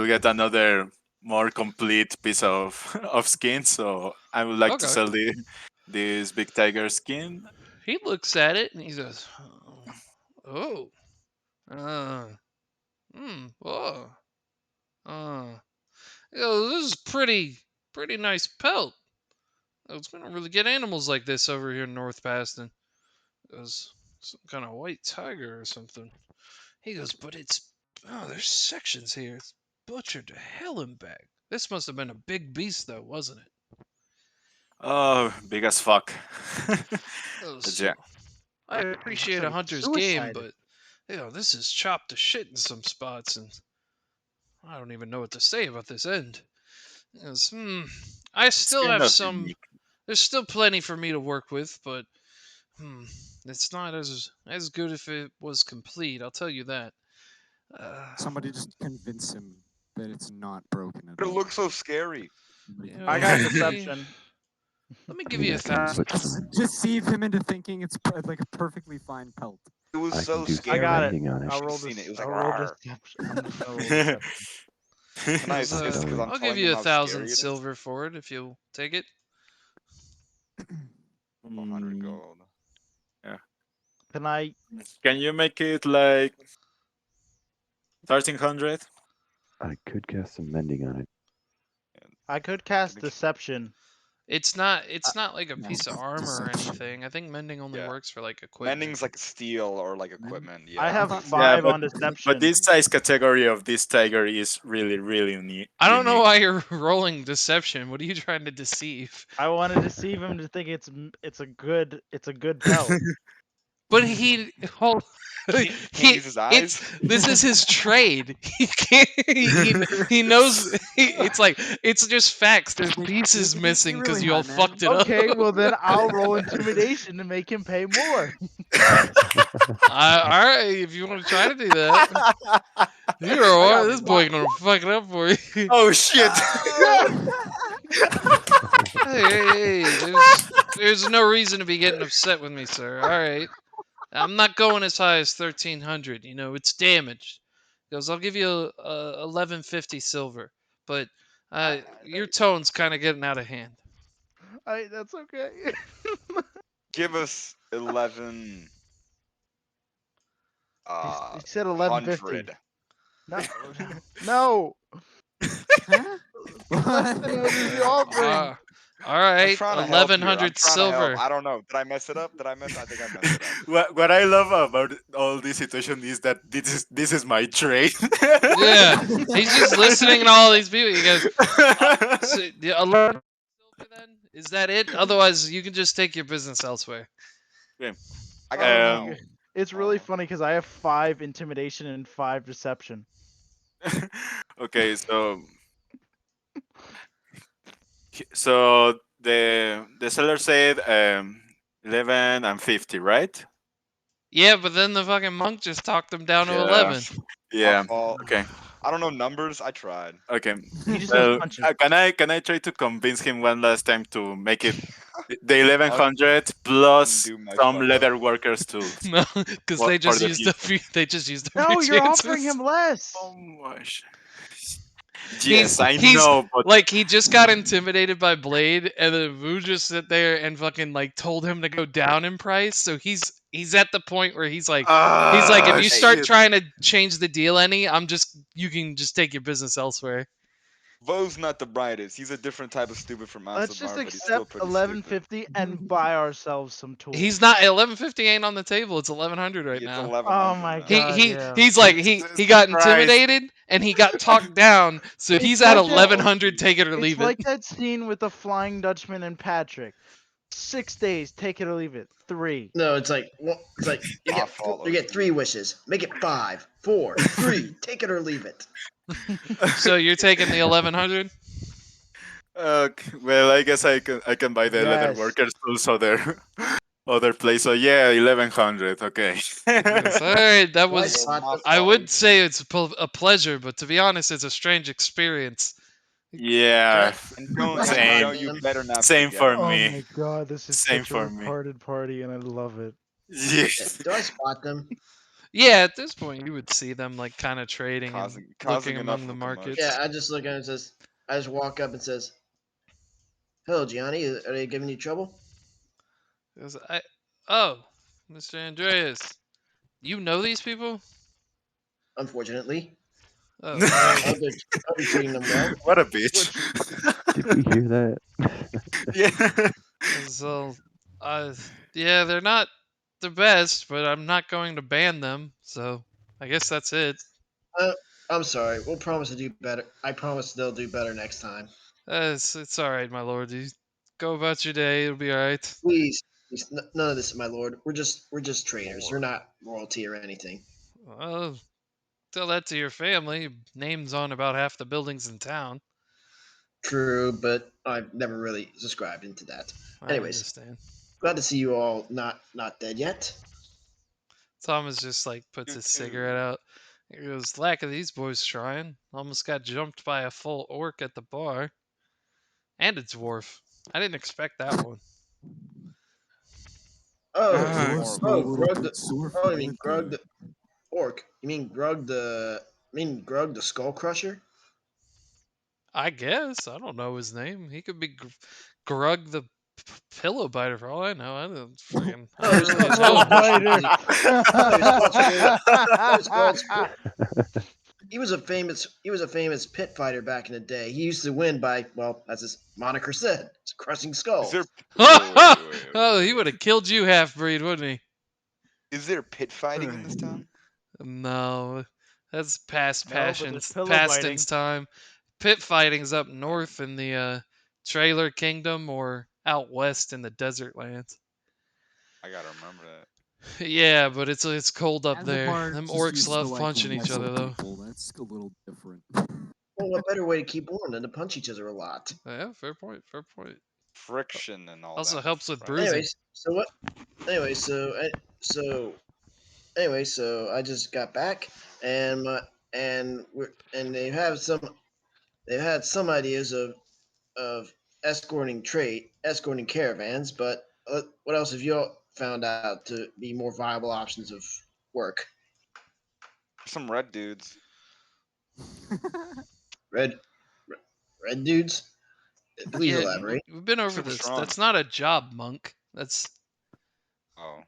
get another more complete piece of of skin. So I would like to Okay. sell this big tiger skin. He looks at it and he says, "Oh, uh, oh, uh, this is pretty nice pelt. It's gonna really get animals like this over here in North Paston. It was some kind of white tiger or something." He goes, "But there's sections here. It's butchered to hell and back. This must have been a big beast, though, wasn't it?" Oh, big as fuck. Oh, But yeah, so I It looks appreciate like a it's hunter's game, suicide. but this is chopped to shit in some spots, and I don't even know what to say about this end. He goes, I it's still kind have of some. unique. There's still plenty for me to work with, but hmm, it's not as good if it was complete. I'll tell you that. Uh, Somebody just convince him that it's not broken at But it all. looks so scary. Somebody I convince got him. deception. let me I give mean, you a I can thousand. put Just deceive him into thinking it's like a perfectly fine pelt. It was I can so do I some got scary. it. mending on You it. I'll should roll have seen it. It this. was I'll like, roll "Rawr." deception. I'm just gonna roll deception. Can I Goes, assist? Because I'm I'll give telling you him a how thousand scary it is. silver for it if you'll take it. 100 Mm, gold. yeah. Can I? Can you make it like 1300? I could cast some mending on it. And I could can cast we? deception. It's not. Uh, It's not like a piece of armor or Deception. anything. I think mending only Yeah. works for like equipment. Mending's like steel or like Men- equipment. I Yeah. I have thought Yeah, five men on but deception. this size category of this tiger is really really I don't know unique. why you're rolling deception. What are you trying to deceive? I want to deceive him to think it's a good pelt. But he hold. Can't He use his it's eyes. this is his trade. He can't. He knows. It's like it's just facts. There's His pieces agency missing because really you all high, fucked man. it up. Okay, well then I'll roll intimidation to make him pay more. All right, if you want to try to do that, you're I all right. got This five. boy gonna fuck it up for you. Oh shit! Yeah. Hey, there's no reason to be getting upset with me, sir. All right, I'm not going as high as 1,300. It's damaged. He goes, I'll give you 1150 silver, but your tone's kind of getting out of hand. That's okay. Give us 11 He said 1150. hundred. No, no, Huh? less than what he was offering. Uh, all right, I'm trying to help here. I'm 1,100 trying to help. silver. I don't know. Did I mess it up? Did I mess? I think I messed it up. What I love about all this situation is that this is my trade. Yeah, he's just listening to all these people. He goes, so, the 11 silver then? Is that it? Otherwise, you can just take your business elsewhere. Okay. I got Oh my Um. god, now. it's really funny because I have 5 intimidation and 5 deception. Okay, so the seller said 11 and 50, right? Yeah, but then the fucking monk just talked him down to Yeah. 11. My Yeah. fault. Okay. I don't know numbers. I tried. Okay. He just knows Well, punching. can I try to convince him one last time to make it the Un- 1100 plus undo my some fuck up. leather workers tools No, because for, they for just the used the future? they just used their No, you're offering chances. him less. Oh my gosh. He's Yes, I he's know, but like he just got intimidated by Blade, and then Vu just sit there and fucking like told him to go down in price. So he's at the point where he's like, if you Hey, start shit. trying to change the deal any, you can just take your business elsewhere. Vo's not the brightest. He's a different type of stupid from Let's just Bar, but he's still accept pretty stupid. 1150 and buy ourselves some tools. He's not 1150 ain't on the table. It's 1100 right It's now. Oh 1100 my now. god, He yeah. he's like Jesus he got Christ. intimidated and he got talked down, so It's he's at like that. 1100. Take it or It's leave it. like that scene with the Flying Dutchman and Patrick. 6 days, take it or leave it. 3. No, it's like My fault, you get OG. 3 wishes. Make it 5, 4, 3. Take it or leave it. So you're taking the 1100. Well, I guess I can buy the leather Yes. workers tools other other place. So yeah, 1100. Okay. Yes, all right, that Twice was. My hot. I fault, would OG. say it's a pleasure, but to be honest, it's a strange experience. Yeah, And same. don't Spot you them. better not Same forget for it. Oh me. my god, this is Same such a for me. retarded party, and I love it. Yeah. Yeah, do I spot them? Yeah, at this point, you would see them like kind of trading and looking Causing enough among of the a Yeah, markets. commotion. I just look at it and says, I just walk up and says, "Hello, Gianni. Are they giving you trouble?" 'Cause oh, Mr. Andreas, you know these people? Unfortunately, Oh well, I'll be, I'll be treating them well. What a bitch. Which Did we hear that? Yeah. so yeah, they're not the best, but I'm not going to ban them. So I guess that's it. Uh, I'm sorry. We'll promise to do better. I promise they'll do better next time. It's all right, my lord. You go about your day. It'll be all right. Please, none of this, my lord. We're just traders. We're Lord. not royalty or anything. Well, tell that to your family. Names on about half the buildings in town. True, but I've never really subscribed into that. I Anyways, understand. glad to see you all not dead yet. Thomas just like puts You his cigarette too. out. He goes, "Lack of these boys trying. Almost got jumped by a full orc at the bar, and a dwarf. I didn't expect that one." Yeah, Oh, he Ah, was still a oh, little Grug bit the. sore Oh, from you mean that Grug guy. the orc? You mean Grug the? Grug the Skull Crusher? I guess I don't know his name. He could be Grug the Pillow Biter for all I know. I No, don't he's really called know pillow Skull him. Crusher biter. because he. No, he's called Skull. He was called Skull. He was a famous pit fighter back in the day. He used to win by, well, as his moniker said, crushing Is there skulls. Oh, he would have killed you, half breed, wouldn't he? is there pit fighting in this town? No, that's past No, but there's passions, pillow pastons biting. time. Pit fighting's up north in the Trailer Kingdom or out west in the desert lands. I gotta remember that. Yeah, but it's cold up there. Azabar Them just orcs used to love like punching each wrestle other though. people. That's a little different. Well, what better way to keep warm than to punch each other a lot? Yeah, fair point. Fair point. Friction and all Also that, helps with right? bruising. Anyways, so what? Anyway, so anyway, so I just got back, and they've had some ideas of escorting caravans, but what else have you all found out to be more viable options of work? Some red dudes. Red red dudes? Please Yeah, elaborate. we've been over Super this. strong. That's not a job, monk. That's Oh.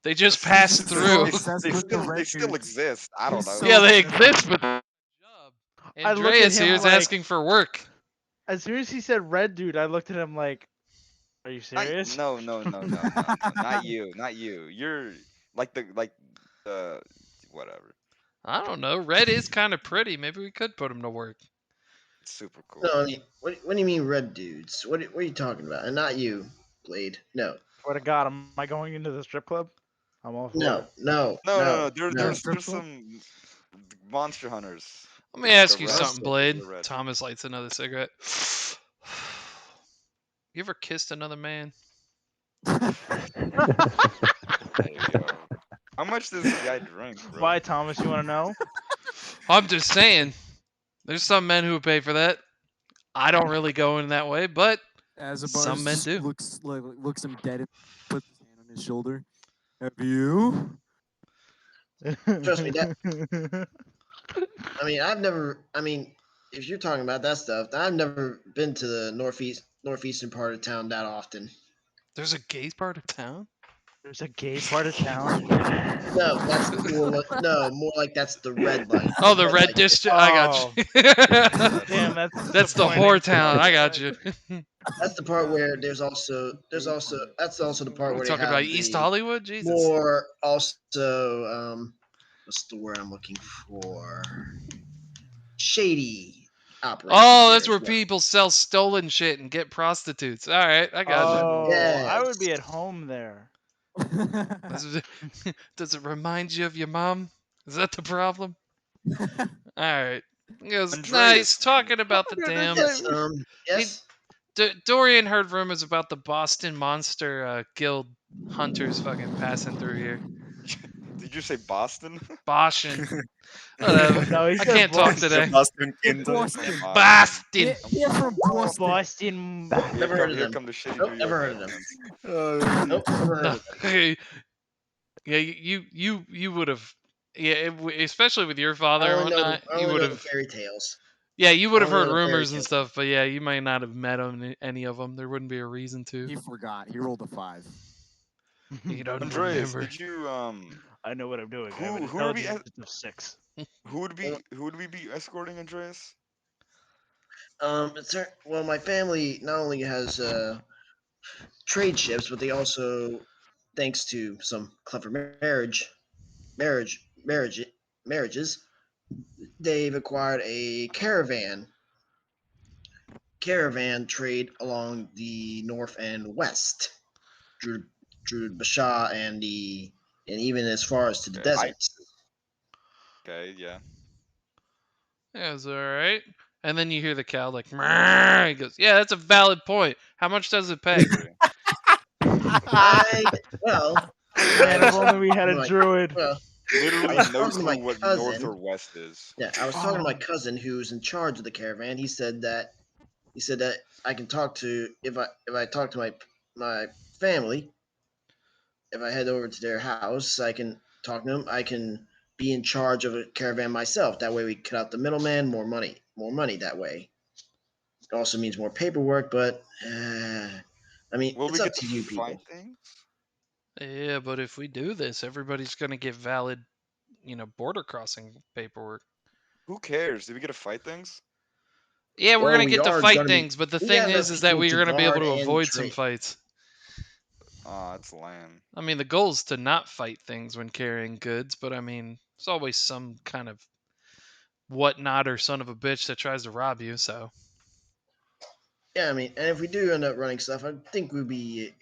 they just That's- pass He's so through. obsessed with the they red still dudes. exist. I don't He's know. Yeah, so they obsessed. exist, but job. I looked at Andreas here him is like, asking for work. as soon as he said red dude, I looked at him like, are you serious? No, no, no, no, no, no. Not you. Not you. You're like the whatever. I don't know. Red is kind of pretty. Maybe we could put him to work. It's super No, cool. I mean, what do you mean red dudes? What are you talking about? And not you, Blade. No, Swear to God, am I going into the strip club? I'm all for no, it. no, No, no, no, no. There, no. there's Strip there's club? some monster hunters. Let me ask The you red. something, Also, Blade. The red. Thomas lights another cigarette. You ever kissed another man? Hey yo. How much does this guy drink, bro? Why, Thomas? You want to know? I'm just saying. There's some men who would pay for that. I don't really go in that way, but Azabar some men just do. looks him dead and puts his hand on his shoulder. Have you? trust me, that I mean, I've never. I mean, if you're talking about that stuff, I've never been to the northeastern part of town that often. There's a gay part of town? There's a gay part of town. No, that's more like that's the red light. Oh, The the red red light. district. I got Oh, you. Red damn, light. that's That's the disappointing. whore town. I got you. That's the part where that's also the part We're where they talking about have East the Hollywood? Jesus. more also what's the word I'm looking for? Shady operations Oh, there that's as where well. people sell stolen shit and get prostitutes. All right, I got you. Oh, I would be Yes. at home there. Does it remind you of your mom? Is that the problem? All right. He goes, nice Andreas. talking about the Dude, that's damn. Yes. like He, Yes. Dorian heard rumors about the Boston Monster Guild hunters fucking passing through here. Did you say Boston? Boston. Whatever. No, he I said can't talk The Boston. today. Boston Yeah, Kindle. Yeah, Boston. Boston. Boston. They're from Boston. Boston. Nope, Here never come heard of here them. come the shitty Nope, New never York heard of them. accents. Nope, never heard No. of them. Yeah, you would have. Yeah, especially with your father and whatnot, I you only would know the have. fairy tales. Yeah, you I would have only know heard the fairy rumors and tales. stuff, but yeah, you might not have met any of them. There wouldn't be a reason to. He forgot. He rolled a 5. You don't Andreas, remember. did you I know what I'm doing. I have an who would be intelligence of 6. who would we be escorting, Andreas? Well, my family not only has trade ships, but they also, thanks to some clever marriage, marriage, marriages, they've acquired a caravan trade along the north and west, through Basha and even as far as to the Okay, I deserts. okay, yeah. Yeah, it's all right. And then you hear the cow like, "Meow." He goes, "Yeah, that's a valid point. How much does it I pay?" agree. I well, I Man, if was only we had a like, druid. well, I Literally was no talking to clue my what north or cousin. west is. Yeah, I was talking to my Oh, cousin who's in charge of the caravan. He said that I can talk to if I talk to my family. If I head over to their house, I can talk to them. I can be in charge of a caravan myself. That way, we cut out the middleman. More money that way. It also means more paperwork, but I mean, Will it's we up get to to you fight people. things? Yeah, but if we do this, everybody's gonna get valid, border crossing paperwork. Who cares? Did we get to fight things? Yeah, we're Well, gonna we get to are fight gonna be. things, but the We got thing enough is that people we're to gonna be able guard to and avoid some trade. fights. Ah, that's lame. I mean, the goal is to not fight things when carrying goods, but I mean, there's always some kind of whatnot or son of a bitch that tries to rob you. So Yeah, I mean, and if we do end up running stuff, I think we'd be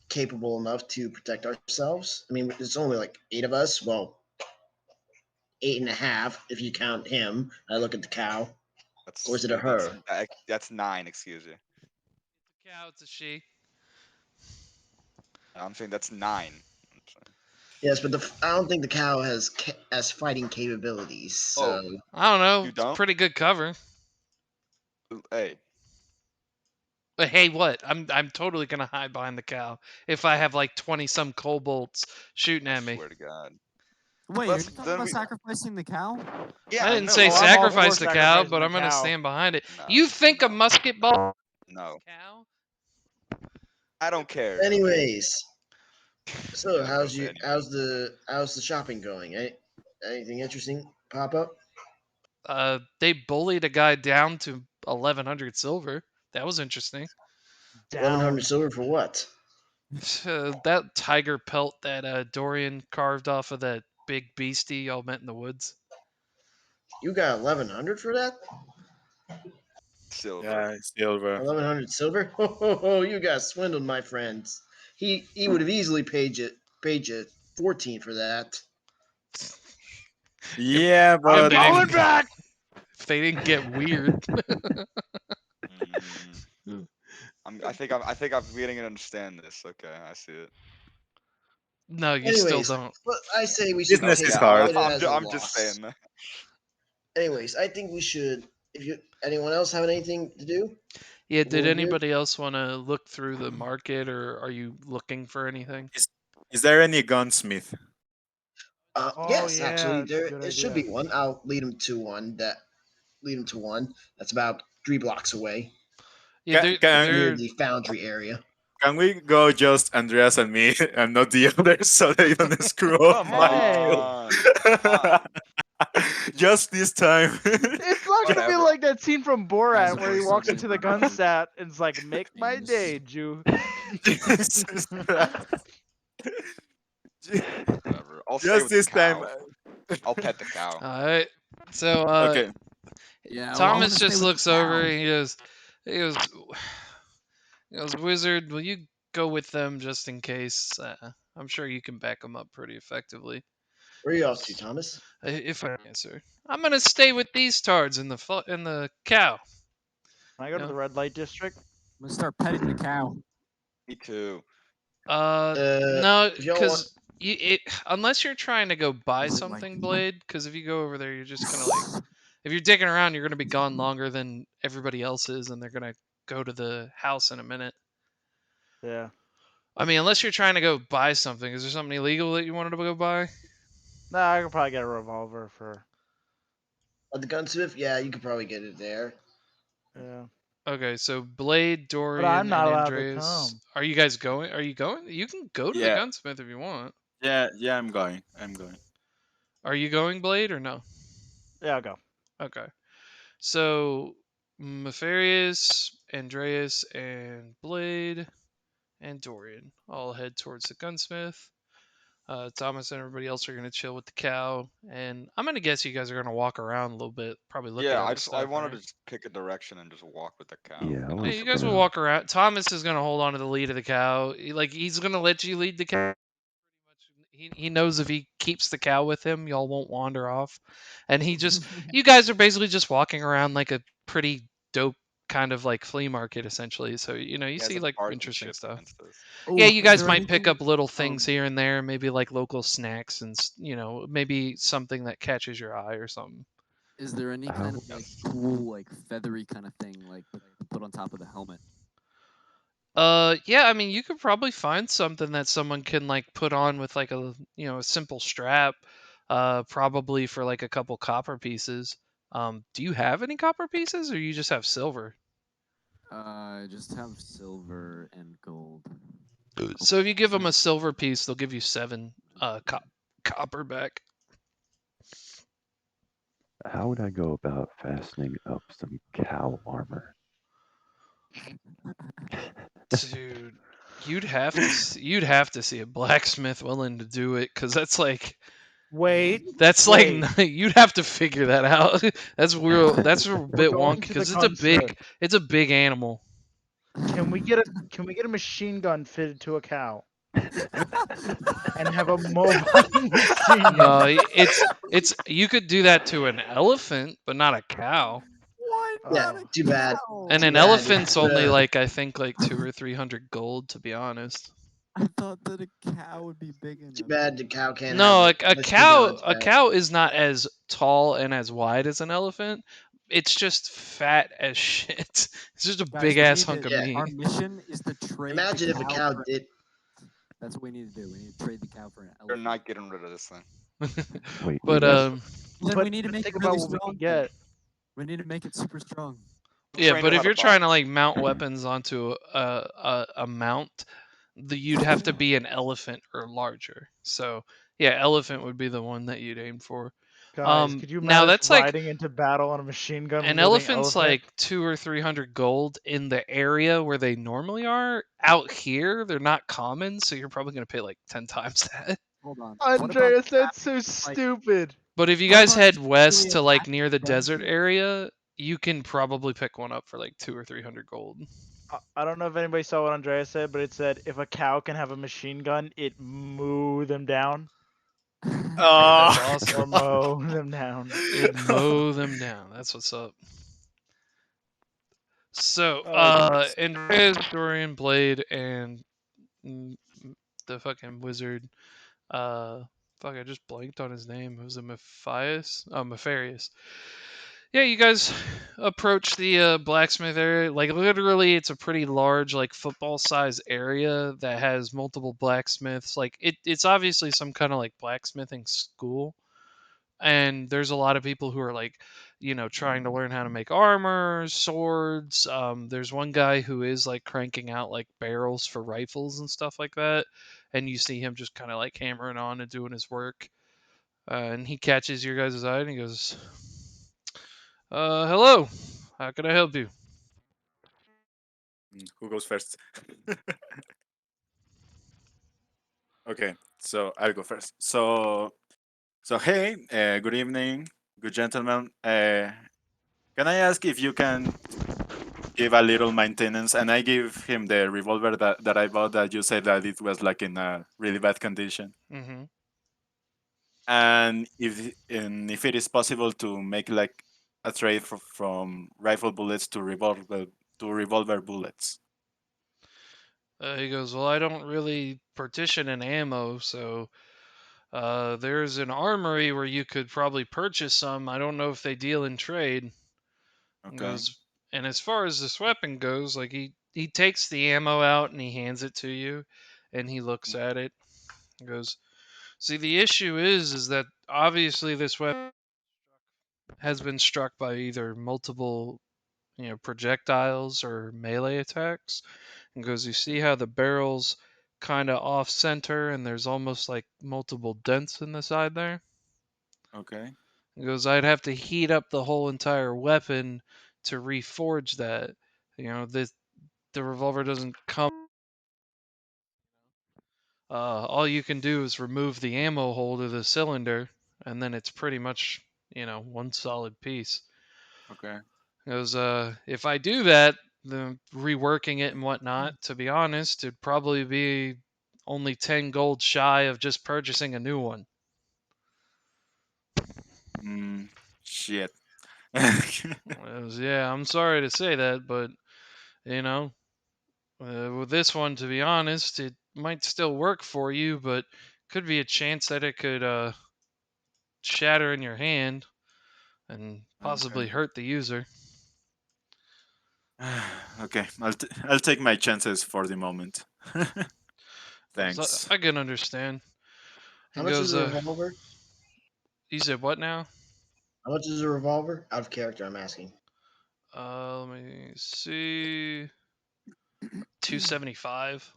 capable enough to protect ourselves. I mean, there's only like 8 of us. Well, eight and a half if you count him. I look at the cow, or is it a her? That's 9. Excuse you. it's a cow, it's a she. I'm saying that's 9. I'm saying. Yes, but I don't think the cow has fighting capabilities. So Oh, I don't know. you It's don't? pretty good cover. Hey, But hey, what? I'm totally gonna hide behind the cow if I have like 20 some kobolds shooting I at me. swear to God. Wait, are Let's you talking then about we. sacrificing the cow? Yeah, I I didn't know. say oh, I'm all Exactly. for sacrifice the cow, sacrificing but the I'm gonna cow. stand behind it. No, You think a no, musket ball no. cow? I don't care. Okay. anyways, so Yeah, go say anyways. how's the shopping going? Anything interesting pop up? They bullied a guy down to 1100 silver. That was interesting. 1100 Down. silver for what? That tiger pelt that Dorian carved off of that big beastie y'all met in the woods. You got 1100 for that? Silver. Yeah, silver. 1100 silver? Ho ho ho! You got swindled, my friends. He would have easily paid you 14 for that. if Yeah, if I'm but they going didn't back. if they didn't get weird. Mm, I think I'm beginning to understand this. Okay, I see it. No, you still Anyways, don't. but I say we should business Okay, is take hard. it as a I'm just saying loss. that. Anyways, I think we should. If you anyone else have anything to do Yeah, did before we do? anybody else want to look through the market or are you looking for anything? Is, is there any gunsmith? Oh Yes, actually, yeah, that's a there good it should be idea. one. I'll lead him to one that's about 3 blocks away, Yeah, Can, can, near they're the foundry area. can we go just Andreas and me and not the others so they don't screw up Come my Hey, on, come kill? on. Just this time. it's not gonna be Whatever. like that scene from Guys, Borat if where we're he walks suddenly into the running gun out of stat and it's like, "Make my things, day, Jew." Jesus Christ. Whatever. I'll stay Just with the this time. cow. I'll pet the cow. all right. So Okay. yeah, well, I want Thomas to stay just with the looks over cow. and he goes, Wizard, will you go with them just in case? I'm sure you can back them up pretty effectively. Where are you off to, Thomas? If I answer, I'm gonna stay with these tards in the cow. Can I go You to know? the red light district? I'm gonna start petting the cow. Me too. Uh, Uh, no, if y'all want, because unless you're trying to go buy Is it like something, Blade, because if you go over there, you're just gonna like, if you're digging around, you're gonna be gone longer than everybody else is, and they're gonna go to the house in a minute. Yeah. I mean, unless you're trying to go buy something, is there something illegal that you wanted to go buy? Nah, I could probably get a revolver for. At the gunsmith, yeah, you could probably get it there. Yeah. Okay, so Blade, But I'm Dorian, and not allowed to Andreas, come. are you guys going? Are you going? You can go to the Yeah, gunsmith if you want. yeah. I'm going. I'm going. Are you going, Blade, or no? Yeah, I'll go. Okay. So Nefarious, Andreas, and Blade and Dorian all head towards the gunsmith. Thomas and everybody else are going to chill with the cow, and I'm going to guess you guys are going to walk around a little bit, probably look at Yeah, other I stuff, wanted right? to just pick a direction and just walk with the cow. Yeah, I You Yeah, know. was you guys will gonna. walk around. Thomas is going to hold on to the lead of the cow. Like he's going to let you lead the cow. He knows if he keeps the cow with him, y'all won't wander off. And he just, you guys are basically just walking around like a pretty dope kind of like flea market essentially. So you He has see a like bargain interesting chip stuff. against us. Yeah, Oh, you is guys there might pick anything? up little things Um, here and there, maybe like local snacks and maybe something that catches your eye or something. is there any kind How of like cool, like feathery kind of thing, like to put on top of the helmet? Yeah, I mean, you could probably find something that someone can like put on with like a simple strap, probably for like a couple copper pieces. Do you have any copper pieces, or you just have silver? I just have silver and gold. Oh, So if you give them sorry. a silver piece, they'll give you seven copper back. how would I go about fastening up some cow armor? Dude, you'd have to see a blacksmith willing to do it, because Wait, that's like wait. you'd have to figure that out. That's real. That's a We're bit going wonky to the because gunsmith. it's a big animal. Can we get a machine gun fitted to a cow and have a mobile machine No, gun? it's you could do that to an elephant, but not a cow. Why Yeah, not Oh. a too bad. And cow? Too an bad. You elephant's put only a like I think like 200 or 300 gold, to be honest. I thought that a cow would be big too enough. bad the cow can't have No, a machine gun cow on its a back. cow is not as tall and as wide as an elephant. It's just fat as shit. It's just a Guys, big ass hunk of Yeah. our meat. mission is to trade the Imagine if a cow cow for. did. That's what we need to do. We need to trade the cow for an They're elephant. not getting rid of this thing. Wait, But wait. Yes, Well, then we need to but make think it about really what we can strong. Then get. we need to make it super strong. I'm yeah, trained but in if how to you're trying to box. like mount weapons onto a mount, you'd have to be an elephant or larger. So yeah, elephant would be the one that you'd aim for. Guys, could you Now imagine us that's like riding into battle on a machine gun an wielding elephant's elephant? like 200 or 300 gold in the area where they normally are. Out here, they're not common, so you're probably gonna pay like 10 times that. Hold on. What about Andreas, that's so like? stupid. But if you What guys about head just west really to like near the attacking desert guns? area, you can probably pick one up for like 200 or 300 gold. I don't know if anybody saw what Andreas said, but it said if a cow can have a machine gun, it moo them down That's Oh. or awesome. mow them down. It'd mow them down. That's what's up. So, Oh, Andreas, Dorian, Blade, and mm, the fucking wizard. Fuck, I just blanked on his name. Was it Matthias? Oh, Nefarious. Yeah, you guys approach the blacksmith area. Like literally, it's a pretty large, like football size area that has multiple blacksmiths. Like it's obviously some kind of like blacksmithing school, and there's a lot of people who are like trying to learn how to make armor, swords. There's one guy who is like cranking out like barrels for rifles and stuff like that, and you see him just kind of like hammering on and doing his work. And he catches your guys' eye and he goes, hello, how can I help you? who goes first? Okay, so I'll go first. So hey, good evening, good gentlemen. Can I ask if you can give a little maintenance? And I give him the revolver that I bought that you said that it was like in a really bad condition. Mm-hmm. And if it is possible to make like a trade from rifle bullets to revolver bullets. He goes, well, I don't really partition an ammo, so there's an armory where you could probably purchase some. I don't know if they deal in trade. And Okay. goes, and as far as this weapon goes, like he takes the ammo out and he hands it to you, and he looks at it. He goes, see, the issue is that obviously this weapon has been struck by either multiple projectiles or melee attacks. And goes, you see how the barrel's kind of off center and there's almost like multiple dents in the side there. Okay. He goes, I'd have to heat up the whole entire weapon to reforge that. The revolver doesn't come. All you can do is remove the ammo hole to the cylinder, and then it's pretty much one solid piece. Okay. Because if I do that, the reworking it and whatnot, to be honest, it'd probably be only 10 gold shy of just purchasing a new one. Shit. Yeah, I'm sorry to say that, but you know, with this one, to be honest, it might still work for you, but could be a chance that it could shatter in your hand and Okay. possibly hurt the user. Okay. I'll take my chances for the moment. So Thanks. I can understand. How And much is goes, a revolver? you said what now? How much is a revolver? Out of character, I'm asking. Let me see. 275.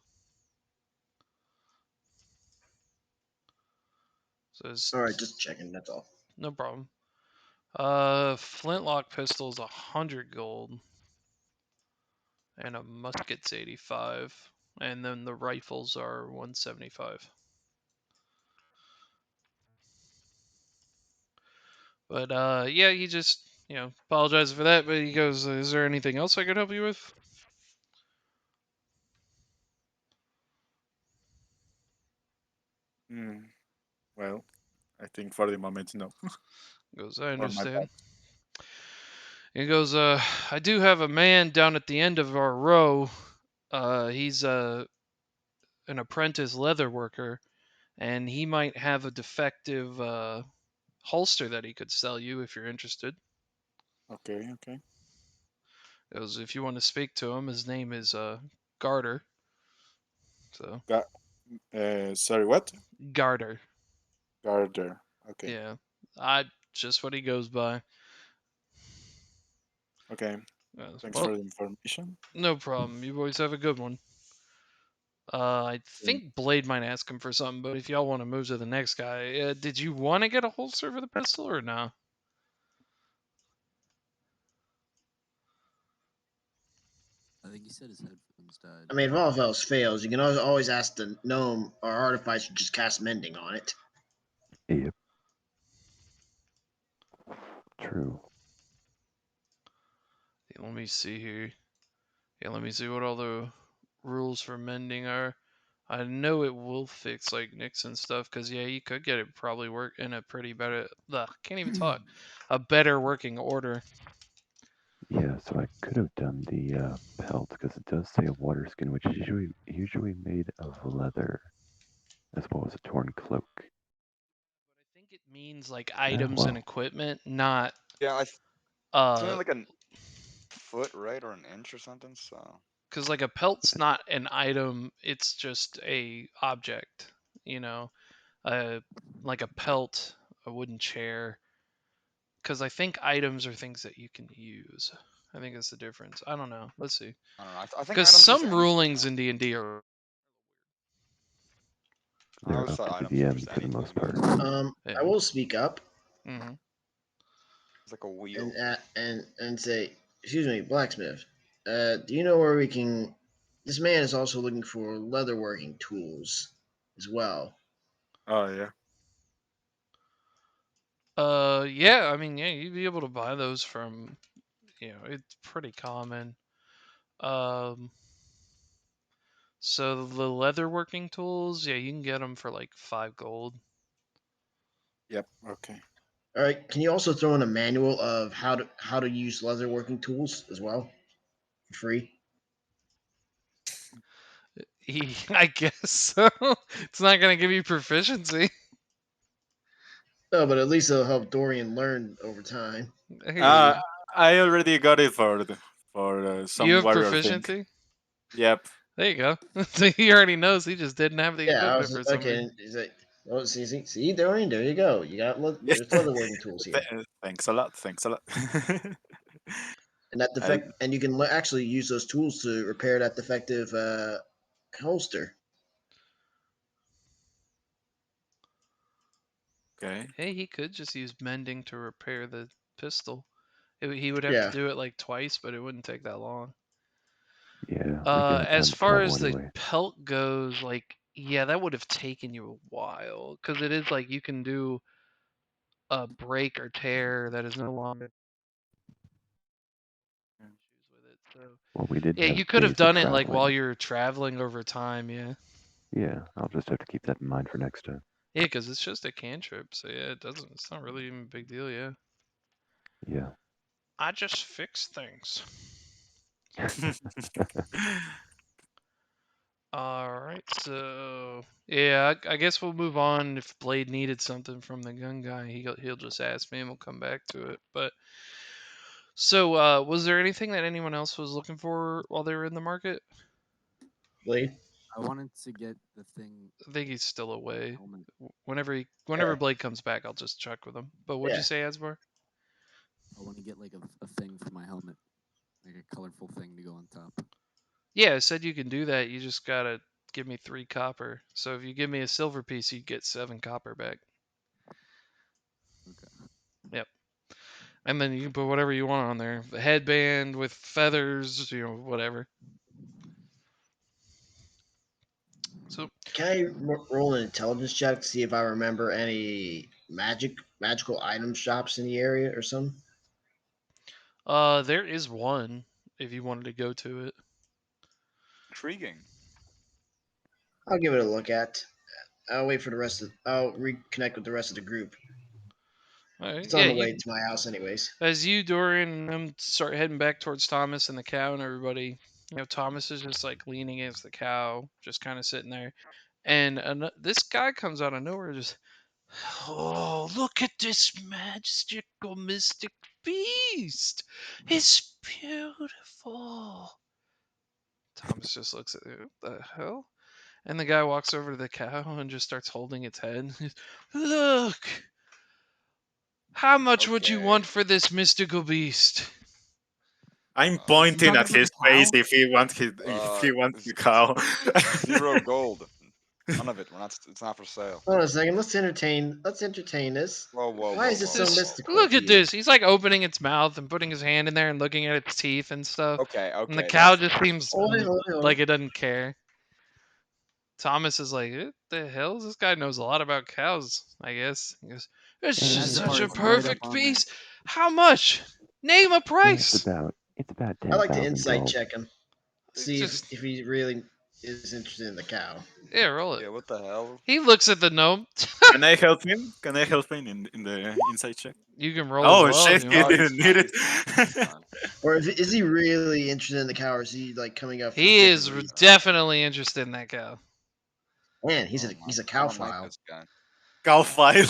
So it's All right, just checking. That's all. no problem. Flintlock pistol's 100 gold, and a musket's 85, and then the rifles are 175. But yeah, he just apologizes for that. But he goes, "Is there anything else I could help you with?" Hmm. Well, I think for the moment, no. He goes, "I For my part. understand." He goes, "I do have a man down at the end of our row. He's an apprentice leather worker, and he might have a defective holster that he could sell you if you're interested." Okay. Okay. He goes, "If you want to speak to him, his name is Garter." So Got. Sorry. What? Garter, Garter. Okay. yeah, I just what he goes by. Okay. Thanks Well, for the information. no problem. You boys have a good one. I Yeah. think Blade might ask him for something, but if y'all want to move to the next guy, did you want to get a holster for the pistol or no? I think he said his headphones died. I mean, if all else fails, you can always ask the gnome or artificer to just cast mending on it. Yep. True. Yeah, let me see here. Yeah, let me see what all the rules for mending are. I know it will fix like nicks and stuff, cause yeah, you could get it probably work in a pretty better. Ugh, can't even talk. A better working order. Yeah, so I could have done the pelt because it does say a water skin, which is usually made of leather, as well as a torn cloak. But I think it means like Ah, items and well, equipment, not Yeah, it's only uh, like a foot, right, or an inch or something. So cause like a pelt's not an item. It's just a object. You know, uh, like a pelt, a wooden chair. Cause I think items are things that you can use. I think that's the difference. I don't know. Let's see. I don't know. I think Because items just some anything. rulings in D&D are I they're always up thought to the items were DM just for the most anything, part. man. I yeah. will speak up Hmm. It's like a and wheel. say, excuse me, blacksmith. Do you know where we can? This man is also looking for leatherworking tools as well. Oh yeah. Yeah. I mean, yeah, you'd be able to buy those from. It's pretty common. Um. So the leatherworking tools, yeah, you can get them for like 5 gold. Yep. Okay. All right. Can you also throw in a manual of how to use leatherworking tools as well for free? I guess so. It's not gonna give you proficiency. No, but at least it'll help Dorian learn over time. There you Uh, go. I already got it for You some have warrior thing. proficiency. Yep. There you go. So he already knows. He just didn't have the Yeah, I equipment was for some okay. reason. He's like, oh, see, Dorian, there you go. You got there's leatherworking tools here, Thanks a lot. Thanks a lot. and that I, defect, and you can actually use those tools to repair that defective holster. okay. Hey, he could just use mending to repair the pistol. He would have to Yeah, do it like twice, but it wouldn't take that long. Yeah, we do have As time to far travel as the anyway. pelt goes, like, yeah, that would have taken you a while because it is like you can do a break or tear that is no longer issues with it. So Well, we did yeah, have you could have days of done it like while traveling. you're traveling over time. Yeah, Yeah, I'll just have to keep that in mind for next time. yeah, because it's just a cantrip. So yeah, it doesn't. It's not really even a big deal. Yeah, Yeah. I just fix things. All right, so yeah, I guess we'll move on. If Blade needed something from the gun guy, he'll just ask me, and we'll come back to it. But so, was there anything that anyone else was looking for while they were in the market? Blade. I wanted to get the thing, I think he's still my away. helmet. Whenever Blade comes back, I'll just check with him. But what'd you Yeah, say, Asbar? I want to get like a thing for my helmet, like a colorful thing to go on top. Yeah, I said you can do that. You just gotta give me 3 copper. So if you give me a silver piece, you get 7 copper back. Okay. Yep. And then you can put whatever you want on there. A headband with feathers, whatever. So, can I roll an intelligence check to see if I remember any magical item shops in the area or something? there is one if you wanted to go to it. Intriguing. I'll give it a look at. I'll wait for the rest of. I'll reconnect with the rest of the group. All right. It's Yeah, on the you way to my house, anyways. as you, Dorian, and them start heading back towards Thomas and the cow and everybody. Thomas is just like leaning against the cow, just kind of sitting there. And this guy comes out of nowhere, just, oh, look at this magical mystic beast. It's beautiful. Thomas just looks at it. What the hell? And the guy walks over to the cow and just starts holding its head. Look, how much would you Okay. want for this mystical beast? I'm Is he pointing talking at about his the face cow? if he wants the cow. 0 gold. None of it. We're not. It's not for sale. Hold on a second. Let's entertain this. Whoa, whoa, Why whoa, is it whoa, so whoa, This, whoa. mystical look to at you? this. He's like opening its mouth and putting his hand in there and looking at its teeth and stuff. Okay, And the okay, cow that's just seems Hold it, hold it, hold like it. it doesn't care. Thomas is like, what the hell? This guy knows a lot about cows, I guess. He goes, this is such Asbar a is right up perfect on that. piece. How much? Name a price. It's about I like to 10,000 insight gold. check him. See Just, if he really is interested in the cow. yeah, roll it. yeah. What the hell? He looks at the gnome. Can I help him? Can I help him in the inside check? You can roll as Oh well if shit, you he want. He's didn't need fine. it. He's fine. He's fine. Or is he really interested in the cow, or is he like coming up for He different is reasons? definitely interested in that cow. Man, Oh my! he's a I cow don't like file. this guy. Cow file.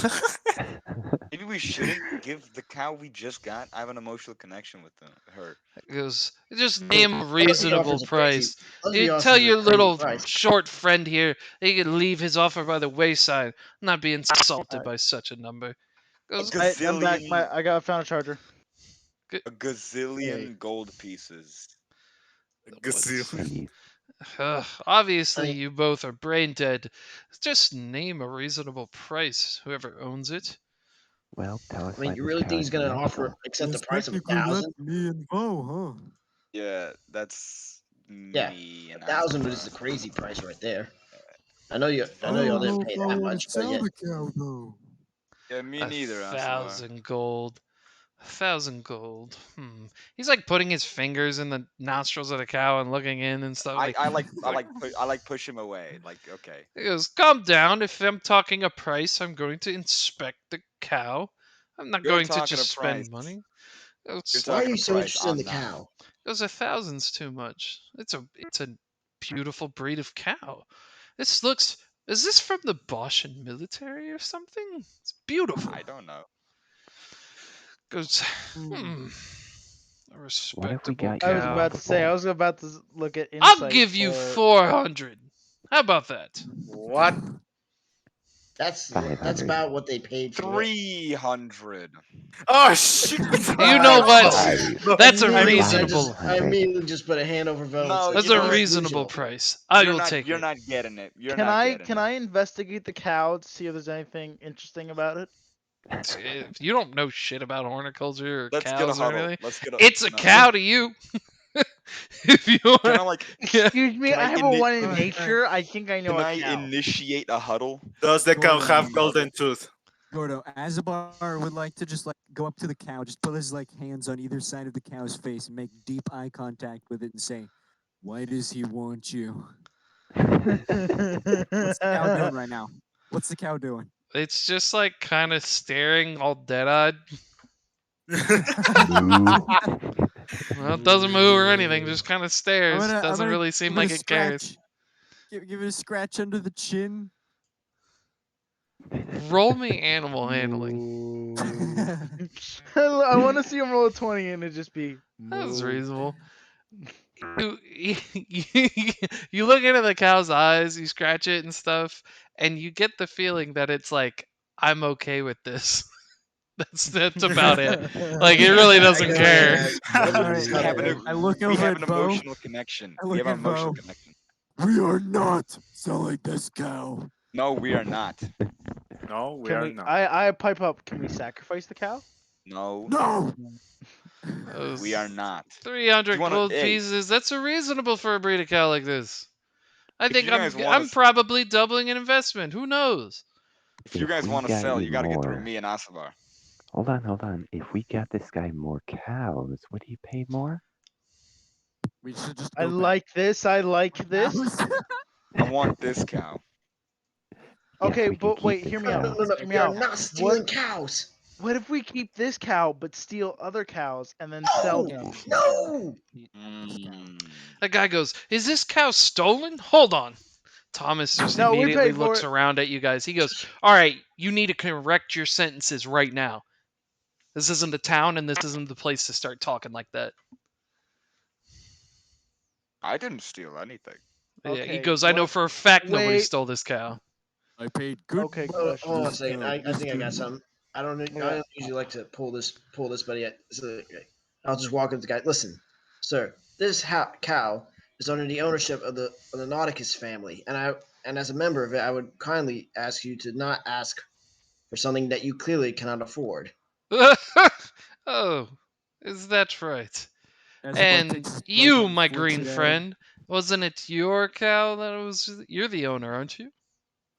Maybe we shouldn't give the cow we just got. I have an emotional connection with her. He goes, just name a Unless he reasonable offers a crazy, price. unless he You tell offers a your crazy little price. short friend here that he can leave his offer by the wayside. I'm not being insulted Alright. by such a number. A Goes, I'm back. gazillion, I found a charger. a Hey, gazillion gold pieces. what? Gazoo. And you, Obviously, I you both are brain dead. Just name a reasonable price, whoever owns it. well, tell us mean, why you this really cow think he's is gonna offer magical. accept the Yes, price of a technically that's 1,000? me and Bo, huh? Yeah, that's Yeah, me a and 1,000 is the Asbar. crazy price right there. I I know y'all don't Very. didn't know if pay I that want to much, but sell yeah. the cow though. Yeah, me A neither, Asbar. 1,000 gold. 1,000 gold. He's like putting his fingers in the nostrils of the cow and looking in and stuff. I, Like, I like I like like I like push him away. Like, okay, he goes, calm down. If I'm talking a price, I'm going to inspect the cow. I'm not you're going to talking a just spend price. money. You're Goes, Why are talking you a so price. interested in the I'm not. cow? goes 1,000's too much. It's a beautiful breed of cow. This looks. Is this from the Boschian military or something? It's beautiful. I don't know. Goes, Hmm. hmm, a What if we respectable got I you was cow. about to say, I multiple? was about to look at I'll insight give you for 400. How about that? what? That's 500. about what they paid for it. 300. Oh shit! You know what? Five. That's a I mean, reasonable. I 500. immediately just put a hand over vote. It's No, like That's you a know what? it's reasonable delusional. price. I will take You're it. not getting it. You're Can not I getting can it. I investigate the cow to see if there's anything interesting about it? If you don't know shit about horticulture or Let's get a cows or huddle. anything, Let's get a it's a no. cow to you. If you Can I want, like yeah. Excuse me, can I I have a one in nature. I think I know can a I cow. initiate a huddle? Does the cow Gordo, have golden tooth? Gordo, Azabar would like to just like go up to the cow, just put his like hands on either side of the cow's face and make deep eye contact with it and say, "Why does he want you?" What's the cow doing right now? What's the cow doing? It's just like kind of staring all dead-eyed. Moo. Well, it doesn't move or anything, just kind of I'm stares. gonna I'm Doesn't gonna really seem give it a like it cares. scratch. Give it a scratch under the chin. Roll me animal handling. Moo. I want to see him roll a 20 and it just be That was moo. reasonable. You look into the cow's eyes, you scratch it and stuff, and you get the feeling that it's like, I'm okay with this. That's about it. Like it really I doesn't go in care. and All open right, this We have huddle. an I look we over have at an Bo. emotional connection. I We look have an at emotional Bo. connection. We are not selling this cow. No, we are not. No, we Can are we? not. I pipe up. Can we sacrifice the cow? No, No. we are Those not. Do you 300 want to? gold Hey, pieces, that's a reasonable for a breed of cow like this. I if think you guys want I'm to, probably doubling an investment. Who knows? if you If guys we want to got sell, you you got to get through more. me and Asavar. Hold on. If we got this guy more cows, would he pay more? We should just I go back. like this. I like this. I want this cow. Yes, Okay, we can but keep wait. this Hear me No, out. no, cow. no, no. Hear me We are out. not What? stealing cows. What if we keep this cow but steal other cows and then sell No, them? no. That guy goes, "Is this cow stolen?" Hold on. Thomas just No, we immediately paid for looks it. around at you guys. He goes, "All right, you need to correct your sentences right now. This isn't the town, and this isn't the place to start talking like that." I didn't steal anything. Yeah, he Okay, goes, "I know what? for a fact nobody Wait. stole this cow." I paid good Okay, money question. Hold on for a this second. cow, I think I got Mister. something. I don't. I Okay. don't usually like to pull this, but yet. So, I'll just walk up to the guy. Listen, sir. This cow is under the ownership of the Nauticus family, and as a member of it, I would kindly ask you to not ask for something that you clearly cannot afford. Oh, is that right? Azabar And takes his pipe you, and my flicks green it at him. friend, wasn't it your cow that was? You're the owner, aren't you?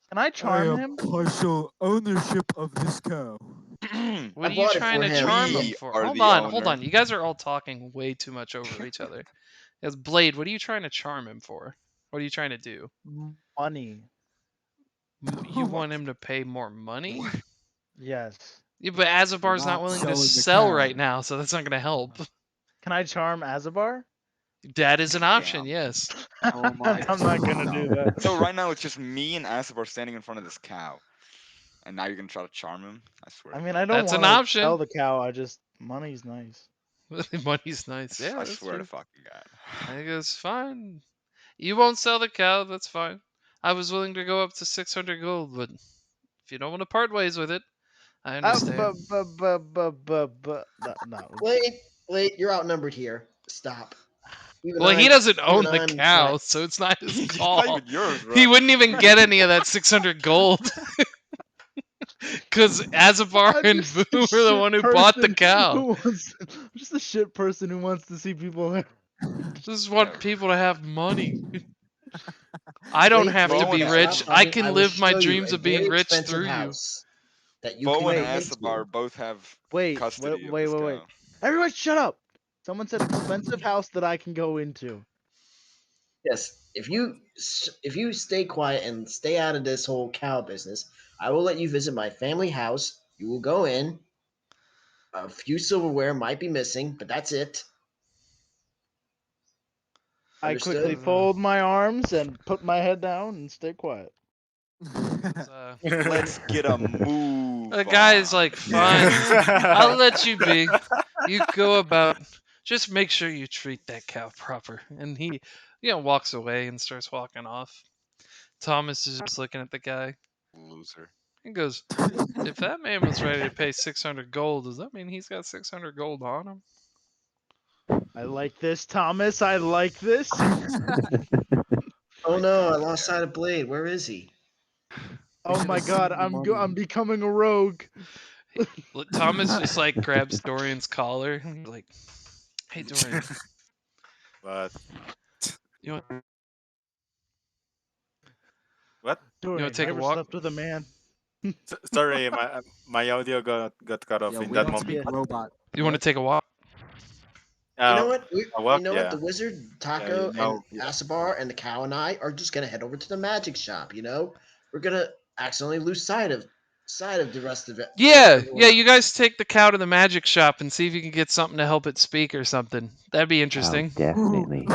Can I I charm have him? partial ownership of this cow. What I are you bought it trying for to him. charm him We for? are the Hold owner. on. You guys are all talking way too much over each other. Yes, Blade, what are you trying to charm him for? What are you trying to do? Money. You want him to pay more money? Yes. Yeah, but We're Azabar's not not willing to selling the sell right cow. now, so that's not going to help. Can I charm Azabar? That is an option, Damn. yes. Oh my I'm not gonna God. do that. So right now it's just me and Asavar standing in front of this cow, and now you're gonna try to charm him. I swear I to mean, God. I don't That's an want to sell option. the cow. I just money's nice. Money's nice. Yeah, I that's swear to true. fucking God. I guess fine. You won't sell the cow, that's fine. I was willing to go up to 600 gold, but if you don't want to part ways with it, I understand. No. Wait, you're outnumbered here. Stop. Well, he doesn't Even own the I'm cow, not. so it's not his It's not call. even yours, He bro. wouldn't even get any of that 600 gold because Azabar I'm and just a Boo were the shit one who bought the person cow. who wants. I'm just a shit person who wants to see people. Just Yeah. want people to have money. I don't have to Wait, Bo and be stop rich. I talking. can I will live my show you dreams a of being very rich expensive through you. house that you Bo can and move Wait, into. Asabar both have wait, custody of wait, this wait, wait. cow. Everyone, shut up! Someone said expensive house that I can go into. Yes, if you stay quiet and stay out of this whole cow business, I will let you visit my family house. You will go in. A few silverware might be missing, but that's it. I quickly Understood. Uh, fold my arms and put my head down and stay quiet. is, uh, Let's get a move the guy is like, on. fine, I'll let you be. You go about. Just make sure you treat that cow proper. And he, walks away and starts walking off. Thomas is just looking at the guy. Loser. He goes, if that man was ready to pay 600 gold, does that mean he's got 600 gold on him? I like this, Thomas. I like this. Oh no, I lost sight of Blade. Where is he? We Oh should my have god, seen the I'm money. becoming a rogue. Thomas just like grabs Dorian's collar and he's like, hey, Dorian, But you want, what? you want Dorian, to you take a ever walk? slept with a man? Sorry, my audio got cut off Yeah, in we that don't moment. speak Yeah. robot. You want to What? take a walk? You know Uh, what? a You walk, know what? yeah, The wizard, yeah, Taco, and yeah. Asabar, and the cow and I are just gonna head over to the magic shop. We're gonna accidentally lose sight of the rest of it. Yeah, Everyone. you guys take the cow to the magic shop and see if you can get something to help it speak or something. That'd be Oh, interesting. definitely.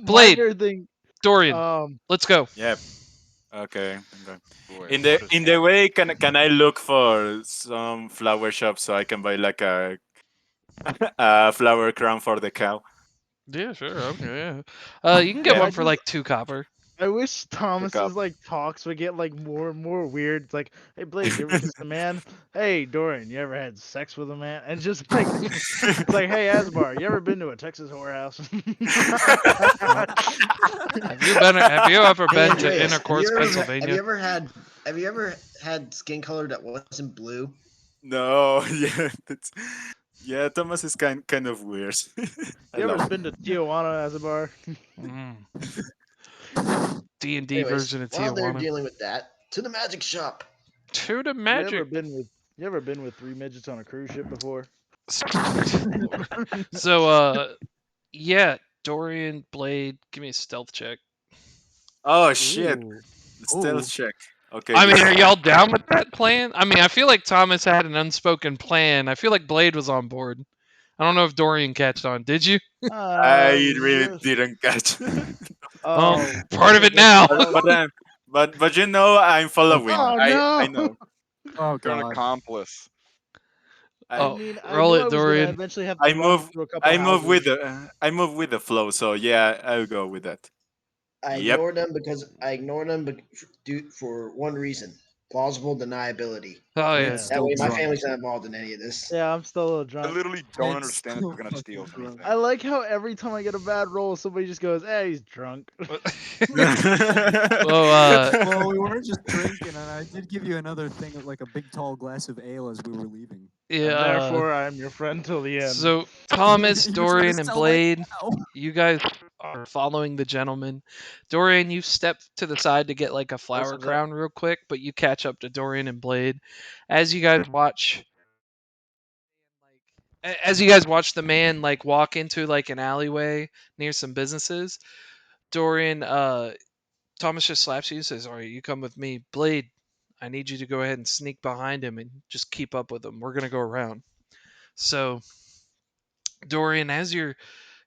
Blade, Minor thing. Dorian, Um, let's go. Yeah. Okay. Okay. Boy, In what the is in the happening? way, can I look for some flower shop so I can buy like a flower crown for the cow? Yeah, sure. Okay, yeah. You can get Yeah. I one for just like 2 copper. I wish Pick up. Thomas's like talks would get like more and more weird. It's like, hey Blade, you ever kissed a man? Hey Dorian, you ever had sex with a man? And just like it's like, hey Asbar, you ever been to a Texas whorehouse? What? Have you ever Hey been to Andreas, Intercourse, Pennsylvania? have you ever had skin color that wasn't blue? No, yeah, yeah. Thomas is kind of weird. I You ever love. been to Tijuana, Asbar? Mm. D&D Anyways, version of while they're Tijuana. dealing with that, to the magic shop. To the You ever magic. been with you ever been with three midgets on a cruise ship before? Lord. So, yeah, Dorian, Blade, give me a stealth check. Oh shit! Ooh. The stealth Oh, check. Okay, I mean, are this. y'all down with that plan? I mean, I feel like Thomas had an unspoken plan. I feel like Blade was on board. I don't know if Dorian catched on. Did you? I really Yes. didn't catch. Well, Oh, part of I it guess now. but that was. but um, but I'm following. Oh I no! know. oh You're an God. accomplice. I I Oh, mean, I roll knew it, I was gonna Dorian. eventually have to I run move through a couple I move with houses. the flow. So yeah, I'll go with that. I Yep. ignored them because I ignored them for one reason: plausible deniability. Oh Blade's yeah. Yeah. That still way, my drunk. family's not involved in any of this. Yeah, I'm still a little I drunk. literally don't Blade's understand if still you're gonna fucking steal drunk. I anything. like how every time I get a bad roll, somebody just goes, "Hey, he's drunk." Well, Well, we weren't just drinking, and I did give you another thing of like a big tall glass of ale as we were leaving. yeah. And therefore, I'm your friend till the end. So Thomas, You're trying to Dorian, and sell that Blade, cow. you guys are following the gentleman. Dorian, you step to the side to get like a flower Listen up. crown real quick, but you catch up to Dorian and Blade as you guys watch. As you guys watch the man like walk into like an alleyway near some businesses, Dorian, Thomas just slaps you and says, "All right, you come with me, Blade. I need you to go ahead and sneak behind him and just keep up with him. We're gonna go around." So Dorian, as you're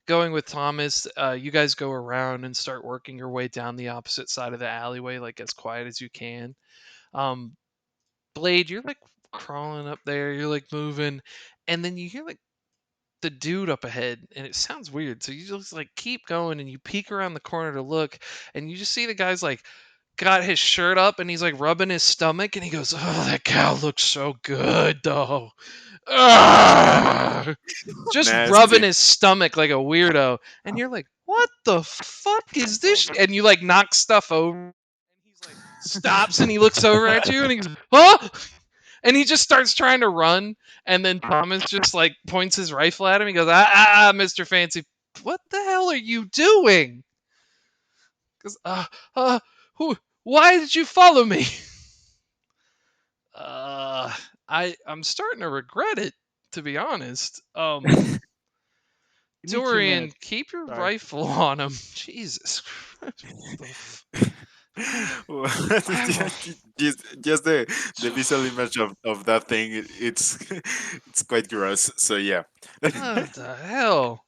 going with Thomas, you guys go around and start working your way down the opposite side of the alleyway, like as quiet as you can. Um, Blade, you're like crawling up there, you're like moving, and then you hear like the dude up ahead, and it sounds weird. So you just like keep going, and you peek around the corner to look, and you just see the guy's like got his shirt up, and he's like rubbing his stomach, and he goes, "Oh, that cow looks so good, though." Ugh! Just rubbing Nasty. his stomach like a weirdo, and you're like, "What the fuck is this?" Vulgar. And you like knock stuff over, and he's like stops, and he looks over at you, and he goes, "Huh?" And he just starts trying to run, and then Thomas just like points his rifle at him. He goes, Mr. Fancy, what the hell are you doing?" Because uh, who? Why did you follow me? Uh, I'm starting to regret it, to be honest. Give me 2 minutes. Dorian, keep your Sorry. rifle on him. Jesus Christ. What the Yeah, f- just the visual image of that thing, it's it's quite gross. So yeah. What the hell?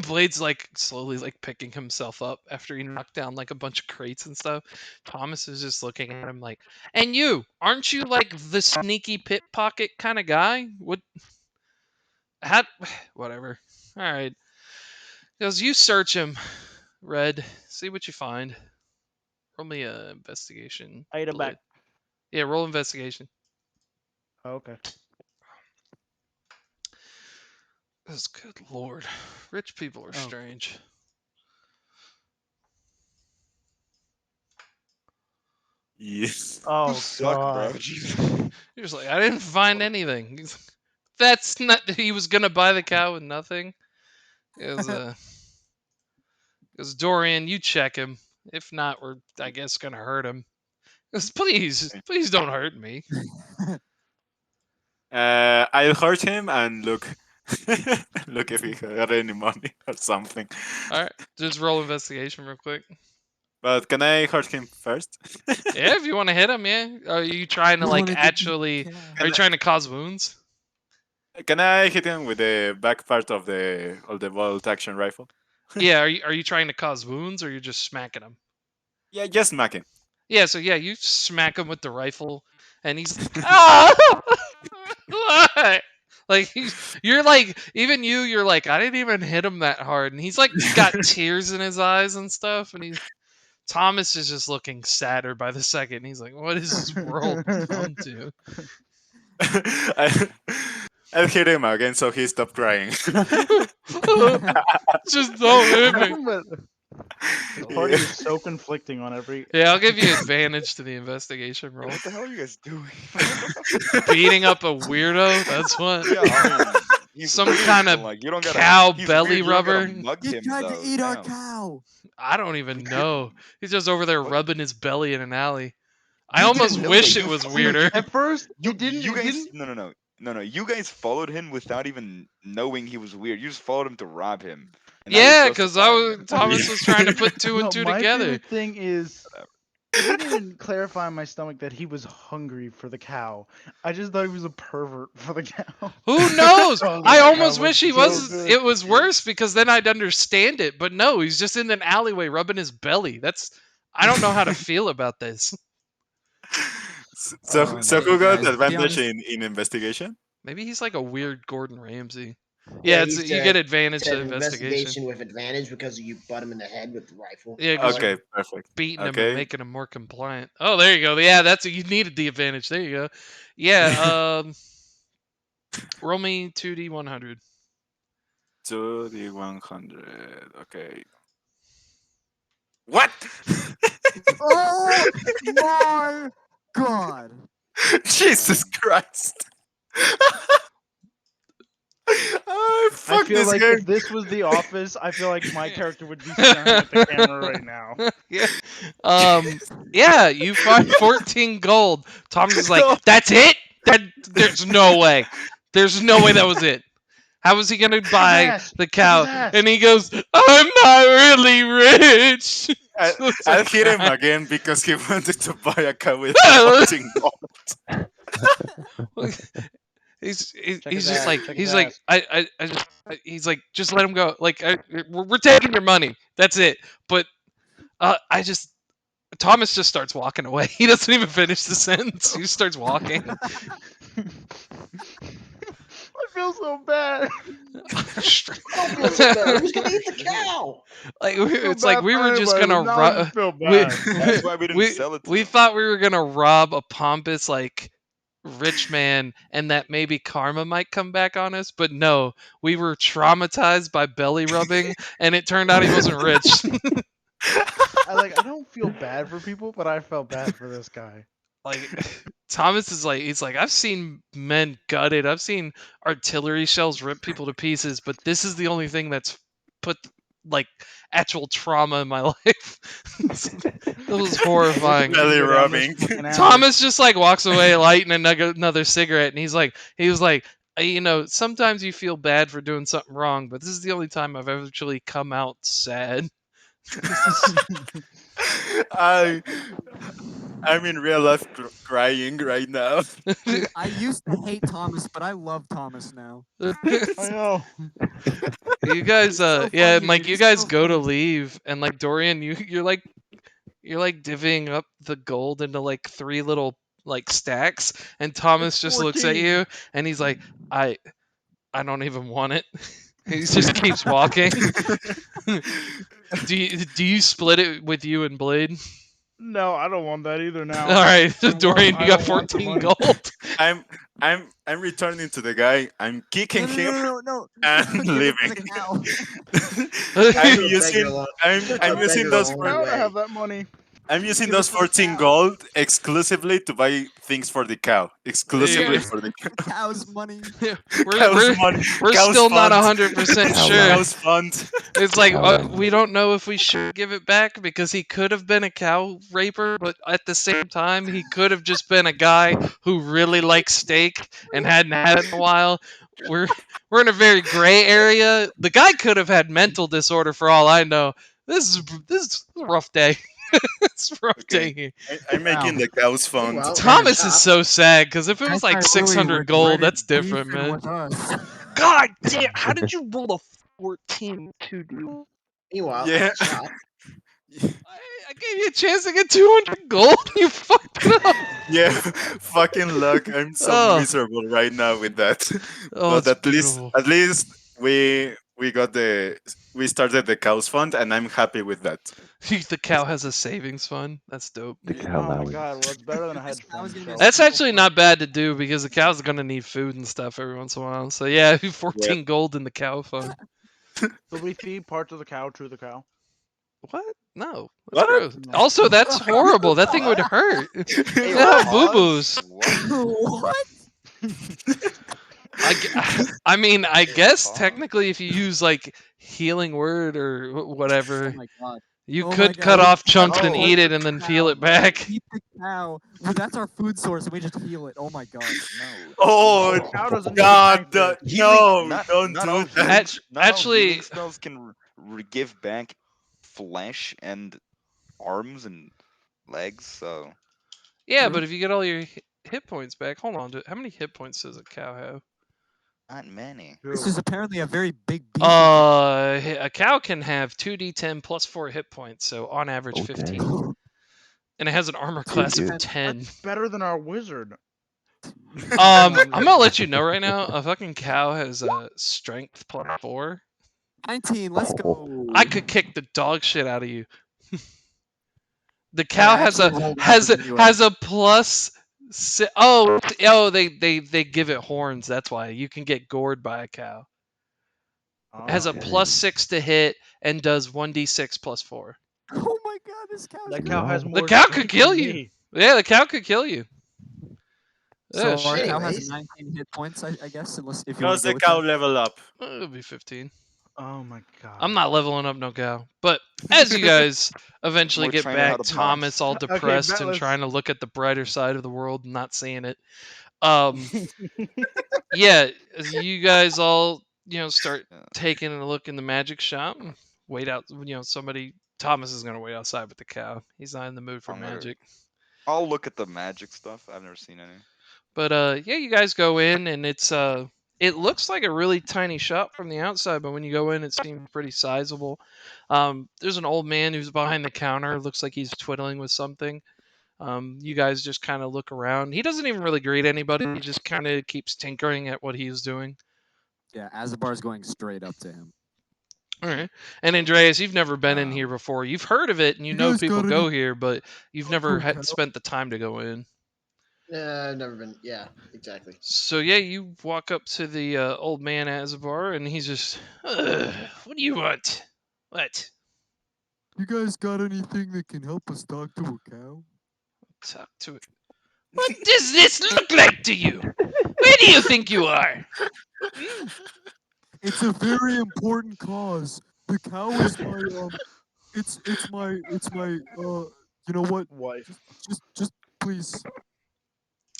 Blade's like slowly like picking himself up after he knocked down like a bunch of crates and stuff. Thomas is just looking at him like, and you, aren't you like the sneaky pickpocket kind of guy? What? How? Whatever. All right. He goes, you search him, Red. See what you find. Roll me a investigation, I ate it back. Blade. Yeah, roll investigation. Oh, okay. This good lord. Rich people are Oh. strange. Yes. You Oh suck, bro. God. Jesus. He was like, I didn't find anything. That's not. He was gonna buy the cow with nothing. It was Dorian. You check him. If not, we're I guess gonna hurt him. Please, please don't hurt me. I'll hurt him and look, look if he got any money or something. All right, just roll investigation real quick. But can I hurt him first? Yeah, if you want to hit him, yeah. Are you trying to You like wanted to eat actually? cow. Are you trying to cause wounds? Can I hit him with the back part of the bolt action rifle? Yeah. Are you trying to cause wounds, or you're just smacking him? Yeah, just smack him. Yeah. So yeah, you smack him with the rifle, and he's ah. What? Like you're like even you're like I didn't even hit him that hard, and he's like got tears in his eyes and stuff, and he's Thomas is just looking sadder by the second. He's like, what is this world come to? I, I'll hit him again so he stopped crying. Just don't hit me. Nothing but this party is so conflicting on every. Yeah, I'll give you advantage to the investigation roll. What the hell are you guys doing? Beating up a weirdo, that's what. Yeah, I mean, he's Some weird, kind but, of like, you don't gotta. cow He's belly weird, you don't gotta rubber. mug You him tried to though. eat our Damn. cow. I don't even know. He's just over there What? rubbing his belly in an alley. I You almost didn't know wish that. it You was followed. weirder. At first, You it didn't. you It guys didn't. no. You guys followed him without even knowing he was weird. You just followed him to rob him, and now you're Yeah, because justifying it. Thomas was trying to put two and No, two my together. favorite thing is it didn't even clarify in my stomach that he was hungry for the cow. I just thought he was a pervert for the cow. Who knows? Oh, I that cow almost looked wish he so was. good. It was worse because then I'd understand it. But no, he's just in an alleyway rubbing his belly. That's. I don't know how to feel about this. So, Oh so my who got Guys, the to be advantage honest, in investigation? Maybe he's like a weird Gordon Ramsay. Yeah, Yeah, it's you get advantage to said investigation. investigation with advantage because you butt him in the head with the rifle. Yeah, because Okay, you're perfect. beating him and Okay. making him more compliant. Oh, there you go. Yeah, that's you needed the advantage. There you go. Yeah. Roll me 2d100. 2D100. Okay. What? oh my god! Jesus Christ! Oh, I fuck feel this like game. if this was The Office, I feel like my character would be staring at the camera right now. Yeah. Yeah, you find 14 gold. Thomas is like, "That's it? There's no way. There's no way that was it. How was he gonna Kick his buy ass! the Kick his cow?" ass! And he goes, "I'm not really rich." I, Looks I'll like hit him crying. again because he wanted to buy a cow with 14 gold. He's Check his just ass! like Check his he's like ass! he's like just let him go. Like we're taking your money. That's it. But I just Thomas just starts walking away. He doesn't even finish the sentence. He just starts walking. I feel so bad. I don't feel so bad. Who's gonna eat the cow? Like I feel it's like bad we for were just anybody, gonna but now I just feel we, bad. That's why we didn't sell it to we him. thought we were gonna rob a pompous like rich man and that maybe karma might come back on us, but no, we were traumatized by belly rubbing and it turned out he wasn't rich. I don't feel bad for people, but I felt bad for this guy. Like Thomas is like he's like I've seen men gutted, I've seen artillery shells rip people to pieces, but this is the only thing that's put like actual trauma in my life. It was I wish horrifying. we could Belly go down this rubbing. fucking alley. Thomas just like walks away lighting another cigarette, and he was like, you know, sometimes you feel bad for doing something wrong, but this is the only time I've actually come out sad. I I'm in real life crying right now. Dude, I used to hate Thomas, but I love Thomas now. I know. You guys, He's so yeah, funny, and like dude. you He's guys so go to funny. leave, and like Dorian, you're like divvying up the gold into like three little like stacks, and It's Thomas just looks at 14. you, and he's like, I don't even want it. He just keeps walking. Do you split it with you and Blade? No, I don't want that either All now. right, Dorian, you I got don't want the 14 money. gold. I'm I'm returning to the guy. I'm No, kicking no, him no, no, no. and Give it to leaving. the cow. Hand I'm to a beggar using along I'm a using beggar Tell those the along the cow to have way. that money. I'm using Give it those to the 14 cow. gold exclusively to buy things for the cow. Exclusively Yeah. for the The cow's money. we're cow's we're money, we're cow's still not fund, 100% Cow sure. line. cow's fund. It's like Cow line. we don't know if we should give it back because he could have been a cow raper, but at the same time he could have just been a guy who really likes steak and hadn't had it in a while. We're we're in a very gray area. The guy could have had mental disorder for all I know. This is a rough day. It's a rough Okay, day here. I'm Wow. making the cow's fund. Meanwhile, at the Thomas is shop, so sad because if it That was like guy really 600 gold, regretted that's different, beefing man. with us. God damn! How did you roll a 14 to do? meanwhile, at Yeah, the shop, I gave you a chance to get 200 gold. You fucked it up. yeah, fucking luck. I'm so Oh, miserable right now with that. oh, But it's beautiful. at least we got we started the cow's fund, and I'm happy with that. The cow has a savings fund. That's dope. The Yeah. cow Oh my god, allowance. well it's better than a This hedge cow is fund, gonna be a so That's single actually farm. not bad to do because the cow's gonna need food and stuff every once in a while. So yeah, Yeah. 14 gold in the cow fund. do we feed parts of the cow to the cow? What? No, that's What? gross. No. Also, that's horrible. That thing would What? hurt. Hey, They have boo pause. boos. What? What? I mean, I Hey, guess pause. technically, if you use like healing word or Oh whatever, my god. you Oh my could god. cut We off catch chunks and and No, eat torture it the and then heal cow. it no, back. Eat the cow. Well, that's our food source, and we just heal it. Oh my god. no. Oh The cow doesn't need a God! pancreas. Healing. No! Don't Not do all that. healing. Not all healing Actually, spells can give back flesh and arms and legs. So yeah, True. but if you get all your hit points back, hold on. How many hit points does a cow have? not many. This Two. is apparently a very big beefy cow. A cow can have 2d10 plus 4 hit points, so on average Oh 15. dang. And it has an armor That's pretty class of good. 10. That's better than our wizard. No, I'm just gonna let kidding. you know right now. A fucking cow has a strength plus 4. 19. Let's I go. could kick the dog shit out of you. The Hey, cow I has actually a rolled has average a anyway. has a plus. Oh, they give it horns. That's why you can get gored by a cow. It has Oh, a Okay. plus 6 to hit and does 1d6 plus 4. Oh my god, this cow's that gonna cow has Wow. The more cow could strength kill than you. me. Yeah, the cow could kill you. Oh So our shit. cow has anyways, 19 hit points, I guess, unless if you want Does to go the with cow that. level up? It'll be 15. Oh my I'm god. not leveling up no cow. But as you guys eventually More get training how back, to Thomas box. all Okay, depressed and let's. trying to look at the brighter side of the world and not seeing it. Um yeah, as you guys all, start Yeah, taking a look in the magic shop and wait out, somebody Thomas is going to wait outside with the cow. He's not in the mood for I'm gonna. magic. I'll look at the magic stuff. I've never seen any. But yeah, you guys go in and it looks like a really tiny shop from the outside, but when you go in it seems pretty sizable. There's an old man who's behind the counter, looks like he's twiddling with something. You guys just kind of look around. He doesn't even really greet anybody. He just kind of keeps tinkering at what he's doing. Yeah, Azabar's going straight up to him. All right. And Andreas, you've never been in here Um, before. You've heard of it and you You know guys people got any go here, but you've talk never to a cow? spent the time to go in. I've never been. Yeah, exactly. So yeah, you walk up to the old man Azabar, and he's just, "What do you want? What? You guys got anything that can help us talk to a cow? Talk to it. What does this look like to you? Where do you think you are? Hmm? It's a very important cause. The cow is my it's my you know what? Wife. Just please.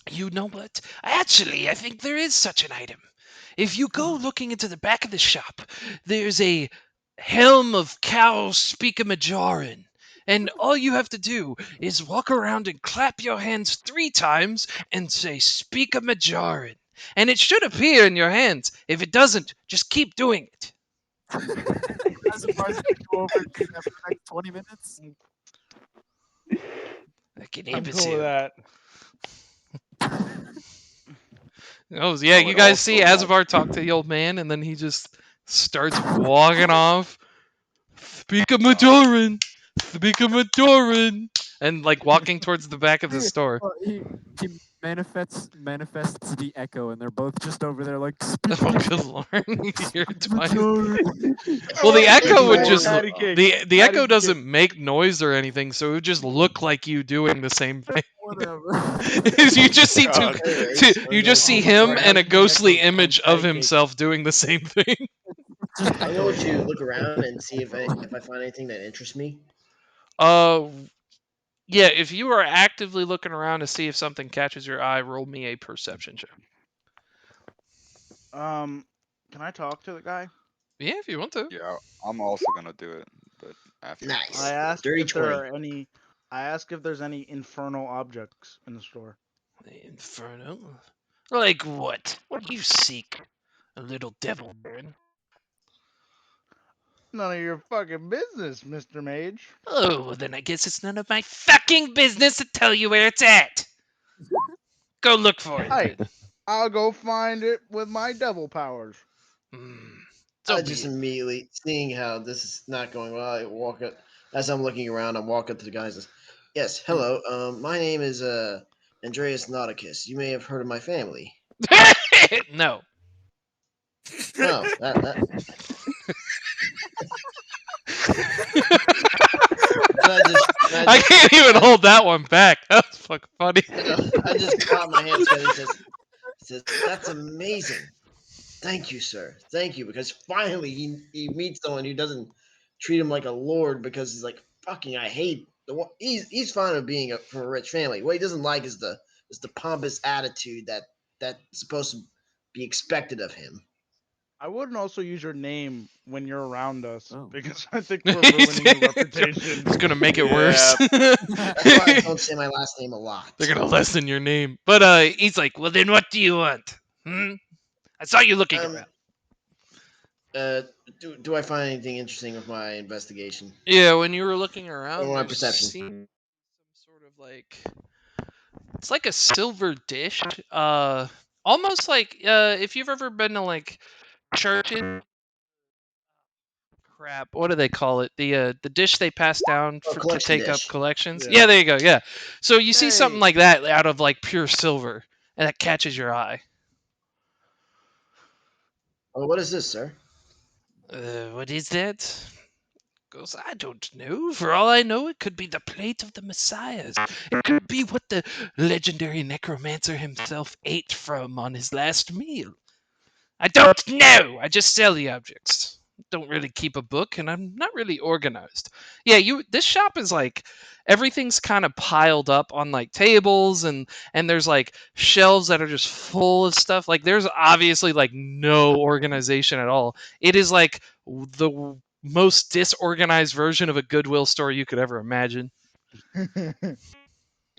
You know what? Actually, I think there is such an item. If you go looking into the back of the shop, there's a helm of cow speak a Majoran, And all you have to do is walk around and clap your hands 3 times and say, "Speak a Majoran." And it should appear in your hands. If it doesn't, just keep doing it. Azafar's gonna go over and do that for the next 20 minutes. I can I'm even cool see with him. that. Oh, yeah, I you would guys see also like. Azavar talk to the old man, and then he just starts walking off. "Speak a Uh, Majoran! Speak a Majoran!" And, like, walking towards the back of the He, store. he manifests the echo, and they're both just over there like speak Oh, Major, good lord. You're twice. Major. Well, the Hey, echo would boys. just. Patty cake. The Patty echo cake. doesn't make noise or anything, so it would just look like you doing the same thing. Whatever. You just see God. Anyways, you I'm just going see Oh to my him god, and start. a imagine the ghostly echo playing image of patty cake. himself doing the same thing. Just I'm going echoing. to look around and see if I find anything that interests me. Uh, yeah. If you are actively looking around to see if something catches your eye, roll me a perception check. Can I talk to the guy? Yeah, if you want to. yeah, I'm also gonna do it, but after. I Nice. ask Dirty if there 20. are any. I ask if there's any infernal objects in the store. Inferno. Like what? What do you seek, a little devil baron? None of your fucking business, Mr. Mage. Oh, well then I guess it's none of my fucking business to tell you where it's at. Go look for it Hey, then. I'll go find it with my devil powers. Hmm. So I be just it. immediately seeing how this is not going well. I walk up as I'm looking around. I walk up to the guys. And says, yes, hello. My name is Andreas Nauticus. You may have heard of my family. No. Oh, that and I I just can't even I, hold that one back. That's fucking funny. I just clap my hands together. He says, that's amazing. Thank you, sir. Thank you, because finally he meets someone who doesn't treat him like a lord because he's like fucking. I hate the one. He's fine with being from a rich family. What he doesn't like is the pompous attitude that's supposed to be expected of him. I wouldn't also use your name when you're around us Oh. because I think we're ruining your reputation. It's gonna make it worse. Yeah. That's why I don't say my last name a They're lot. gonna lessen your name. But he's like, well then what do you want? Hmm? I saw you looking Um. around. Uh. Do I find anything interesting with my investigation Yeah, when you were looking or around, my there perception? seemed some sort of like it's like a silver dish. Almost like if you've ever been to like churches. Crap, what do they call it? The dish they pass down Oh, to collection take up dish. collections. Yeah. Yeah, there you go. Yeah, so you see something Hey, like that out of like pure silver, and that catches your eye. Oh, what is this, sir? What is that? Goes, I don't know. For all I know, it could be the plate of the Messiahs. It could be what the legendary necromancer himself ate from on his last meal. I don't know. I just sell the objects. Don't really keep a book, and I'm not really organized. Yeah, you. This shop is like everything's kind of piled up on like tables, and there's like shelves that are just full of stuff. Like there's obviously like no organization at all. It is like the most disorganized version of a Goodwill store you could ever imagine.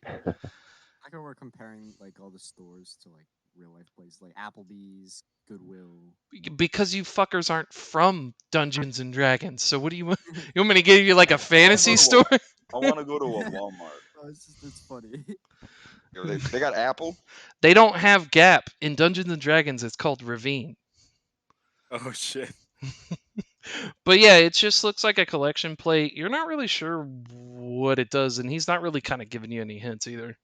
Like when we're comparing like all the stores to like real life places like Applebee's, Goodwill. Because you fuckers aren't from Dungeons and Dragons. So what do you want? You want me to give you like a I want to go fantasy to store? a. I want to go to a Walmart. Oh, it's funny. Yo, they got Apple. They don't have Gap in Dungeons and Dragons. It's called Ravine. Oh shit. But yeah, it just looks like a collection plate. You're not really sure what it does, and he's not really kind of giving you any hints either.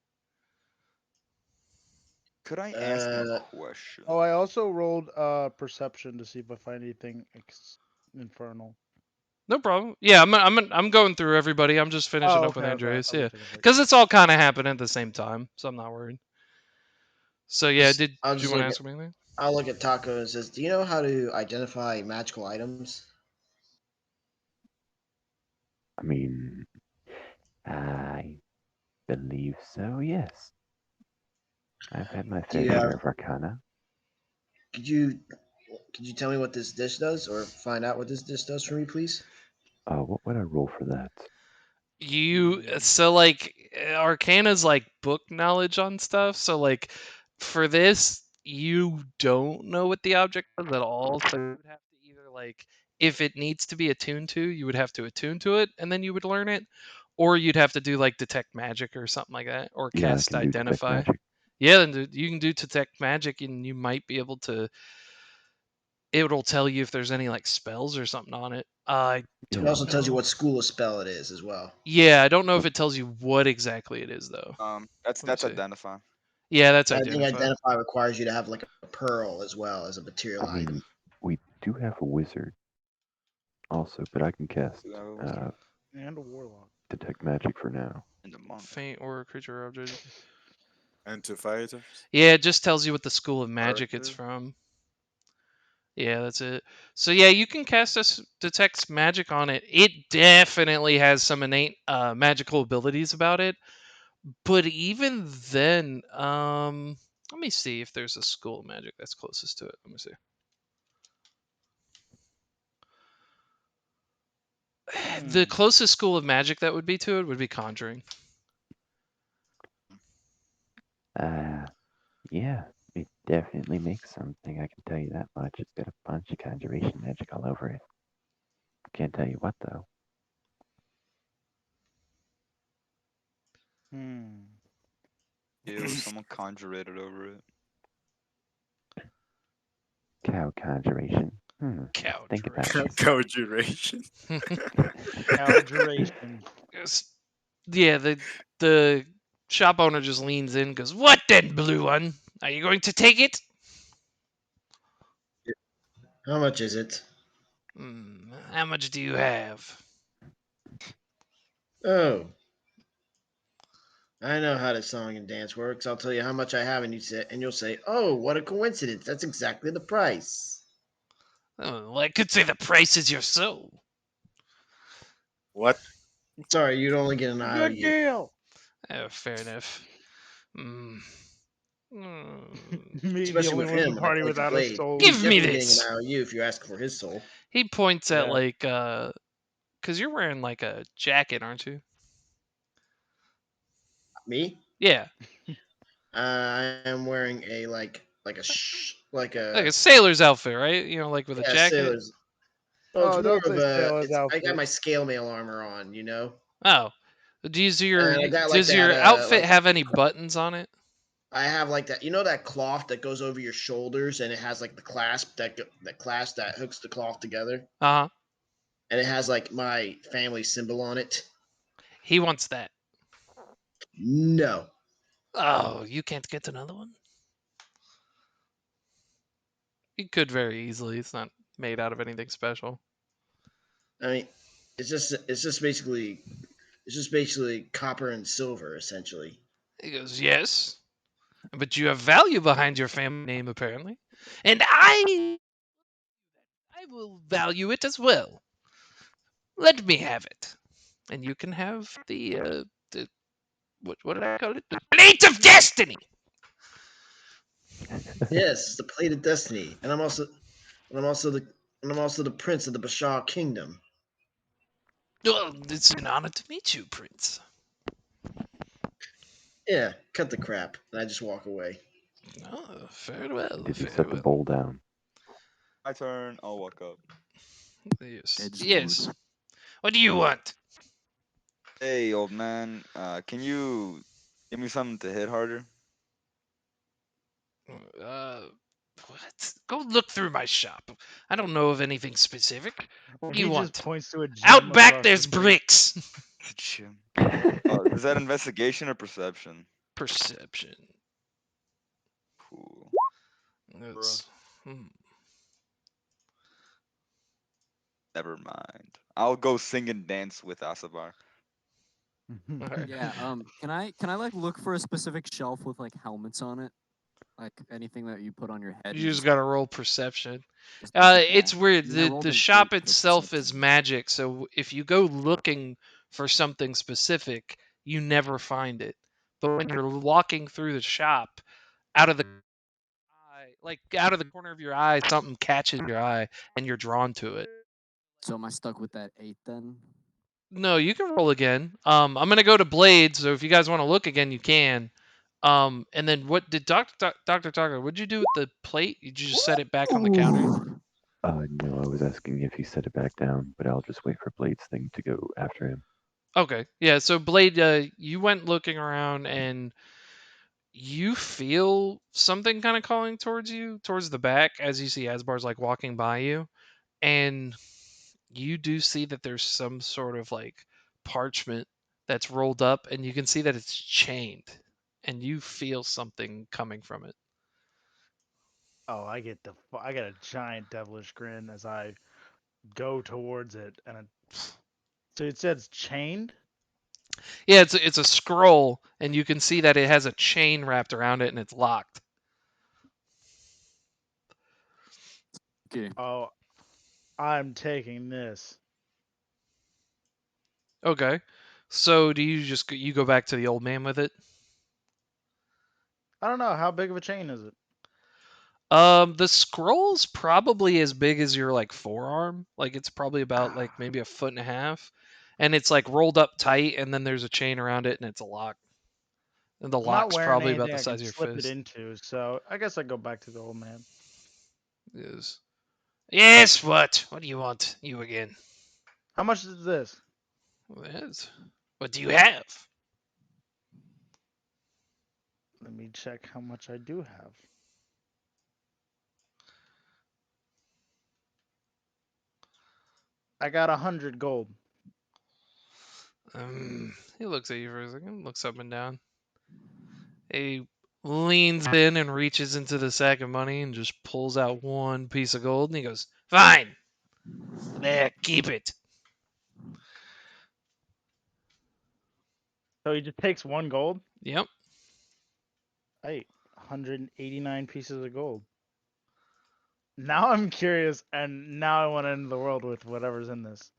Could I ask him a Uh. question? oh, I also rolled perception to see if I find anything infernal. No problem. Yeah, I'm going through everybody. I'm just finishing Oh, up okay, with okay. Andreas. I was Yeah, taking a break. because it's all kind of happening at the same time, so I'm not worried. So yeah, Just did I'll you just want to look at ask me anything? I'll look at Taco and says, "Do you know how to identify magical items? I mean, I believe so, yes. I've had my Do fair you have? share of arcana. Could you could you tell me what this dish does, or find out what this dish does for me, please?" What would I roll for that? So like Arcana's like book knowledge on stuff. So like for this, you don't know what the object does at all. So you would have to either like if it needs to be attuned to, you would have to attune to it, and then you would learn it, or you'd have to do like detect magic or something like that, or Yeah, I cast can do detect identify. magic. Yeah, then you can do detect magic, and you might be able to. It'll tell you if there's any like spells or something on it. I It Yeah. don't also tells you know. what school of spell it is as well. Yeah, I don't know if it tells you what exactly it is though. That's Let me that's see. identify. Yeah, that's I think identify. identify requires you to have like a pearl as well as a material I mean, item. we do have a wizard also, but I can cast Do have a wizard And a warlock. detect magic for now. and a monk. Faint or creature or object. And two fighters. Yeah, it just tells you what the school of magic it's Archer. from. Yeah, that's it. So yeah, you can cast detect magic on it. It definitely has some innate magical abilities about it. But even then, let me see if there's a school of magic that's closest to it. Let me see. The Hmm. closest school of magic that would be to it would be conjuring. Uh, yeah, it definitely makes something, I can tell you that much. It's got a bunch of conjuration magic all over it. Can't tell you what, though. Hmm. Ew, someone conjurated over it. Cow conjuration. Cow Think about it. Conjuration. Calduration. Yes. Yeah, the shop owner just leans in, goes, "What then, blue one? Are you going to take it?" How much is it? How much do you have? Oh, I know how this song and dance works. I'll tell you how much I have, and you'll say, "Oh, what a coincidence! That's exactly the price." Oh, well, I could say the price is your soul. What? Sorry, you'd only get an eye out of Good you, deal. Fair enough. Mm. Mm. Me, the especially only with one in the him when I party point the without a blade. soul. He's Give me definitely getting an this. eye out of you if you ask for his soul. He points at Yeah. like, cause you're wearing like a jacket, aren't you? Me? Yeah, I am wearing a like like a a sailor's outfit, right? You know, like with a yeah jacket. sailor's. Well, it's Oh, more don't of say a. sailor's It's I got outfit. my scale mail armor on, you know, Oh, does your and I got like does that your outfit have any buttons on it? I have like that. You know that cloth that goes over your shoulders, and it has like the clasp that clasp that hooks the cloth together, Uh huh. and it has like my family symbol on it. He wants that. No, Oh, you can't get another one? You could very easily. It's not made out of anything special. I mean, it's just basically copper and silver essentially. He goes, yes, but you have value behind your family name apparently, and I will value it as well. Let me have it, and you can have the what did I call it? The plate of destiny. Yes, the plate of destiny, and I'm also the prince of the Bashar kingdom. Well, it's an honor to meet you, Prince. Yeah, cut the crap, and I just walk away. Oh, farewell, Did he set the farewell. bowl down? My turn. I'll walk up. Yes, yes. Edgelord. What do you want? Hey, old man. Can you give me something to hit harder? Uh, what? Go look through my shop. I don't know of anything specific. What do you He just want? points to a gem Out back, across the there's street. bricks. Jim. Is that investigation or perception? Perception. Cool. Bruh. That's. Hmm. Never mind. I'll go sing and dance with Asabar. Alright. Yeah. Can I like look for a specific shelf with like helmets on it? Like anything that you put on your head You and just just gotta roll perception. look at It's that. weird. I mean, I rolled The an 8 shop for itself is perception. magic, so if you go looking for something specific, you never find it. But when you're walking through the shop, out of the like out of the corner of your eye, something catches your eye, and you're drawn to it. So am I stuck with that 8 then? No, you can roll again. I'm gonna go to Blade, so if you guys want to look again, you can. And then what did Doctor Tucker? What'd you do with the plate? Did you just set it back on the counter? Ooh. No, I was asking if he set it back down, but I'll just wait for Blade's thing to go after him. Okay, yeah. So Blade, you went looking around and you feel something kind of calling towards you, towards the back, as you see Asbar's like walking by you, and you do see that there's some sort of like parchment that's rolled up, and you can see that it's chained, and you feel something coming from it. Oh, I get a giant devilish grin as I go towards it, so it says chained. Yeah, it's a scroll, and you can see that it has a chain wrapped around it, and it's locked. Okay. Oh, I'm taking this. Okay, so do you just you go back to the old man with it? I don't know how big of a chain is it. The scroll's probably as big as your like forearm. Like it's probably about like maybe a foot and a half, and it's like rolled up tight, and then there's a chain around it, and it's a lock. And the I'm not lock's wearing probably about anything the I can size of your slip it fist. into, so I guess I go back to the old man. Is yes. What? What do you want? You again? How much is this? Yes. What do you have? Let me check how much I do have. I got 100 gold. He looks at you for a second, looks up and down. He leans in and reaches into the sack of money and just pulls out one piece of gold, and he goes, "Fine, there, keep it." So he just takes 1 gold. Yep. Hey, 189 pieces of gold. Now I'm curious, and now I want to end the world with whatever's in this.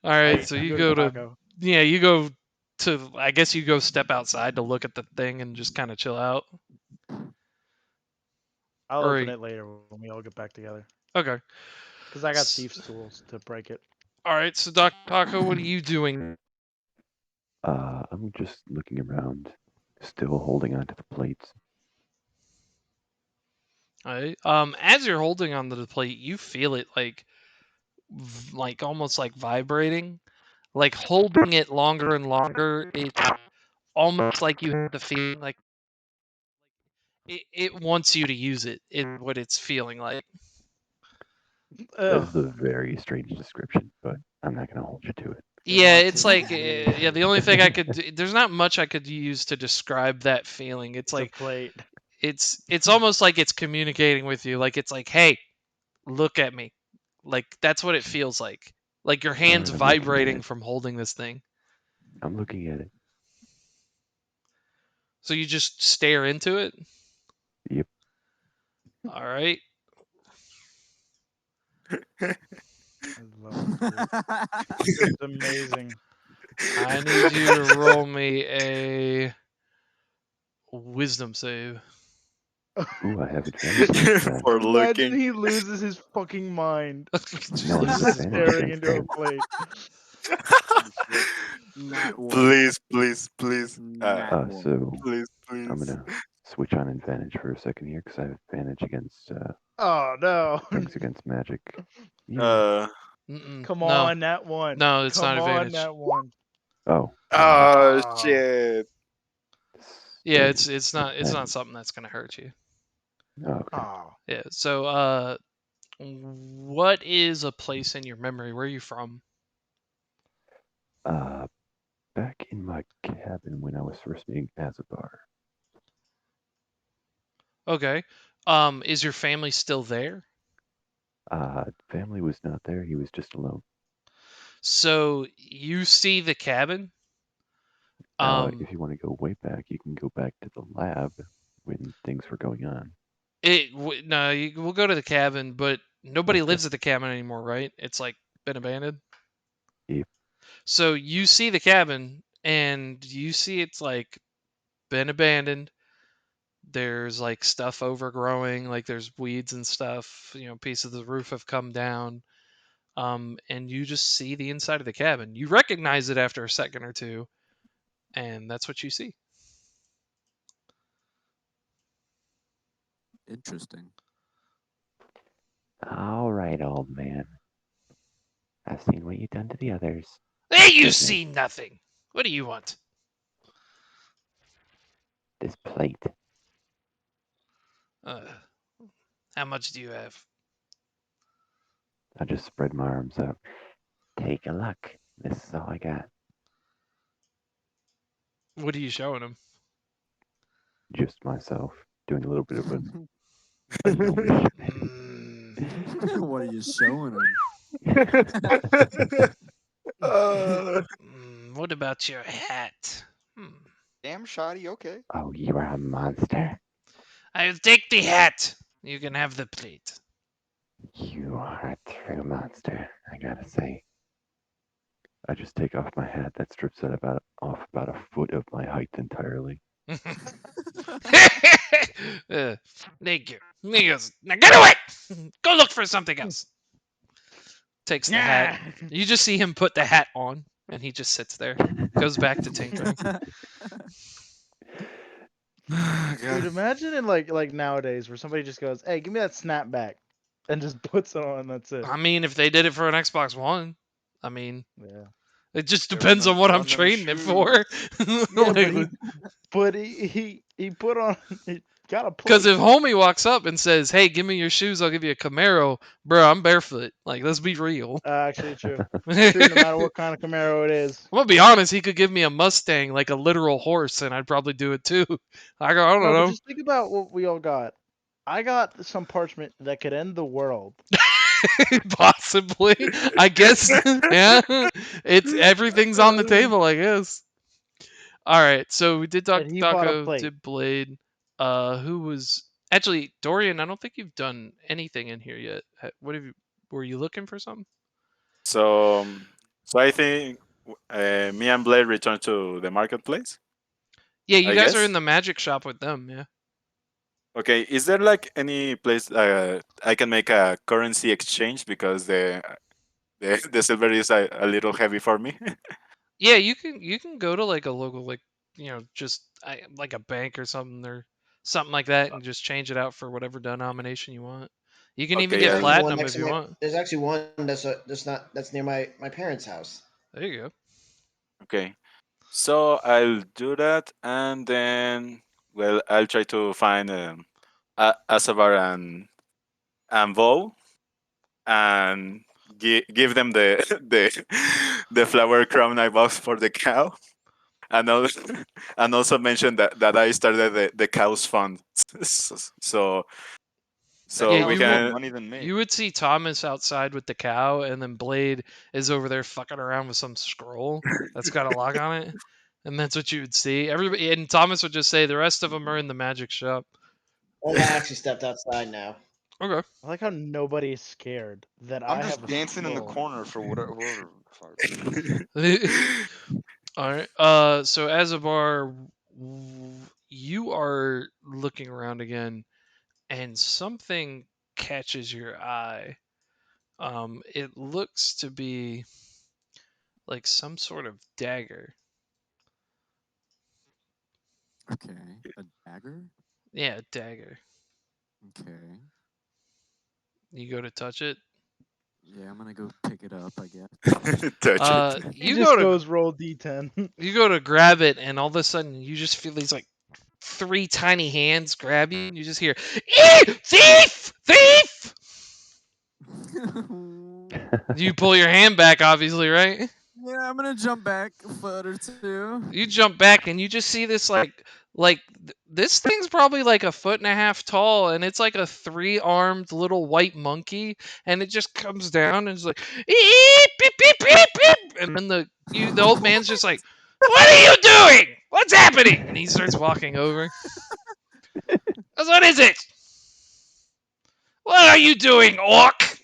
All right, Hey, so you good go to taco. yeah, you go to I guess you go step outside to look at the thing and just kind of chill out. I'll Or open it later when we all get back together. okay. Because I got thieves' tools to break it. All right, so Doc Taco, what are you doing? I'm just looking around, still holding on to the plates. All right. As you're holding onto the plate, you feel it like almost like vibrating, like holding it longer and longer. It's almost like you have the feeling like it wants you to use it. Is what it's feeling like. That Ugh, is a very strange description, but I'm not going to hold you to it. it Yeah, wants it's its like juice. yeah. The only thing I could there's not much I could use to describe that feeling. It's It's a like plate. it's almost like it's communicating with you. Like it's like, hey, look at me. Like that's what it feels like. Like your All hands right, I'm looking at vibrating it. from holding this thing. I'm looking at it. So you just stare into it. Yep. All right. I love this. It's amazing. I need you to roll me a wisdom save. Ooh, I have advantage against that. For Imagine looking. he loses his fucking mind. No, I He's have just advantage staring against into a that. plate. Holy shit. Nat one. Please, please, please. Nat one. So Please, I'm please. gonna switch on advantage for a second here because I have advantage against Oh no. things against magic. Yay! Uh, Come No, on, that one. no, it's not Come on, advantage. that one. Oh, oh, Oh. shit. Yeah, still it's not ten. something that's gonna hurt you. Oh, okay. Oh. Yeah. So what is a place in your memory? Where are you from? Uh, back in my cabin when I was first meeting Azabar. Okay. Is your family still there? Family was not there. He was just alone. So you see the cabin. Now, Um, if you want to go way back, you can go back to the lab when things were going on. no, we'll go to the cabin, but nobody Okay. lives at the cabin anymore, right? It's like been abandoned. Yep. So you see the cabin, and you see it's like been abandoned. There's like stuff overgrowing, like there's weeds and stuff. You know, pieces of the roof have come down. and you just see the inside of the cabin. You recognize it after a second or two, and that's what you see. Interesting. All right, old man. I've seen what you've done to the others. Hey, you Business. see nothing. What do you want? This plate. Uh, how much do you have? I just spread my arms up. Take a look. This is all I got. What are you showing him? Just myself doing a little bit of a gnomish. What are you showing him? What about your hat? Damn shoddy. Okay. Oh, you are a monster. I'll take the hat. You can have the plate. You are a true monster, I gotta say. I just take off my hat that strips it off about a foot of my height entirely. Thank you. He goes, now get away! Go look for something else. Takes the hat. Yeah. You just see him put the hat on, and he just sits there. Goes back to tinkering. Dude, imagine in like nowadays where somebody just goes, "Hey, give me that snapback," and just puts it on. And that's it. I mean, if they did it for an Xbox One, I mean, Yeah. it just They run depends on them, what I'm run them trading it for. shoes. Yeah, Like, but he put on he got a because plate. if homie walks up and says, "Hey, give me your shoes, I'll give you a Camaro," bro, I'm barefoot. Like, let's be real. Actually, true. True. No I'm matter what kind of Camaro it is. gonna be honest. He could give me a Mustang, like a literal horse, and I'd probably do it too. I go, I No, don't but know. just think about what we all got. I got some parchment that could end the world, Possibly, I guess. Yeah, it's everything's on the table. I guess. All right, so we did talk and to he bought a Taco, plate. did Blade. Who was actually Dorian? I don't think you've done anything in here yet. What have you? Were you looking for something? So, so I think me and Blade return to the marketplace. Yeah, you I guys are in guess. the magic shop with them. Yeah. Okay, is there like any place I can make a currency exchange because the silver is a little heavy for me? Yeah, you can go to like a local just like a bank or something like that and just change it out for whatever denomination you want. You can even Okay, There's get actually I'll one platinum if next to you my. want. There's actually one that's near my parents' house. There you go. okay. So I'll do that, and then well, I'll try to find Asavar and Vo, and give them the the flower crown I bought for the cow, and also, and also mention that I started the cows fund, so That Yeah, so we cow's you more would can. money than me. you would see Thomas outside with the cow, and then Blade is over there fucking around with some scroll that's got a lock on it, and that's what you would see. Everybody and Thomas would just say the rest of them are in the magic shop. Oh, I actually stepped outside now. Okay. I like how nobody is scared that I'm I have just a dancing in the scroll. corner for whoever. Fuck. All right. So as a bar, you are looking around again, and something catches your eye. It looks to be like some sort of dagger. Okay, a dagger. Yeah, dagger. Okay. You go to touch it. Yeah, I'm gonna go pick it up. I guess. Touch it. He You go just to goes roll d10. grab it, and all of a sudden you just feel these like three tiny hands grab you, and you just hear, thief, thief!" You pull your hand back, obviously, right? Yeah, I'm gonna jump back a foot or two. You jump back, and you just see this this thing's probably like a foot and a half tall, and it's like a three-armed little white monkey, and it just comes down and it's like, "Eep, beep, beep, beep, beep," and then the old man's just like, "What are you doing? What's happening?" And he starts walking over. "What is it? What are you doing, orc?"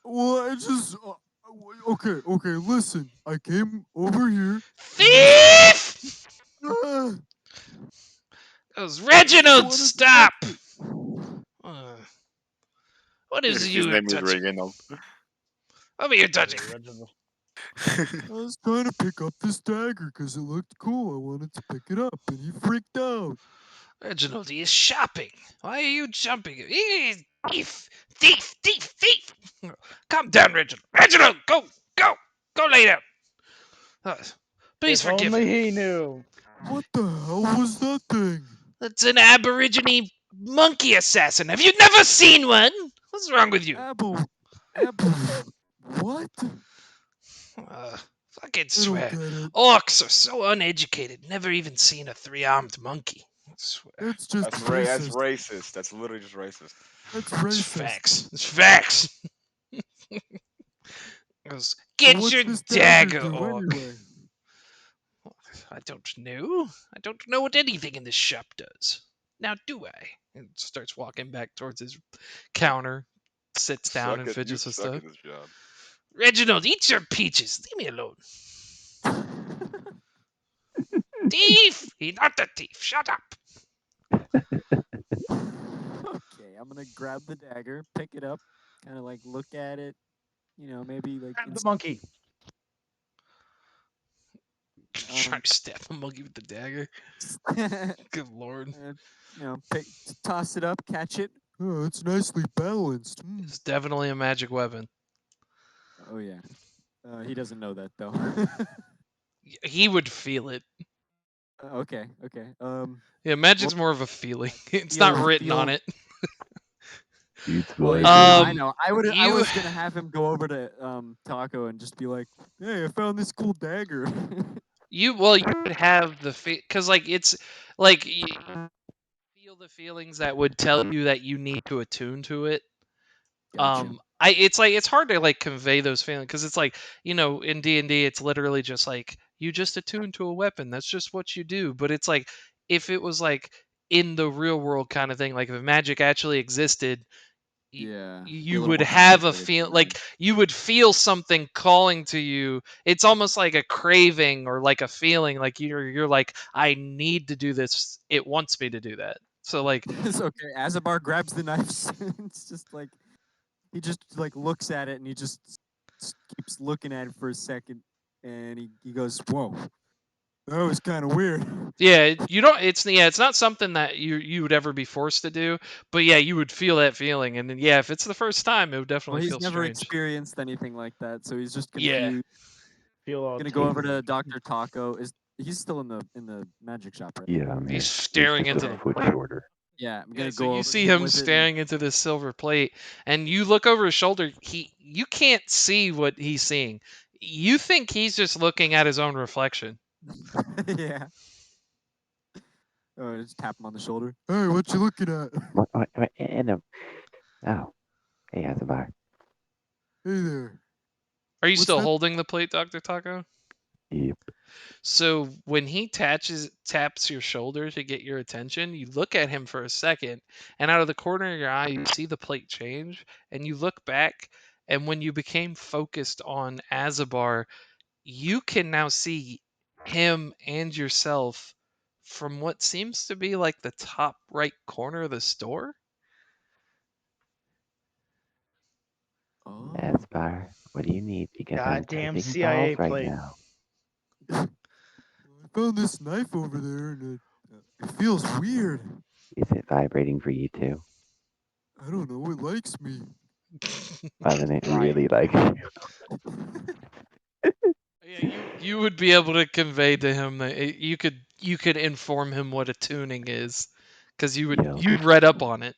Well, I just okay, okay. Listen, I came over here and "Thief!" uh, Goes, I just "Reginald, wanted to touch stop! it. Uh, what is His you name is touching?" Reginald. What were you touching? Reginald. I was trying to pick up this dagger because it looked cool. I wanted to pick it up, and he freaked out. Reginald, he is shopping. Why are you jumping? Thief! Thief! Thief! Thief! Calm down, Reginald. Reginald, go lay down. Please If forgive only him. he knew. What the hell was that thing? It's an Aborigine monkey assassin. Have you never seen one? What's wrong with you? Abu, what? Fucking I don't swear. get it. Orcs are so uneducated. Never even seen a three-armed monkey. I swear. That's just That's racist. racist. That's literally just racist. That's It's racist. facts. It's facts. Goes, So get what's your this dagger dagger, do orc. anyway? I don't know. I don't know what anything in this shop does. Now do I? And starts walking back towards his counter, sits down and You fidgets with suck stuff. at this job. Reginald, eat your peaches. Leave me alone. Thief! He's not a thief. Shut up. Okay, I'm gonna grab the dagger, pick it up, kind of like look at it. You know, maybe like Grab the monkey. Trying to stab a monkey with the dagger. Good lord. you know, toss it up, catch it. Oh, it's nicely balanced. It's definitely a magic weapon. Oh yeah. He doesn't know that though. He would feel it. Okay. Yeah, magic's more of a feeling. It's feel- not written on feel- it. It's Well, vibrating. I know. I you- was gonna have him go over to Taco and just be like, "Hey, I found this cool dagger." You would have the because like it's like you feel the feelings that would tell you that you need to attune to it. Gotcha. It's like it's hard to like convey those feelings because it's like in D&D it's literally just like you just attune to a weapon. That's just what you do. But it's like if it was like in the real world kind of thing, like if magic actually existed, Yeah. Be a you little would more have a complicated feel for like me. you would feel something calling to you. It's almost like a craving or like a feeling like you're like I need to do this. It wants me to do that. So like It's okay. Azabar grabs the knife. It's just like he just like looks at it and he just keeps looking at it for a second, and he goes, "Whoa, That was kind of weird. yeah, you don't. It's not something that you would ever be forced to do. But yeah, you would feel that feeling, and then yeah, if it's the first time, it would Well, definitely he's feel never strange. experienced anything like that, so he's just Yeah, confused. Feel all Gonna go over tingly. to Doctor Taco. Is he's still in the magic shop, right? Yeah, I'm he's here. He's staring just into a the foot plate. shorter. Yeah, I'm Yeah, gonna so go you over to see him him with it. staring into this silver plate, and you look over his shoulder. You can't see what he's seeing. You think he's just looking at his own reflection. Yeah. Oh, just tap him on the shoulder. Hey, what you looking at? What, and oh, hey, Azabar. Hey there. Are you What's still that? holding the plate, Dr. Taco? Yep. So when he taps your shoulder to get your attention, you look at him for a second, and out of the corner of your eye, you see the plate change, and you look back, and when you became focused on Azabar, you can now see him and yourself from what seems to be like the top right corner of the store. Oh. Azabar, what do you need? Because I'm Goddamn touching CIA balls right plate. now. I found this knife over there, and it feels weird. Is it vibrating for you too? I don't know. It likes me. Well, then it Right. really likes you. Yeah, you would be able to convey to him that you could inform him what a tuning is, because Yeah, you'd read up on it.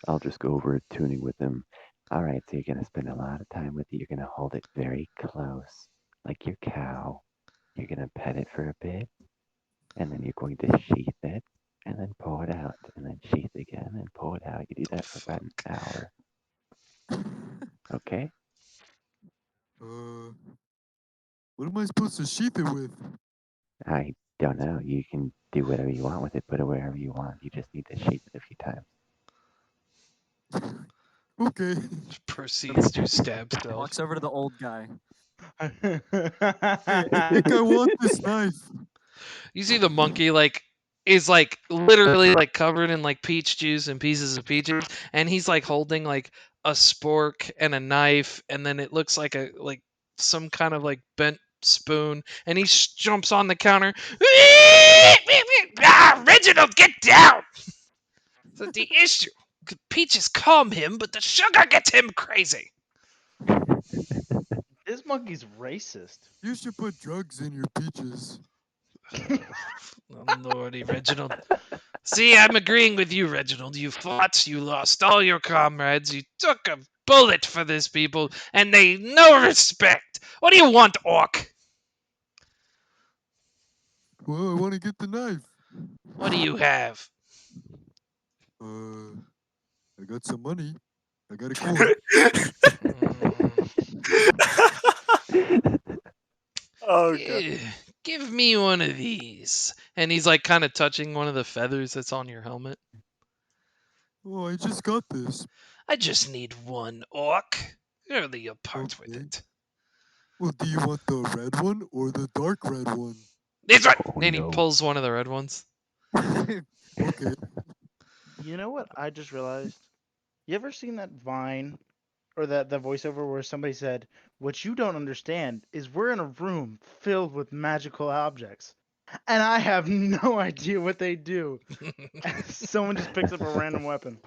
I'll just go over tuning with him. All right, so you're gonna spend a lot of time with it. You're gonna hold it very close, like your cow. You're gonna pet it for a bit, and then you're going to sheath it, and then pull it out, and then sheath again, and pull it out. You do that for about an hour. Okay? What am I supposed to sheath it with? I don't know. You can do whatever you want with it. Put it wherever you want. You just need to sheath it a few times. Okay. Proceeds to stab stealth. Walks over to the old guy. Hey, I think I want this knife. You see the monkey is like literally like covered in like peach juice and pieces of peaches, and he's like holding like a spork and a knife, and then it looks like some kind of like bent spoon, and he jumps on the counter. Ah, Reginald, get down! So the issue, peaches calm him, but the sugar gets him crazy. This monkey's racist. You should put drugs in your peaches. Oh, Lordy, Reginald. See, I'm agreeing with you, Reginald. You fought, you lost all your comrades, you took a bullet for these people, and they no respect. What do you want, Orc? Well, I want to get the knife. What do you have? Uh, I got some money. I got a coin. Oh god. Eh, Give me one of these. And he's like kind of touching one of the feathers that's on your helmet. Oh, I just got this. I just need one, Orc. Surely you'll part with Okay. it. Well, do you want the red one or the dark red one? This one! Oh And he no. pulls one of the red ones. Okay. You know what I just realized? You ever seen that Vine or that voiceover where somebody said, "What you don't understand is we're in a room filled with magical objects, and I have no idea what they do." Someone just picks up a random weapon.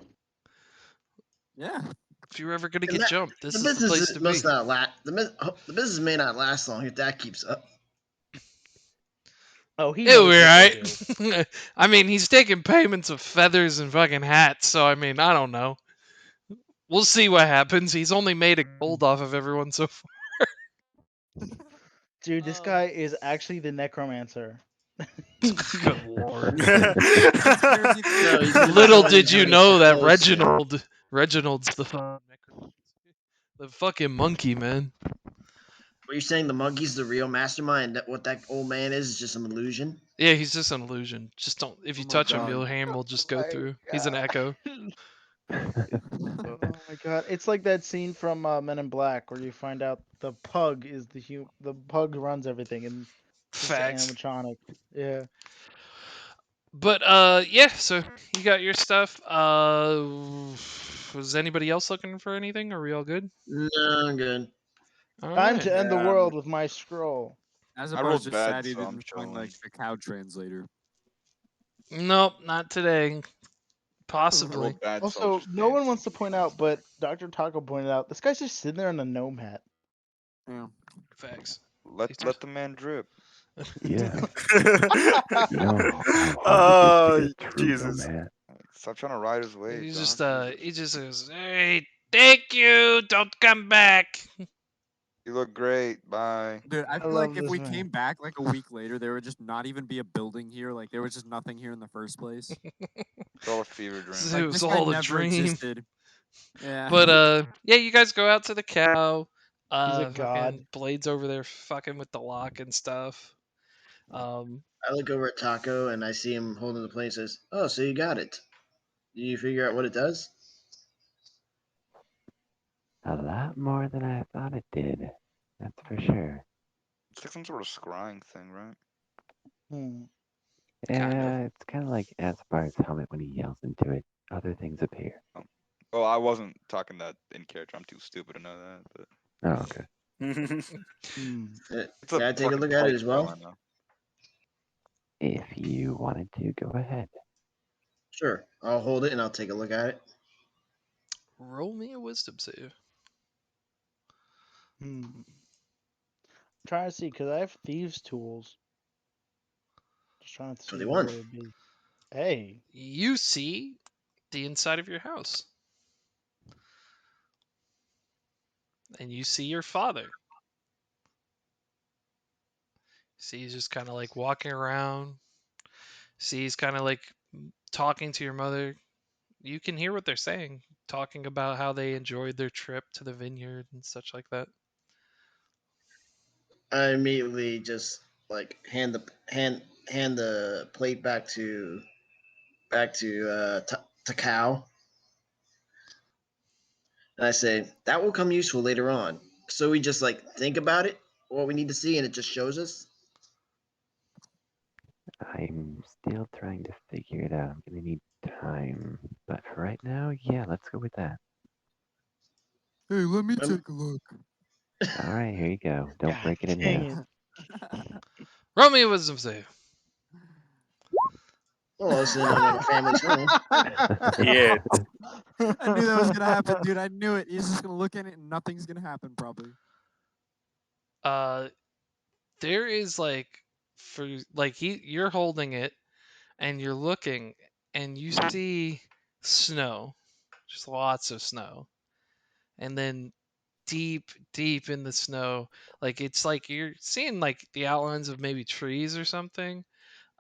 Yeah. If you're ever gonna And get that jumped, this the is the place business to must be. not last. The business may not last long if that keeps up. Oh, he It'll knows be what they right. do. I mean, he's taking payments of feathers and fucking hats, so I mean, I don't know. We'll see what happens. He's only made a gold off of everyone so far. Dude, this guy is actually the necromancer. Good lord. Conspiracy No, theory. he's in the Little coin did you having his know that clothes stripped. Reginald's the fucking monkey, man. Are you saying the monkey's the real mastermind? That what that old man is just some illusion? Yeah, he's just an illusion. Just don't. If Oh you my touch him, god. your hand will just go My through. He's an God. echo. Oh my god, it's like that scene from Men in Black where you find out the pug is the pug runs everything and it's just Facts. animatronic. Yeah. But yeah. So you got your stuff. Was anybody else looking for anything? Are we all good? No, I'm good. All Time right. to end the Yeah, world with my scroll. I Azabar's rolled just bad, sad he so I'm didn't find like chilling. the cow translator. Nope, not today. I Possibly. rolled bad, so I was Also, just no one dancing. wants to point out, but Dr. Taco pointed out this guy's just sitting there in a gnome hat. Yeah. Facts. He's Let the man drip. Yeah. You know how hard it is to get Oh a true Jesus. nomad? Stop trying to ride his wave, He's dog. just Jesus. he just says, "Hey, thank you. Don't come back." You look great. Bye. Dude, I I feel like love if this we man. came back like a week later, there would just not even be a building here. Like there was just nothing here in the first place. It's all a fever dream. It Like was this guy all a never dream. existed. Yeah. But yeah, you guys go out to the cow. He's a Fucking god. Blades over there fucking with the lock and stuff. Um, I look over at Taco and I see him holding the plate and says, "Oh, so you got it. Did you figure out what it does?" A lot more than I thought it did. That's for sure. It's like some sort of scrying thing, right? Hmm. kind of. Yeah, it's kind of like Aspar's helmet when he yells into it. Other things appear. Oh, I wasn't talking that in character. I'm too stupid to know that. But Oh, okay. Hmm. it's a Can I take a fucking look at it pipe as for all well? I know. If you wanted to, go ahead. Sure. I'll hold it and I'll take a look at it. Roll me a wisdom save. Hmm. Trying to see because I have thieves' tools. Just trying to see where 21. it would be. Hey, You see the inside of your house, and you see your father. See, he's just kind of like walking around. See, he's kind of like talking to your mother. You can hear what they're saying, talking about how they enjoyed their trip to the vineyard and such like that. I immediately just like hand the plate back to Cow, and I say that will come useful later on. So we just like think about it, what we need to see, and it just shows us. I'm still trying to figure it out. I'm gonna need time. But for right now, yeah, let's go with that. Hey, let me Um, take a look. All right, here you go. Don't God break it in dang half. it. Roll me a wisdom save. well, this isn't my family's home. Yeah. I knew that was gonna happen, dude. I knew it. He's just gonna look at it and nothing's gonna happen, probably. Uh, there is like for like you're holding it and you're looking and you see snow, just lots of snow, and then deep in the snow, like it's like you're seeing like the outlines of maybe trees or something.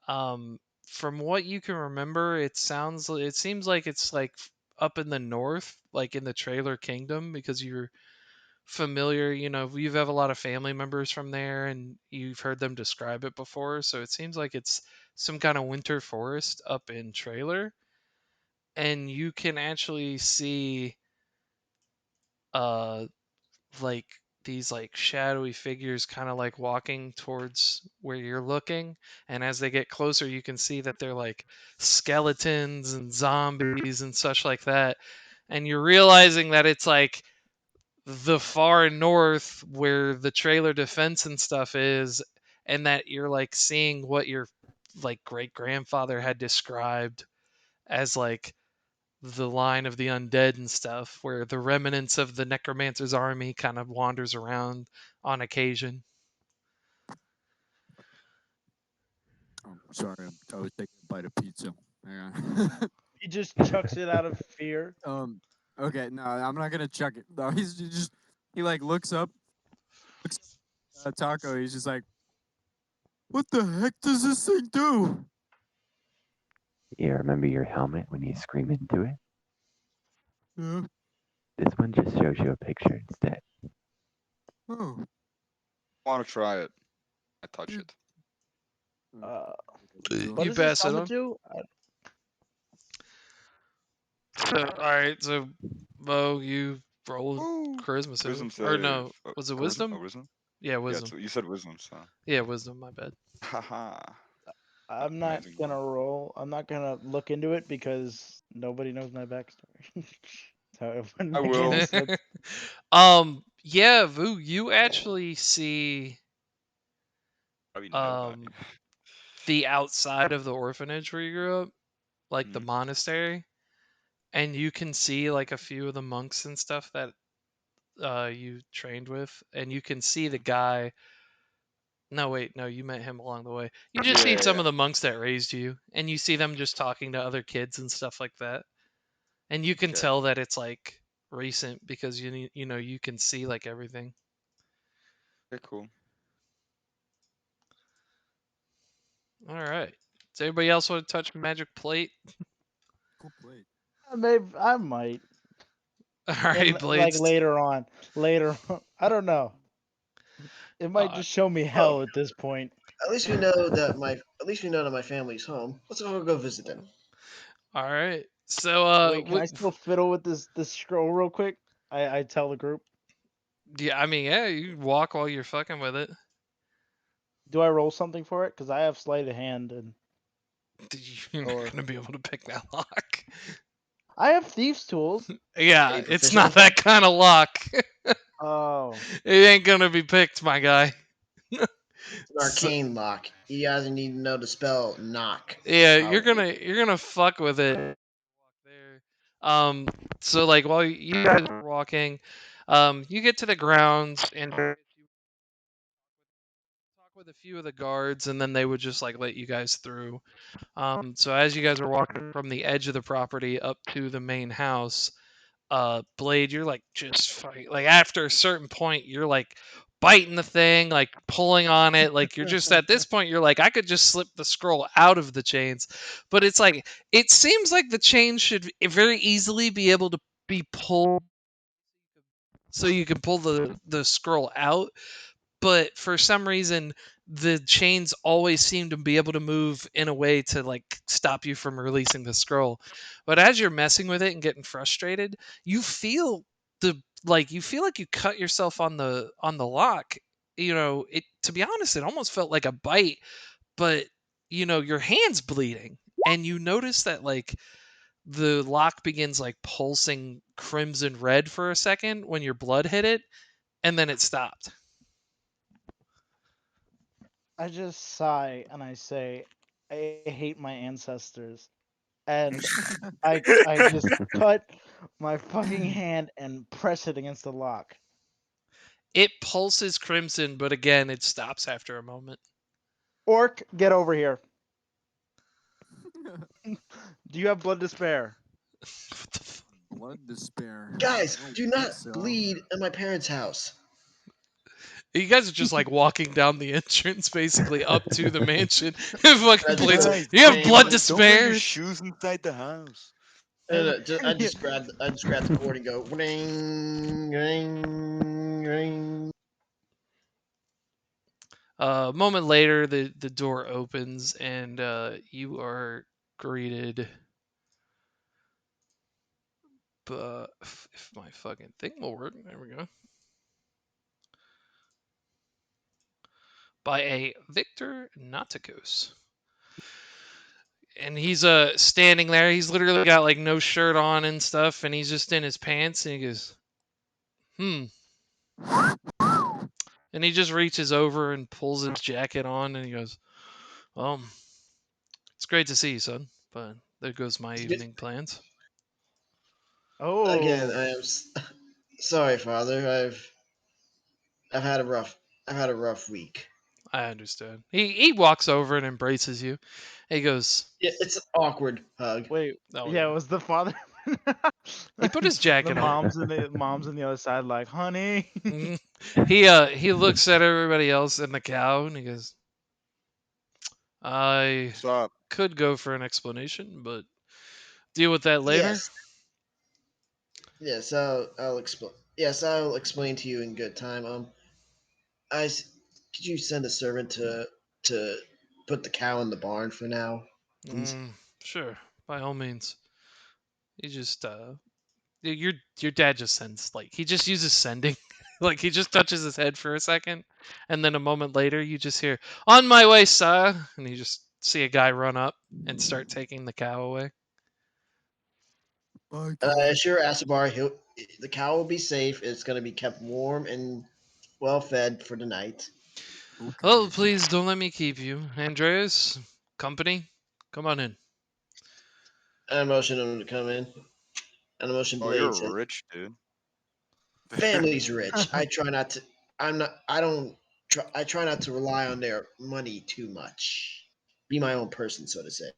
Um, from what you can remember, it seems like it's like up in the north, like in the Trailer Kingdom, because you're familiar, you have a lot of family members from there and you've heard them describe it before. So it seems like it's some kind of winter forest up in Trailer. And you can actually see uh like these like shadowy figures kind of like walking towards where you're looking, and as they get closer you can see that they're like skeletons and zombies and such like that, and you're realizing that it's like the far north where the trailer defense and stuff is, and that you're like seeing what your like great grandfather had described as like the line of the undead and stuff, where the remnants of the necromancer's army kind of wanders around on occasion. Oh, sorry, I was taking a bite of pizza. Hang on. He just chucks it out of fear. Okay, no, I'm not gonna chuck it. No, he like looks up at Taco. He's just like, what the heck does this thing do? You remember your helmet when you scream into it? Yeah. This one just shows you a picture instead. Oh. I want to try it. I touch You, it. Uh, what You does this pass it helmet on. do? So, all right, so Bo, you roll Woo! charisma save, Wisdom or save. no, was it Charisma? Oh, wisdom? wisdom? Yeah, Yeah, wisdom. you said wisdom, so. Yeah, wisdom. My bad. Haha. I'm not Amazing. gonna roll. I'm not gonna look into it because nobody knows my backstory. So it wouldn't I make any will. sense. Yeah, Vu, you actually see Probably nobody. um the outside of the orphanage where you grew up, like the Mhm. monastery, and you can see like a few of the monks and stuff that you trained with, and you can see the guy. No, wait, no, you met him along the way. You just see some Yeah. of the monks that raised you, and you see them just talking to other kids and stuff like that. And you can Okay. tell that it's like recent because you can see like everything. Okay, cool. All right. Does anybody else want to touch magic plate? Cool plate. Maybe I might, All and right, like blades. later on, later on, I don't know. It might Uh, just show me Well, hell at this point. at least we know that my family's home. Let's all go visit them. all right. So Wait, can I still fiddle with this scroll real quick? I tell the group. yeah, I mean, yeah, you walk while you're fucking with it. Do I roll something for it? Because I have sleight of hand and You're not or gonna be able to pick that lock. I have thieves' tools. Are Yeah, you it's proficient not with that? that kind of lock. Oh, It ain't gonna be picked, my guy. It's an So, arcane lock. You guys need to know to spell knock. yeah, How you're gonna fuck with it. There. So like while you guys are walking, you get to the grounds and talk with a few of the guards, and then they would just like let you guys through. So as you guys are walking from the edge of the property up to the main house, Blade, you're like just fight. Like after a certain point, you're like biting the thing, like pulling on it. Like you're just at this point, you're like, I could just slip the scroll out of the chains, but it's like it seems like the chains should very easily be able to be pulled, so you can pull the scroll out, but for some reason the chains always seem to be able to move in a way to like stop you from releasing the scroll. But as you're messing with it and getting frustrated, you feel you feel like you cut yourself on the lock. It, to be honest, it almost felt like a bite, but your hand's bleeding, and you notice that like the lock begins like pulsing crimson red for a second when your blood hit it, and then it stopped. I just sigh and I say, I hate my ancestors. And I just cut my fucking hand and press it against the lock. It pulses crimson, but again, it stops after a moment. Orc, get over here. Do you have blood to spare? What the fuck? Blood despair. Guys, I don't do think not so. bleed at my parents' house. You guys are just like walking down the entrance, basically up to the mansion. And fucking I just Blades, go, Guys, you have blood bang, to don't wear your spare? shoes inside the house. and And I yeah, just grab the cord and go ring, ring, ring. A moment later, the door opens and you are greeted. But if my fucking thing will work, there we go. By a Victor Nauticos. And he's standing there. He's literally got like no shirt on and stuff, and he's just in his pants. And he goes, "Hmm." And he just reaches over and pulls his jacket on, and he goes, "Well, it's great to see you, son. But there goes my evening plans." Again, oh, I am sorry, Father. I've had a rough week. I understand. He walks over and embraces you. He goes, Yeah, it's an awkward hug. wait, "Oh yeah, yeah." it was the father. He put his The jacket on. moms on the other side, like, honey. Mhm. He looks at everybody else and the cow, and he goes, "I Stop. could go for an explanation, but deal with that later." Yes, yes, I'll explain. Yes, I'll explain to you in good time. Could you send a servant to put the cow in the barn for now, please? Sure, by all means. He just your dad just sends like he just uses sending. Like he just touches his head for a second, and then a moment later you just hear "On my way, sir," and you just see a guy run up and start taking the cow away. Bye, And I cow. assure Asabar the cow will be safe. It's going to be kept warm and well fed for the night. Oh, Okay. please don't let me keep you, Andreas. Company, come on in. And I motion him to come in. And I motion Oh, Blade you're says, rich, dude. "Family's rich. I try not to. I'm not. I don't. I try not to rely on their money too much. Be my own person, so to say."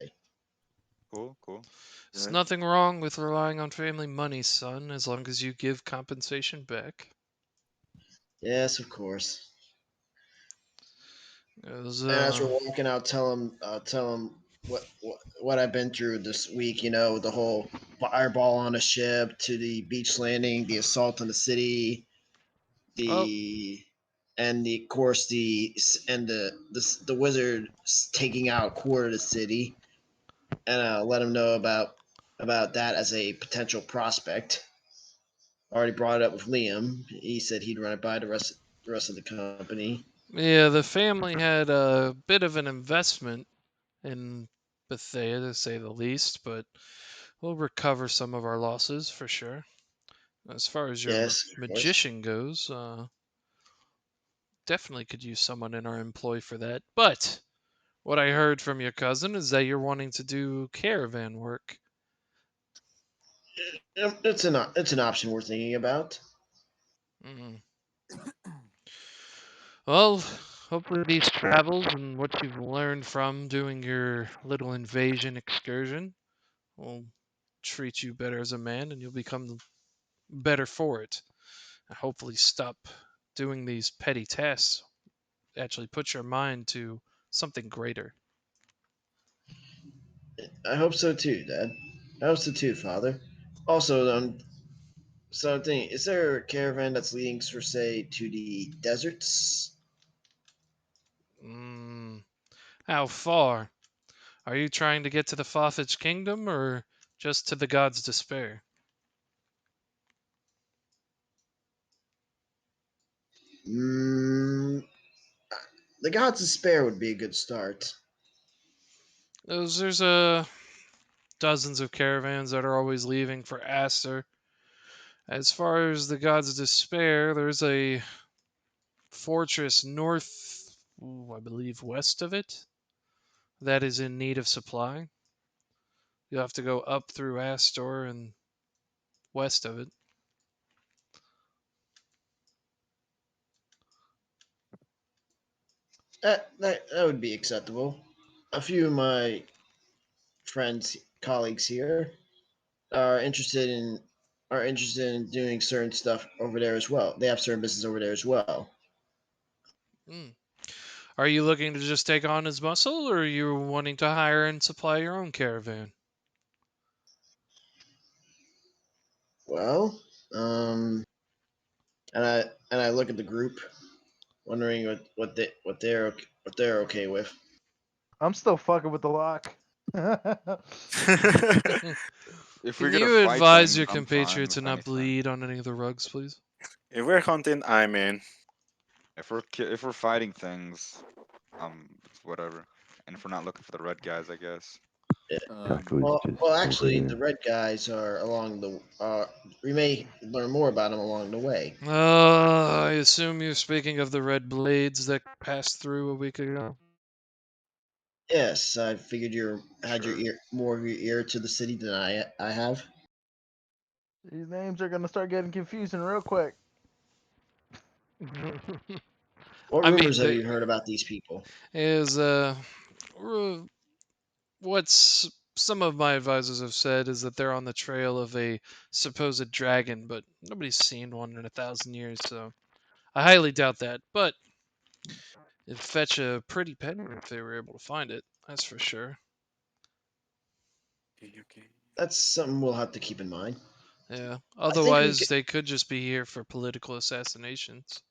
Cool, cool. There's Yeah. nothing wrong with relying on family money, son, as long as you give compensation back. Yes, of course. It was, And as we're walking out, tell him what I've been through this week. You know, the whole fireball on a ship to the beach landing, the assault on the city, oh, the and the of course the wizard taking out a quarter of the city, and let him know about that as a potential prospect. Already brought it up with Liam. He said he'd run it by the rest of the company. yeah, the family had a bit of an investment in Bethea, to say the least, but we'll recover some of our losses for sure. As far as your Yes, of course. magician goes, definitely could use someone in our employ for that. But what I heard from your cousin is that you're wanting to do caravan work. It's an option we're thinking about. Mm. Well, hopefully these travels and what you've learned from doing your little invasion excursion will treat you better as a man and you'll become better for it. And hopefully stop doing these petty tasks. Actually put your mind to something greater. I hope so too, Dad. I hope so too, Father. Also, so I'm thinking, is there a caravan that's leading, for say, to the deserts? Mm, how far? Are you trying to get to the Fothage Kingdom or just to the God's Despair? Mm, the Gods of Spare would be a good start. There's a dozens of caravans that are always leaving for Aster. As far as the Gods' Despair, there's a fortress north, I believe, west of it that is in need of supply. You'll have to go up through Astor and west of it. That would be acceptable. A few of my friends, colleagues here are interested in doing certain stuff over there as well. They have certain business over there as well. Hmm. Are you looking to just take on his muscle, or are you wanting to hire and supply your own caravan? Well, um, and I look at the group, wondering what they're okay with. I'm still fucking with the lock. If we're Can gonna you fight advise things, your I'm fine compatriot to with not anything. bleed on any of the rugs, please? If we're hunting, I'm in. If we're fighting things, it's whatever. And if we're not looking for the red guys, I guess. Yeah. Taco's Well, just well, over actually, the there. red guys are along the. We may learn more about them along the way. I assume you're speaking of the red blades that passed through a week ago. Yes, I figured you had your Sure. ear more of your ear to the city than I have. These names are gonna start getting confusing real quick. What I mean, rumors have you heard about these people? is r- what's some of my advisors have said is that they're on the trail of a supposed dragon, but nobody's seen one in 1,000 years, so I highly doubt that. But it'd fetch a pretty penny if they were able to find it. That's for sure. Okay, okay. That's something we'll have to keep in mind. Yeah. I think we Otherwise, could. they could just be here for political assassinations.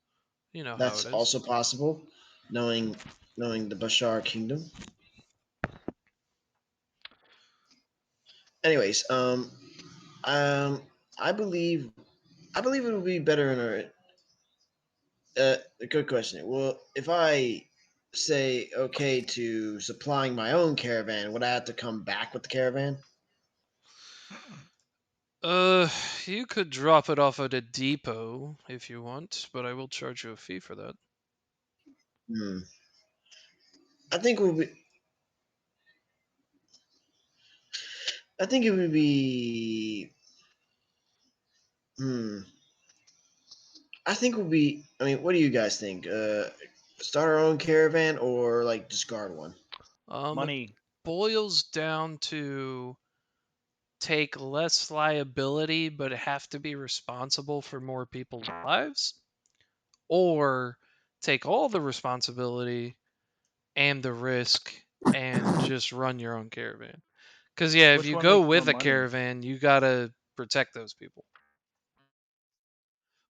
You know how That's it is. also possible, knowing the Bashar kingdom. Anyways, um, I believe I believe it would be better in our. A good question. Well, if I say okay to supplying my own caravan, would I have to come back with the caravan? Uh, you could drop it off at a depot if you want, but I will charge you a fee for that. Hmm. I think it would be. I think it would be. Hmm. I think it would be. I mean, what do you guys think? Start our own caravan or like discard one? It Money. boils down to take less liability but have to be responsible for more people's lives, or take all the responsibility and the risk and just run your own caravan. Because, yeah, if Which you one go makes more with a money? caravan, you gotta protect those people.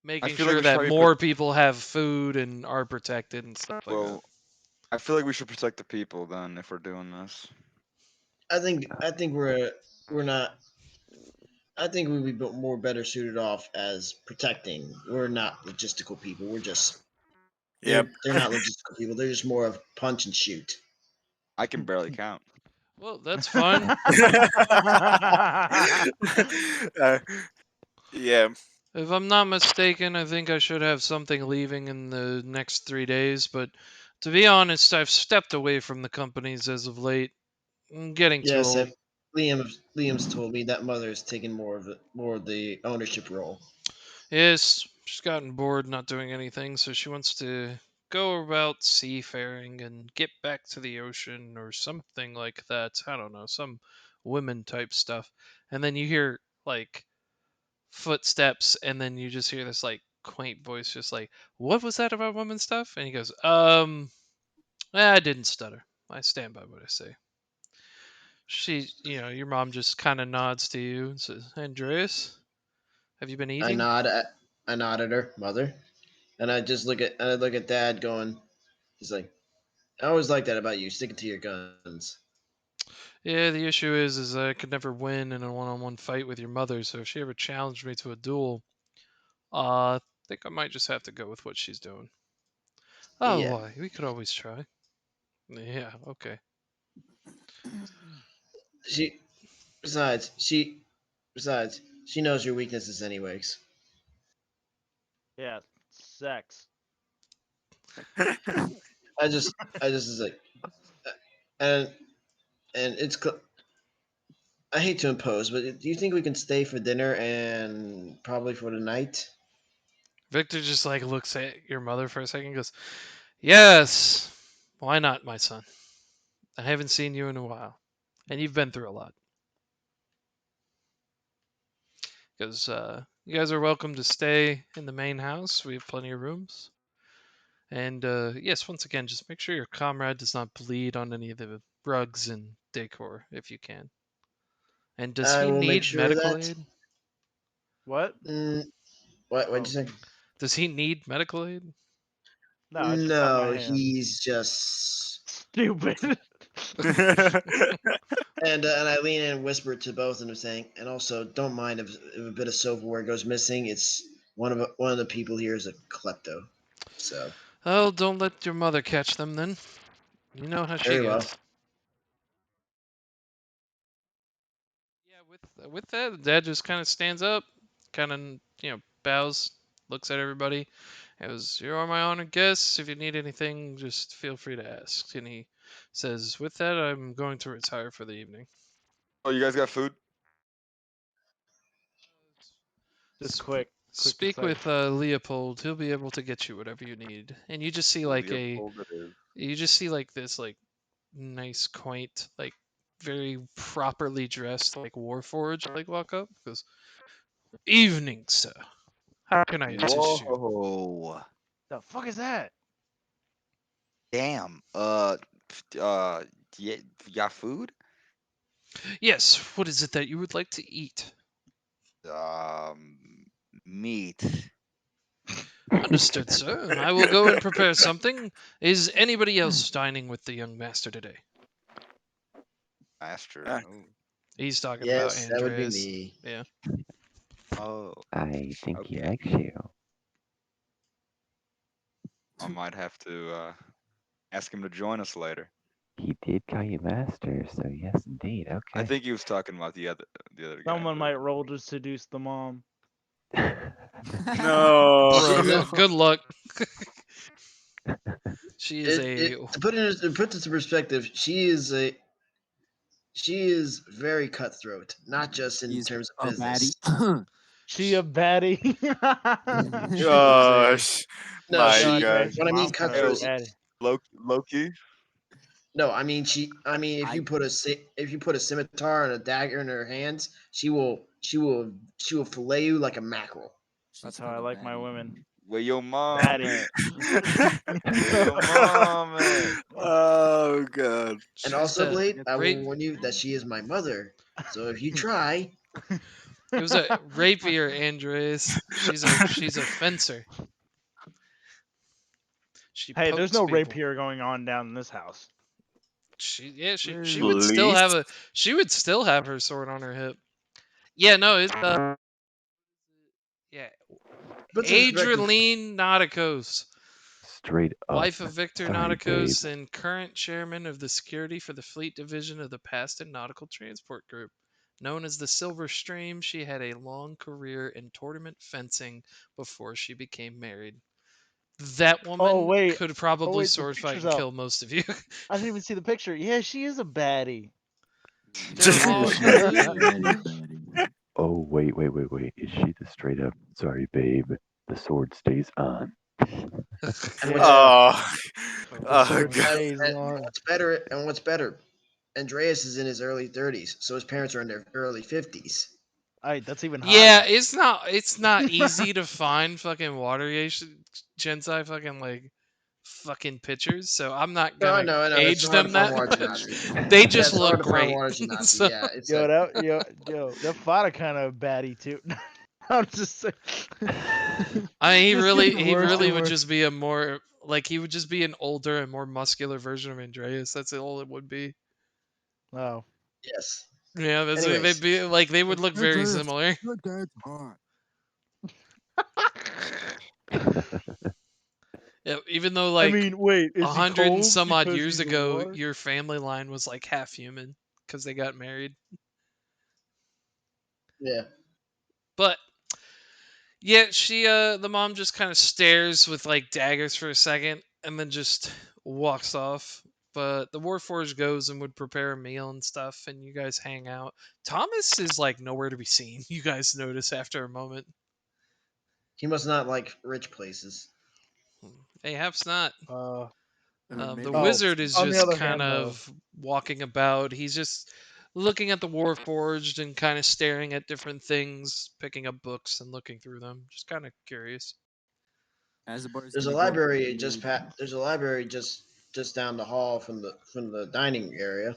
I Making feel like sure we should that probably put. more people have food and are protected and stuff like that. Well, I feel like we should protect the people then if we're doing this. I think we're not. I think we'd be more better suited off as protecting. We're not logistical people. We're just Yep. they're not logistical people. They're just more of punch and shoot. I can barely count. Well, that's fine. uh, yeah. If I'm not mistaken, I think I should have something leaving in the next 3 days, but to be honest, I've stepped away from the companies as of late. I'm getting too Yes, old. Liam's told me that mother is taking more of the ownership role. Yes, she's gotten bored not doing anything, so she wants to go about seafaring and get back to the ocean or something like that. I don't know, some women type stuff. And then you hear like footsteps, and then you just hear this like quaint voice, just like, "What was that about women stuff?" And he goes, I didn't stutter. I stand by what I say." Your mom just kind of nods to you and says, "Andreas, have you been I eating?" nod at I nod at her mother, and I look at Dad, going, he's like, I always like that about you, sticking to your guns. Yeah, the issue is I could never win in a one-on-one fight with your mother. So if she ever challenged me to a duel, I think I might just have to go with what she's doing. Oh, Yeah, why? We could always try. Yeah, okay. she Besides, she knows your weaknesses anyways. Yeah, sex. I just, I just is like, and and I hate to impose, but do you think we can stay for dinner and probably for the night? Victor just like looks at your mother for a second and goes, "Yes. Why not, my son? I haven't seen you in a while. And you've been through a lot." Because you guys are welcome to stay in the main house. We have plenty of rooms. And yes, once again, just make sure your comrade does not bleed on any of the rugs and decor if you can. And does I he will make need sure of medical that. aid? What? Mm, what? What'd Oh, you say? Does he need medical aid? no, I just cut my No, hand. he's just. Stupid. And I lean in and whisper to both of them, saying, "And also, don't mind if a bit of silverware goes missing. It's one of the people here is a klepto, so Oh, don't let your mother catch them then. You know how she very well." gets. Yeah, with that, Dad just kind of stands up, kind of bows, looks at everybody. It was, "You are my honored guests. If you need anything, just feel free to ask." And he says, "With that, I'm going to retire for the evening." Oh, you guys got food? Just Sp- quick, speak concise. with Leopold. He'll be able to get you whatever you need. And you just see like Leopold it is. this like nice, quaint, like very properly dressed like Warforged like walk up. Goes, "Evening, sir. How can I assist you?" Whoa. The fuck is that? Damn. Yeah, you got food? Yes. What is it that you would like to eat? Meat. Understood, sir. I will go and prepare something. Is anybody else dining with the young master today? Master. Ah, Ooh. He's talking about Yes, that would be Andreas. me. Yeah. Oh, I think he okay. likes you. I might have to ask him to join us later. He did call you master, so yes, indeed. I Okay. think he was talking about the other guy, Someone but might roll to seduce the mom. no. Bro, good luck. She is It a to put this in perspective, she is very cutthroat, not just in He's terms of a business. baddie. She a baddie. She is a Gosh. no. My Yo, She God. Andreas, your when I mean mom kind of a cutthroat, Yo, baddie. Loki. no. I mean she. I mean if I you put a scimitar and a dagger in her hands, she will fillet you like a mackerel. That's She's how I hella like my baddie. women. Where your mom Baddie. at? Where your mom at? Oh God. And she's also, a Blade, I will rape warn you that she is my mother. So if you try, it was a rapier, Andreas. She's a fencer. She Hey, there's pokes no rape people. here going on down in this house. She would still have Please. a she would still have her sword on her hip. Yeah, no, it's yeah, put some perspective. Adrienne Nauticos, Straight up. wife of Victor Sorry, babe. Nauticos and current chairman of the security for the fleet division of the Paston Nautical Transport Group. Known as the Silver Stream, she had a long career in tournament fencing before she became married. That Oh woman wait, could oh probably wait, the sword fight picture's and up. kill most of you. I didn't even see the picture. Yeah, she is a baddie. They're Yeah, all she's a good. baddie, baddie. Oh, wait, wait, wait, wait. Is she the straight up, sorry, babe, the sword stays on? And what's Yeah, Oh. the Oh sword God. stays and on. what's better, Andreas is in his early 30s, so his parents are in their early 50s. Alright, that's even Yeah, hotter. it's not easy to find fucking water gensai fucking like fucking pictures, so I'm not No, I gonna know, I know. It's age hard to them find that water much. genasi. They Yeah, just it's hard look to find great. water genasi. So Yeah, it's Yo, a that fought a kind of baddie too. I'm just saying. I mean, he This really getting he worse really and would worse. just be a more like he would just be an older and more muscular version of Andreas. That's all it would be. Oh. yes. Yeah, that's it. They'd Anyways, be like they would look very Andreas, similar. your dad's hot. Yeah, even though I like mean, wait, a is he hundred and cold some odd because years he's in ago, water? your family line was like half human because they got married. Yeah. But yeah, the mom just kind of stares with like daggers for a second and then just walks off. But the Warforged goes and would prepare a meal and stuff, and you guys hang out. Thomas is like nowhere to be seen. You guys notice after a moment. He must not like rich places. Mayhaps not. Uh, The Maybe oh, wizard is on the just other kind hand, though, of walking about. He's just looking at the Warforged and kind of staring at different things, picking up books and looking through them. Just kind of curious. Azabar's There's a gonna go library just raid. there's a library just down the hall from the dining area.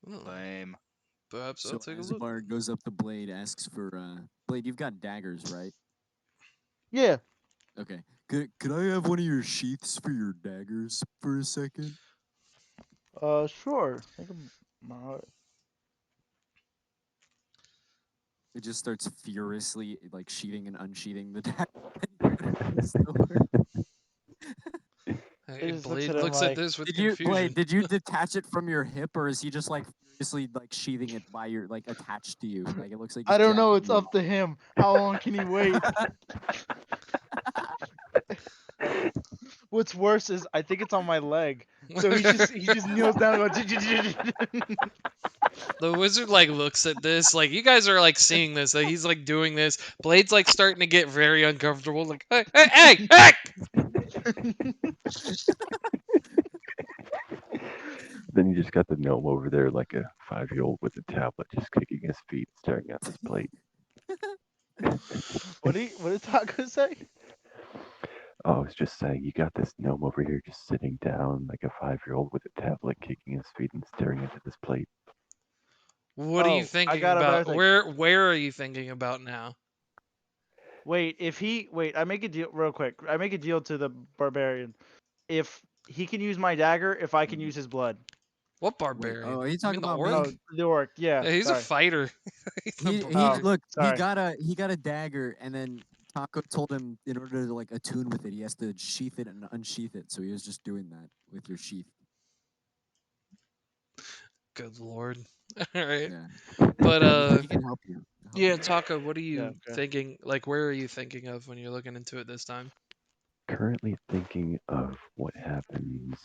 Hmm, Lame. perhaps I'll So take a look. Azabar goes up to Blade, asks for Blade. You've got daggers, right? yeah. Okay. Could I have one of your sheaths for your daggers for a second? Sure. I can, It just starts furiously like sheathing and unsheathing the dagger that you put in the store. He just looks Blade at him looks at like, this with Did you Blade? confusion. Did you detach it from your hip, or is he just like furiously like sheathing it by your like attached to you? Like it looks like I he's don't know. jacking It's you. up to him. How long can he wait? What's worse is I think it's on my leg. So he just kneels down and goes. The wizard like looks at this, like you guys are like seeing this, like he's like doing this. Blade's like starting to get very uncomfortable, like hey, hey, hey, hey! Then you just got the gnome over there like a 5-year-old with a tablet, just kicking his feet, staring at this plate. What did Taco say? Oh, I was just saying, you got this gnome over here just sitting down like a 5-year-old with a tablet, kicking his feet and staring into this plate. What are you Oh, I thinking got a better about? thing. Where are you thinking about now? Wait, I make a deal real quick. I make a deal to the barbarian. If he can use my dagger, if I can use his blood. What Wait, barbarian? oh, are you You talking mean the about orc? me? Oh, the orc. Yeah, Yeah, he's a sorry. fighter. He's a He Oh, barbarian. look, sorry. he got a dagger, and then Taco told him in order to like attune with it, he has to sheath it and unsheath it. So he was just doing that with your sheath. Good lord. All right, Yeah, but he can help you. yeah, Taka, what are Yeah, you okay. thinking? Like, where are you thinking of when you're looking into it this time? Currently thinking of what happens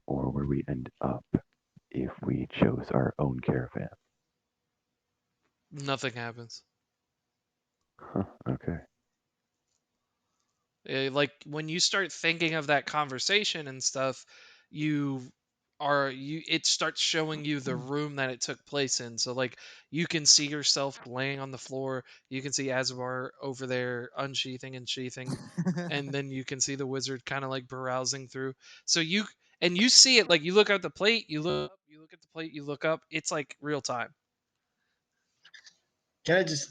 or where we end up if we chose our own caravan. Nothing happens. Huh, okay. Like when you start thinking of that conversation and stuff, you it starts showing you the room that it took place in. So like you can see yourself laying on the floor, you can see Azabar over there unsheathing and sheathing, and then you can see the wizard kind of like browsing through. So you see it, like you look at the plate, you look up, you look at the plate, you look up, it's like real time. Can I just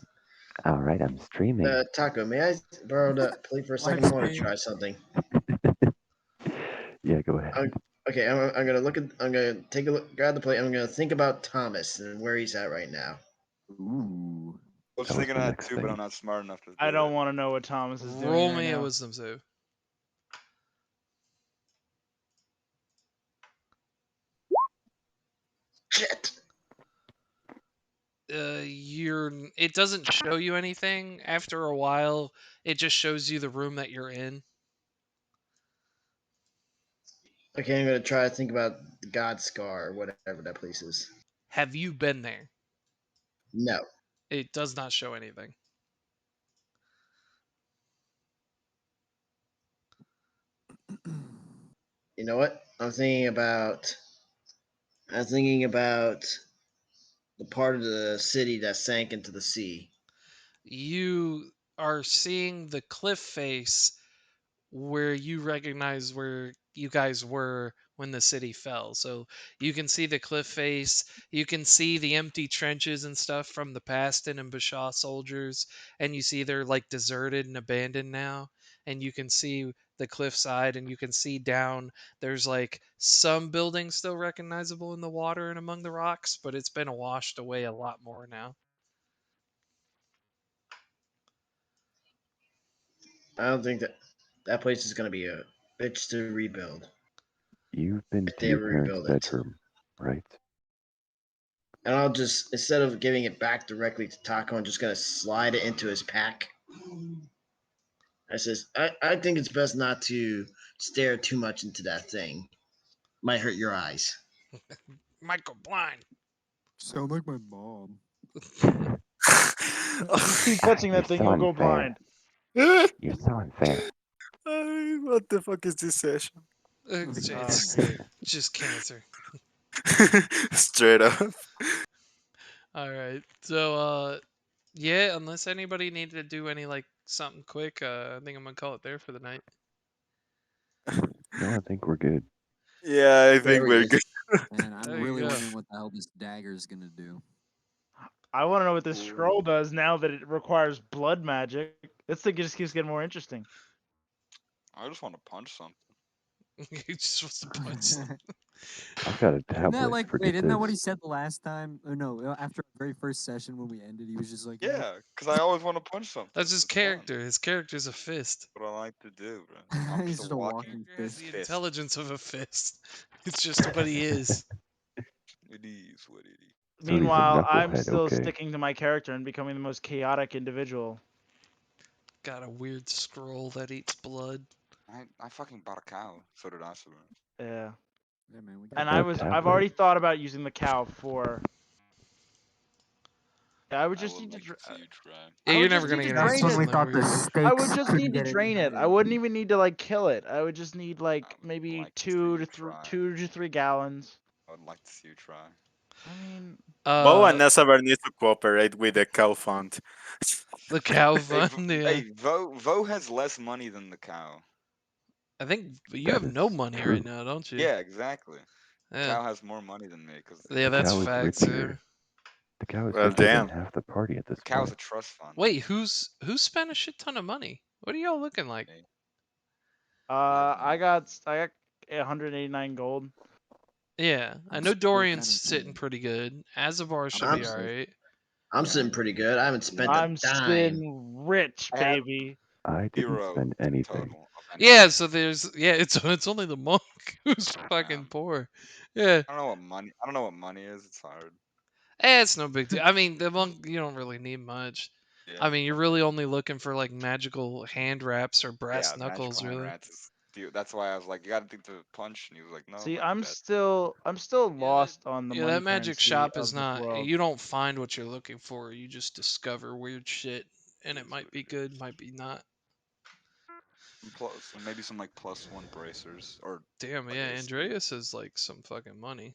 All right, I'm streaming. Taco? May I borrow the plate for a Live second? I want to stream. try something. Yeah, go ahead. Okay, I'm gonna look at. I'm gonna take a look, grab the plate. I'm gonna think about Thomas and where he's at right now. Ooh. I was That was thinking the that next too, but I'm thing. not smart enough to I do don't it. want to know what Thomas is doing Roll right me a now. wisdom save. Shit. It doesn't show you anything. After a while, it just shows you the room that you're in. Okay, I'm gonna try to think about the God Scar or whatever that place is. Have you been there? No. It does not show anything. You know what? I'm thinking about the part of the city that sank into the sea. You are seeing the cliff face where you recognize where you guys were when the city fell. So you can see the cliff face, you can see the empty trenches and stuff from the Paston and Bashaw soldiers, and you see they're like deserted and abandoned now. And you can see the cliffside, and you can see down there's like some buildings still recognizable in the water and among the rocks, but it's been washed away a lot more now. I don't think that place is gonna be a bitch to rebuild You've been if to they your ever parents' rebuild it. bedroom, right? And I'll just, instead of giving it back directly to Taco, I'm just gonna slide it into his pack. I says, I think it's best not to stare too much into that thing. Might hurt your eyes. Michael blind. Sound like my mom. Just keep touching You're that thing, so you'll go unfair. blind. You're so unfair. What the fuck is this session? It's, Oh, it's great. just cancer. Straight up. All right. So yeah, unless anybody needed to do any like something quick, I think I'm gonna call it there for the night. No, I think we're good. Yeah, I Yeah, think we're we're good. good. And I'm There you really go. wondering what the hell this dagger is gonna do. I want to know what this scroll Ooh. does now that it requires blood magic. This thing just keeps getting more interesting. I just want to punch something. He just wants to punch something. I've got a Isn't that tablet. like Forget wait? Isn't that what he this. said the last time? Or no? After our very first session when we ended, he was just like, "Yeah, Yeah, because I always want to punch something. That's his It's fun. character. His character's a fist. What I like to do, bro. I'm he's just a just a walking walking Character has fist." the fist. intelligence of a fist. It's just what he is. It is what it is. So he's a Meanwhile, I'm knucklehead, still okay? sticking to my character and becoming the most chaotic individual. Got a weird scroll that eats blood. I fucking bought a cow. So did I, Sabrina. Yeah. Yeah, man, we got And I've got a I've tablet. already thought about using the cow for. I would I just would need to. like to see you try. Yeah, I you're would never just need gonna to get any That's drain when it. we something that thought the weird. I would stakes just couldn't need to get any drain it. I higher. wouldn't even need to like kill it. I would just need like I'd maybe like to see you two try. 2 to 3 gallons. I would like to see you try. I mean, Bo and Uh, Nesavar need to cooperate with the cow fund. the cow Hey, fund. Yeah, Vo has less money than the cow. I think you That have no is money right true. now, don't you? Yeah, exactly. The Yeah, cow has more money than me because yeah, The that's cow is facts. Yeah. richer. The cow is Well, richer than damn. half the party at the this cow's point. a trust fund. Wait, who's spent a shit ton of money? What are y'all looking like? Hey, I got 189 gold. Yeah, I I'm know still Dorian's kind of sitting pretty good. Azabar I'm should I'm be still alright. I'm yeah. sitting pretty good. I haven't spent a I'm dime. sitting rich, I have baby. I didn't 0 spend anything. total of Yeah, anything. so there's it's only the monk who's fucking poor. Yeah, I don't know what money. I don't know what money is. It's hard. it's no big deal. I mean, the monk you don't really need much. I Yeah, mean, you're really only looking for like magical hand wraps or brass yeah. Magical knuckles, hand really. rats is. That's why I was like, you got to think to punch, and he was like, no, See, like that. I'm still Yeah, that lost on the yeah, money that magic currency shop is of this not. world. You don't find what you're looking for. You just discover weird shit, It and it is what might be it is. good, might be not. And plus, and maybe some like +1 bracers or Damn, like yeah, AC. Andreas has like some fucking money.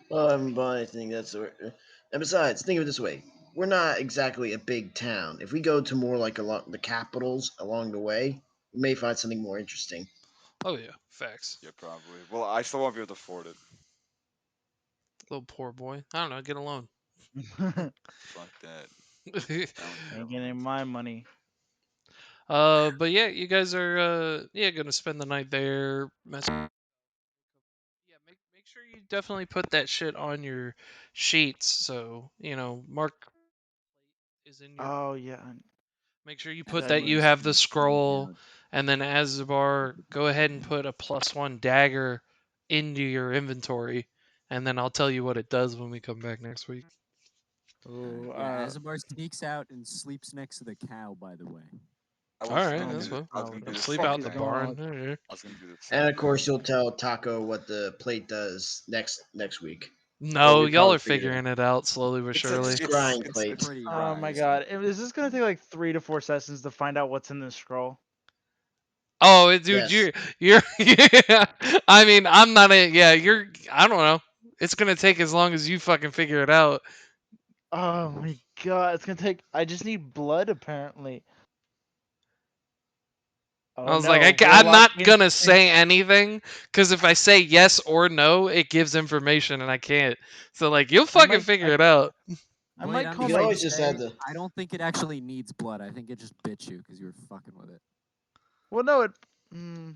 Well, I haven't bought anything. And besides, think of it this way: we're not exactly a big town. If we go to more like along the capitals along the way, we may find something more interesting. Oh yeah, facts. Yeah, probably. Well, I still won't be able to afford it. Little poor boy. I don't know. Get a loan. Fuck that. Down with the Ain't getting government. my money. But yeah, you guys are yeah gonna spend the night there. Yeah, make sure you definitely put that shit on your sheets. So Mark is in your. Oh yeah, Make sure you put that that you Everybody's have the gonna freak scroll, out. and then Azabar, go ahead and put a +1 dagger into your inventory, and then I'll tell you what it does when we come back next week. All right. oh, Yeah, Azabar sneaks out and sleeps next to the cow. By the way. I All was right, gonna oh do that's my this. fine. I was god, gonna what do the the Sleep same fuck out is the thing. going on? barn. Okay. I was gonna do the And same of thing. course, you'll tell Taco what the plate does next week. Or No, we y'all probably are figured it out. figuring it out slowly but It's The it's surely. it's scrying it's plate. it's Pretty Oh my surprise. god, is this gonna take like 3 to 4 sessions to find out what's in this scroll? Oh, dude, Yes. you're yeah. I mean, I'm not a yeah. You're I don't know. It's gonna take as long as you fucking figure it out. Oh my god, it's gonna take. I just need blood apparently. I Oh was like, no, I'm warlock not gonna instinct. say anything because if I say yes or no, it gives information and I can't. So like, you'll I fucking might, figure it out. I Blade, might I'm You call can just my. gonna always just add say the. I don't think it actually needs blood. I think it just bit you because you were fucking with it. Well, no, it. Mm,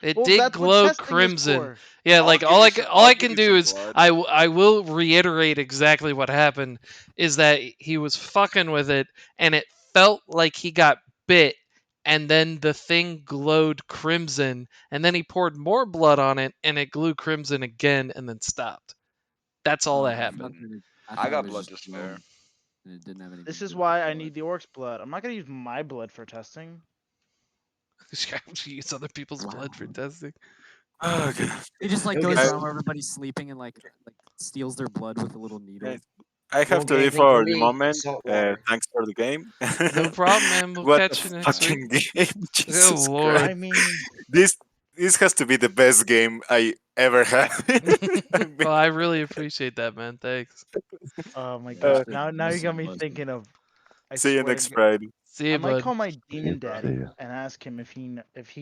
It well, did that's what glow testing is crimson. for. Yeah, I'll like give you some. all I'll I give can you do some is blood. I will reiterate exactly what happened is that he was fucking with it and it felt like he got bit and then the thing glowed crimson and then he poured more blood on it and it glowed crimson again and then stopped. That's all that I happened. I thought it got was blood just to blood, spare. and it didn't have anything This to is do with why I blood. need the orc's blood. I'm not gonna use my blood for testing. You use other people's blood for testing. Okay. He just like You'll goes get around some. where everybody's sleeping and like steals their blood with a little needle. I You have won't to get leave anything from for the me. moment. Salt water. Thanks for the game. No problem, man. We'll What a catch you next week. fucking game! Good Jesus lord. Christ! I mean, This this has to be the best game I ever had. Well, I really appreciate that, man. Thanks. oh my Yeah, god. just a Now you got messy me puzzle. thinking of. I See you swear to next God, Friday. See I you, might bud. call my See demon ya, bro. dad See ya. and ask him if he